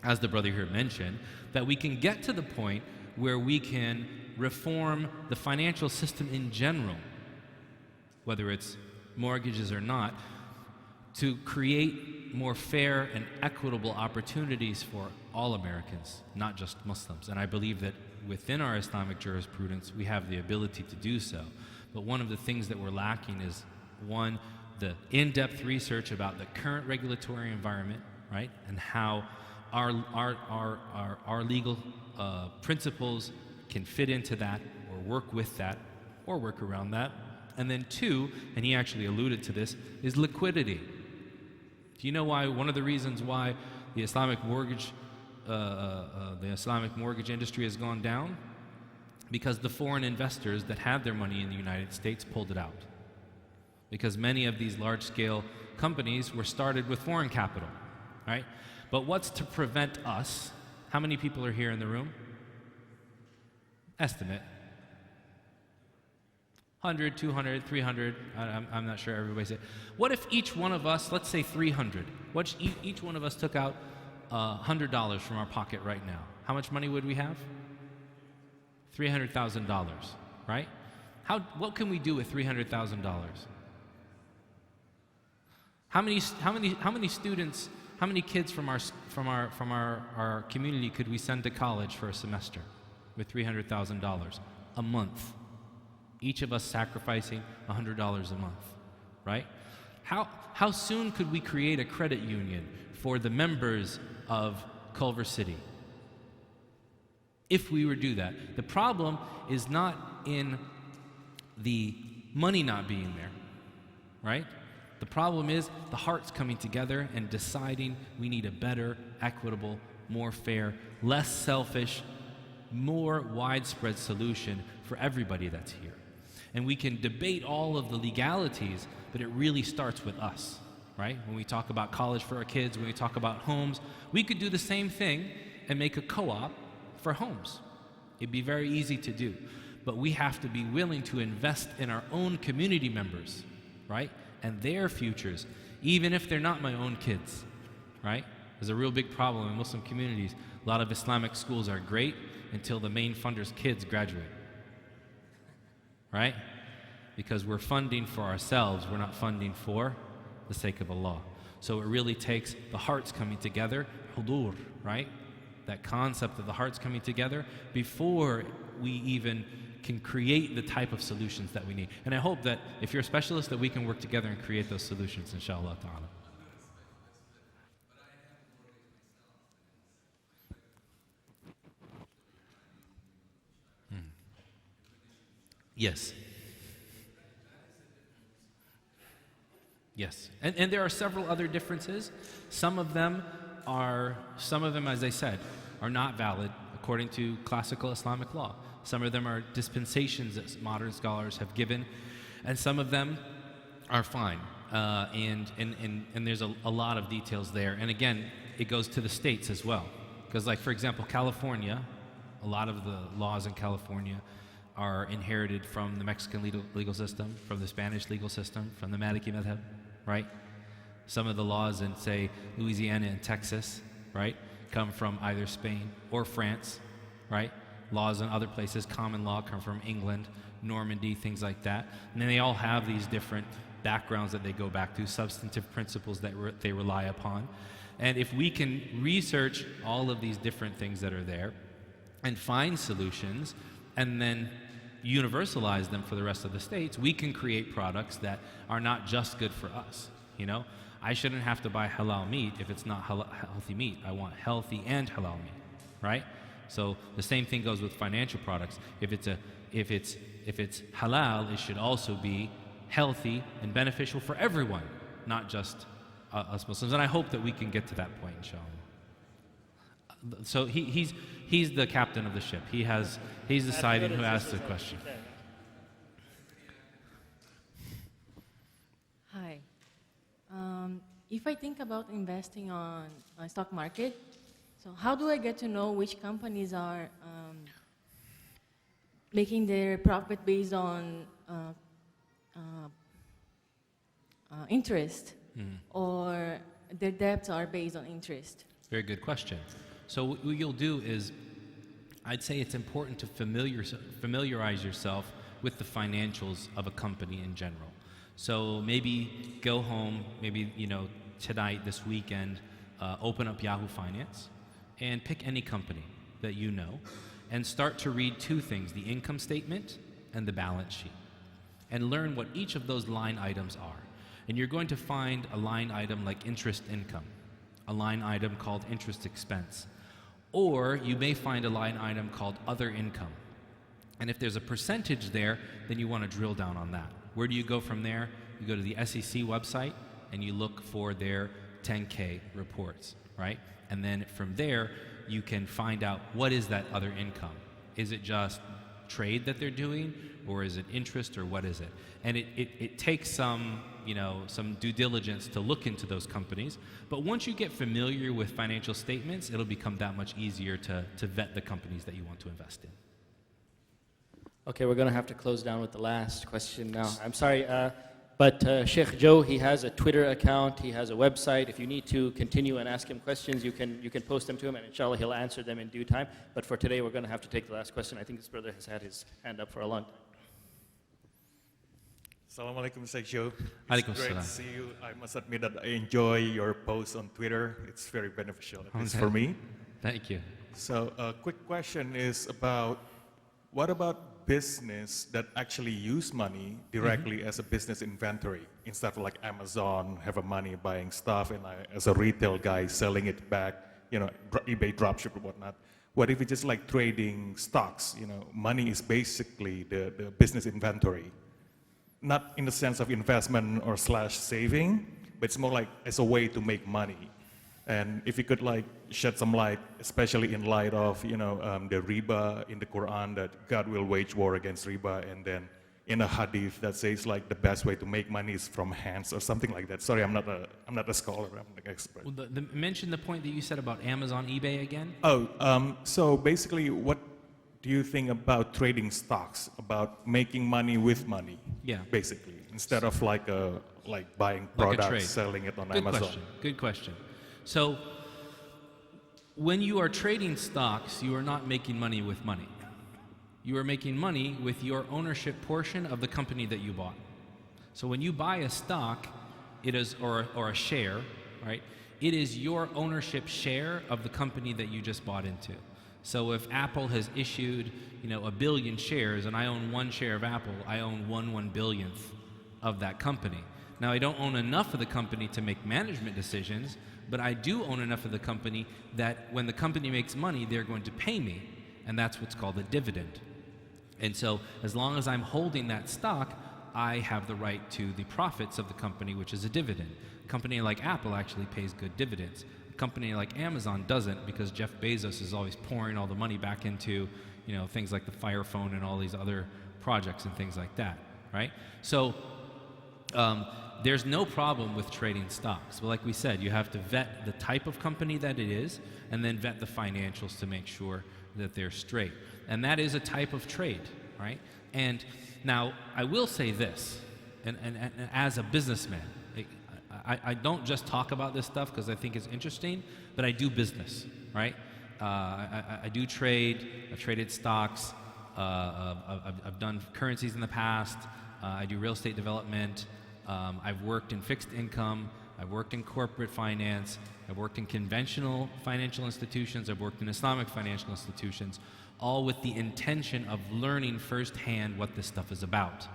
as the brother here mentioned, that we can get to the point where we can reform the financial system in general, whether it's mortgages or not, to create more fair and equitable opportunities for all Americans, not just Muslims. And I believe that within our Islamic jurisprudence, we have the ability to do so. But one of the things that we're lacking is, one, the in-depth research about the current regulatory environment, right? And how our legal principles can fit into that, or work with that, or work around that. And then two, and he actually alluded to this, is liquidity. Do you know why? One of the reasons why the Islamic mortgage industry has gone down? Because the foreign investors that had their money in the United States pulled it out. Because many of these large-scale companies were started with foreign capital, right? But what's to prevent us? How many people are here in the room? Estimate. 100, 200, 300, I'm not sure everybody said. What if each one of us, let's say 300, what each one of us took out $100 from our pocket right now? How much money would we have? $300,000, right? What can we do with $300,000? How many students, how many kids from our community could we send to college for a semester with $300,000 a month? Each of us sacrificing $100 a month, right? How soon could we create a credit union for the members of Culver City? If we were to do that. The problem is not in the money not being there, right? The problem is the hearts coming together and deciding we need a better, equitable, more fair, less selfish, more widespread solution for everybody that's here. And we can debate all of the legalities, but it really starts with us, right? When we talk about college for our kids, when we talk about homes, we could do the same thing and make a co-op for homes. It'd be very easy to do. But we have to be willing to invest in our own community members, right? And their futures, even if they're not my own kids, right? There's a real big problem in Muslim communities. A lot of Islamic schools are great until the main funder's kids graduate, right? Because we're funding for ourselves, we're not funding for the sake of Allah. So it really takes the hearts coming together, hudur, right? That concept of the hearts coming together before we even can create the type of solutions that we need. And I hope that if you're a specialist, that we can work together and create those solutions, inshallah ta'ala. Yes. Yes. And there are several other differences. Some of them, as I said, are not valid according to classical Islamic law. Some of them are dispensations that modern scholars have given, and some of them are fine. And there's a lot of details there. And again, it goes to the states as well. Because like, for example, California, a lot of the laws in California are inherited from the Mexican legal system, from the Spanish legal system, from the Maliki madhab, right? Some of the laws in, say, Louisiana and Texas, right, come from either Spain or France, right? Laws in other places, common law, come from England, Normandy, things like that. And then they all have these different backgrounds that they go back to, substantive principles that they rely upon. And if we can research all of these different things that are there and find solutions and then universalize them for the rest of the states, we can create products that are not just good for us, you know? I shouldn't have to buy halal meat if it's not healthy meat. I want healthy and halal meat, right? So the same thing goes with financial products. If it's halal, it should also be healthy and beneficial for everyone, not just us Muslims. And I hope that we can get to that point, inshallah. So he's the captain of the ship. He's deciding who asks the question. Hi. If I think about investing on stock market, so how do I get to know which companies are making their profit based on interest, or their debts are based on interest? Very good question. So what you'll do is, I'd say it's important to familiarize yourself with the financials of a company in general. So maybe go home, maybe, tonight, this weekend, open up Yahoo Finance and pick any company that you know and start to read two things, the income statement and the balance sheet. and learn what each of those line items are. And you're going to find a line item like interest income, a line item called interest expense, or you may find a line item called other income. And if there's a percentage there, then you want to drill down on that. Where do you go from there? You go to the SEC website and you look for their 10K reports, right? And then from there, you can find out what is that other income. Is it just trade that they're doing, or is it interest, or what is it? And it takes some due diligence to look into those companies. But once you get familiar with financial statements, it'll become that much easier to vet the companies that you want to invest in. Okay, we're going to have to close down with the last question now. I'm sorry, but Sheikh Joe, he has a Twitter account, he has a website. If you need to continue and ask him questions, you can post them to him, and inshallah he'll answer them in due time. But for today, we're going to have to take the last question. I think this brother has had his hand up for a long time. Assalamu alaikum, Sheikh Joe. Alaikum It's great salam. to see you. I must admit that I enjoy your posts on Twitter. It's very beneficial, at least for me. Thank you. So a quick question is about, what about business that actually use money directly as a business inventory, instead of like Amazon have a money buying stuff and I, as a retail guy, selling it back, eBay dropship or whatnot. What if it's just like trading stocks? Money is basically the business inventory. Not in the sense of investment or slash saving, but it's more like as a way to make money. And if you could like shed some light, especially in light of the riba in the Quran, that God will wage war against riba, and then in a hadith that says like the best way to make money is from hands or something like that. Sorry, I'm not a scholar, I'm an expert. Well, mention the point that you said about Amazon, eBay again. So basically, what do you think about trading stocks, about making money with money? Yeah. Basically, instead of like buying products, trade. selling it on Good Amazon. Question. Good question. So when you are trading stocks, you are not making money with money. You are making money with your ownership portion of the company that you bought. So when you buy a stock, it is or a share, right? It is your ownership share of the company that you just bought into. So if Apple has issued, 1 billion shares and I own 1 share of Apple, I own 1/1 billionth of that company. Now I don't own enough of the company to make management decisions, but I do own enough of the company that when the company makes money, they're going to pay me, and that's what's called a dividend. And so as long as I'm holding that stock, I have the right to the profits of the company, which is a dividend. A company like Apple actually pays good dividends. A company like Amazon doesn't, because Jeff Bezos is always pouring all the money back into things like the Fire Phone and all these other projects and things like that, right? So there's no problem with trading stocks. But like we said, you have to vet the type of company that it is, and then vet the financials to make sure that they're straight. And that is a type of trade, right? And now, I will say this, and as a businessman, I don't just talk about this stuff because I think it's interesting, but I do business, right? I do trade. I've traded stocks. I've done currencies in the past. I do real estate development. I've worked in fixed income. I've worked in corporate finance. I've worked in conventional financial institutions. I've worked in Islamic financial institutions, all with the intention of learning firsthand what this stuff is about.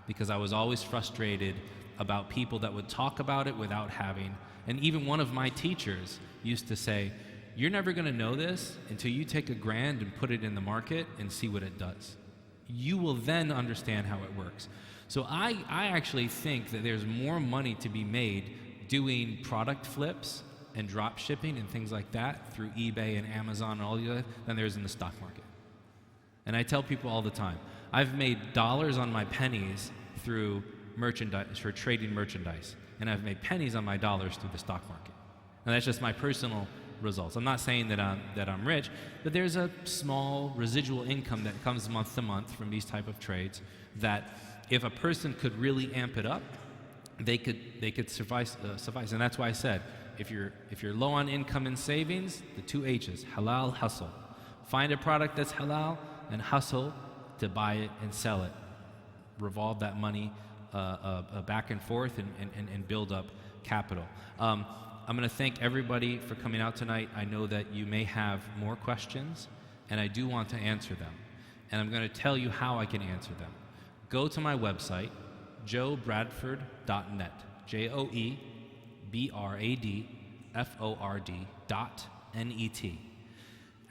Because I was always frustrated about people that would talk about it without having, and even one of my teachers used to say, you're never going to know this until you take $1,000 and put it in the market and see what it does. You will then understand how it works. So I actually think that there's more money to be made doing product flips and drop shipping and things like that through eBay and Amazon and all the other than there is in the stock market. And I tell people all the time, I've made dollars on my pennies through merchandise, for trading merchandise, and I've made pennies on my dollars through the stock market. And that's just my personal results. I'm not saying that I'm rich, but there's a small residual income that comes month to month from these type of trades that if a person could really amp it up, they could suffice. And that's why I said, if you're low on income and savings, the 2 H's, halal, hustle. Find a product that's halal and hustle to buy it and sell it. Revolve that money back and forth and build up capital. I'm going to thank everybody for coming out tonight. I know that you may have more questions, and I do want to answer them. And I'm going to tell you how I can answer them. Go to my website, joebradford.net. JOEBRADFORD.net.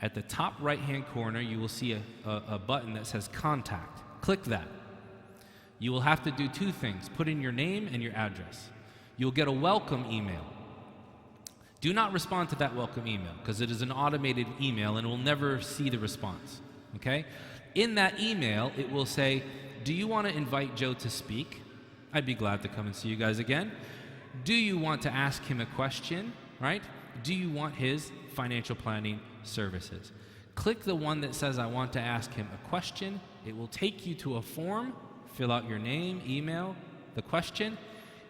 At the top right-hand corner, you will see a button that says Contact. Click that. You will have to do two things. Put in your name and your address. You'll get a welcome email. Do not respond to that welcome email because it is an automated email and we'll never see the response. Okay? In that email, it will say, do you want to invite Joe to speak? I'd be glad to come and see you guys again. Do you want to ask him a question? Right? Do you want his financial planning services? Click the one that says, I want to ask him a question. It will take you to a form. Fill out your name, email, the question.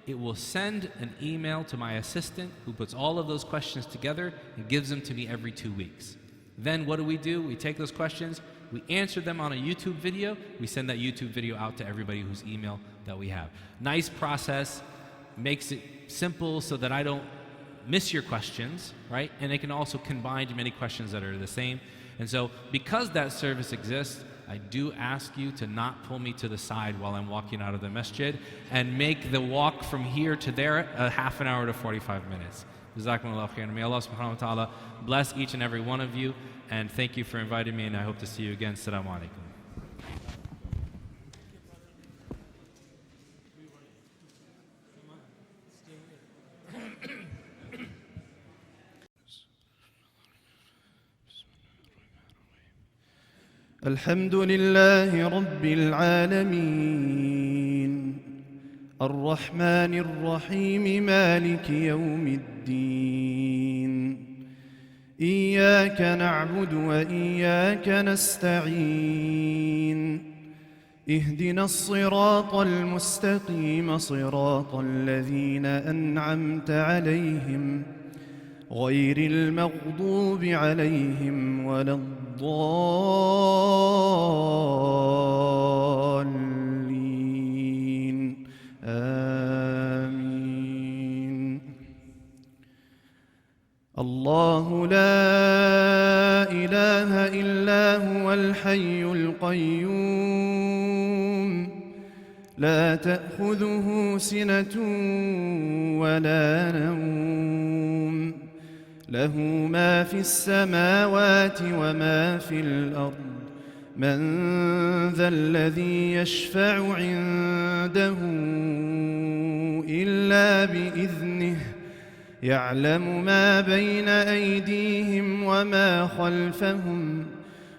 It will send an email to my assistant who puts all of those questions together and gives them to me every 2 weeks. Then what do? We take those questions, we answer them on a YouTube video, we send that YouTube video out to everybody whose email that we have. Nice process, makes it simple so that I don't miss your questions, right? And it can also combine many questions that are the same. And so because that service exists, I do ask you to not pull me to the side while I'm walking out of the masjid and make the walk from here to there a half an hour to 45 minutes. Jazakumullah khairan. May Allah subhanahu wa ta'ala bless each and every one of you, and thank you for inviting me, and I hope to see you again. Assalamu alaikum. الحمد لله رب العالمين الرحمن الرحيم مالك يوم الدين إياك نعبد وإياك نستعين اهدنا الصراط المستقيم صراط الذين أنعمت عليهم غير المغضوب عليهم ولا الضالين آمين. الله لا إله إلا هو الحي القيوم لا تأخذه سنة ولا نوم له ما في السماوات وما في الأرض من ذا الذي يشفع عنده إلا بإذنه يعلم ما بين أيديهم وما خلفهم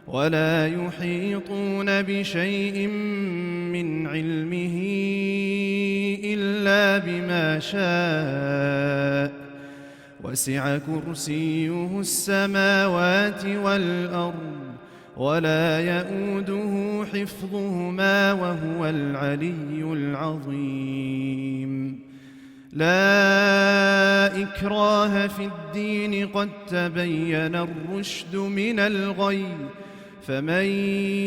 ولا يحيطون بشيء من علمه إلا بما شاء وسع كرسيه السماوات والأرض ولا يؤوده حفظهما وهو العلي العظيم. لا إكراه في الدين قد تبين الرشد من الغي فمن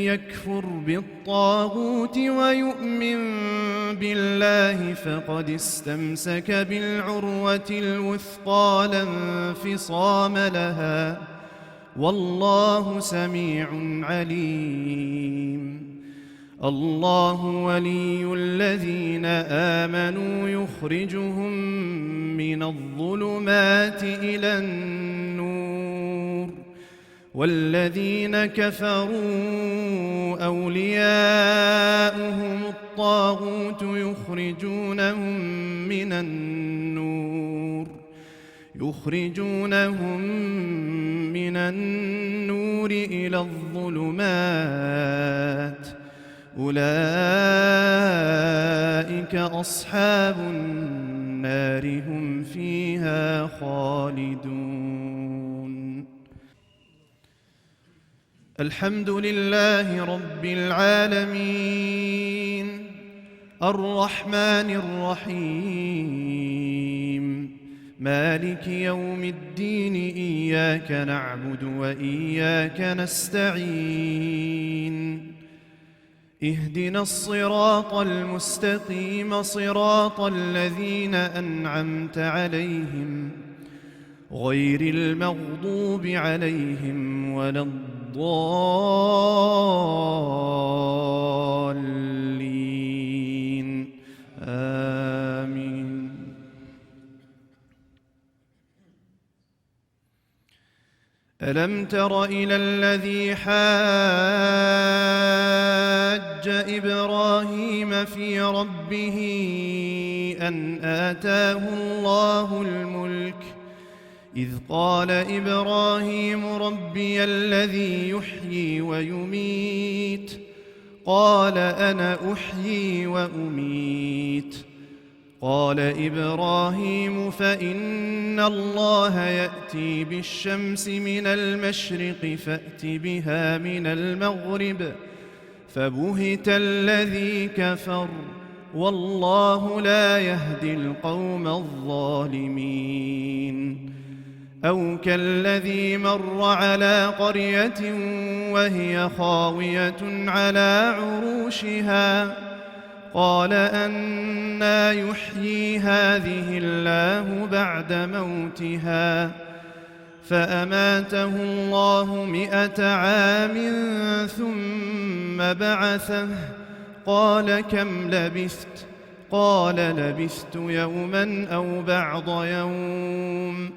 يكفر بالطاغوت ويؤمن بالله فقد استمسك بالعروة الوثقى لا انفصام لها والله سميع عليم. الله ولي الذين آمنوا يخرجهم من الظلمات إلى النور والذين كفروا أولياؤهم الطاغوت يخرجونهم من النور إلى الظلمات أولئك أصحاب النار هم فيها خالدون. الحمد لله رب العالمين الرحمن الرحيم مالك يوم الدين إياك نعبد وإياك نستعين اهدنا الصراط المستقيم صراط الذين أنعمت عليهم غير المغضوب عليهم ولا الضالين ألم تر إلى الذي حاج إبراهيم في ربه أن آتاه الله الملك إذ قال إبراهيم ربي الذي يحيي ويميت قال أنا أحيي وأميت قال إبراهيم فإن الله يأتي بالشمس من المشرق فأت بها من المغرب فبهت الذي كفر والله لا يهدي القوم الظالمين أو كالذي مر على قرية وهي خاوية على عروشها قال أنى يحيي هذه الله بعد موتها فأماته الله 100 عام ثم بعثه قال كم لبثت قال لبثت يوما أو بعض يوم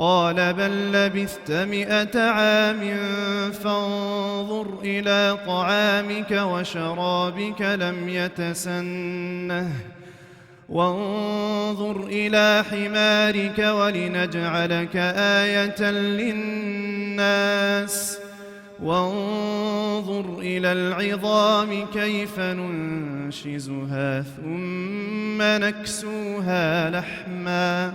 قال بل لبثت 100 عام فانظر إلى طعامك وشرابك لم يتسنه وانظر إلى حمارك ولنجعلك آية للناس وانظر إلى العظام كيف ننشزها ثم نكسوها لحما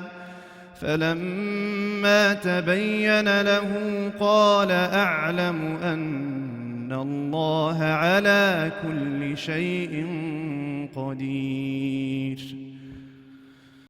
فلما تبين له قال أعلم أن الله على كل شيء قدير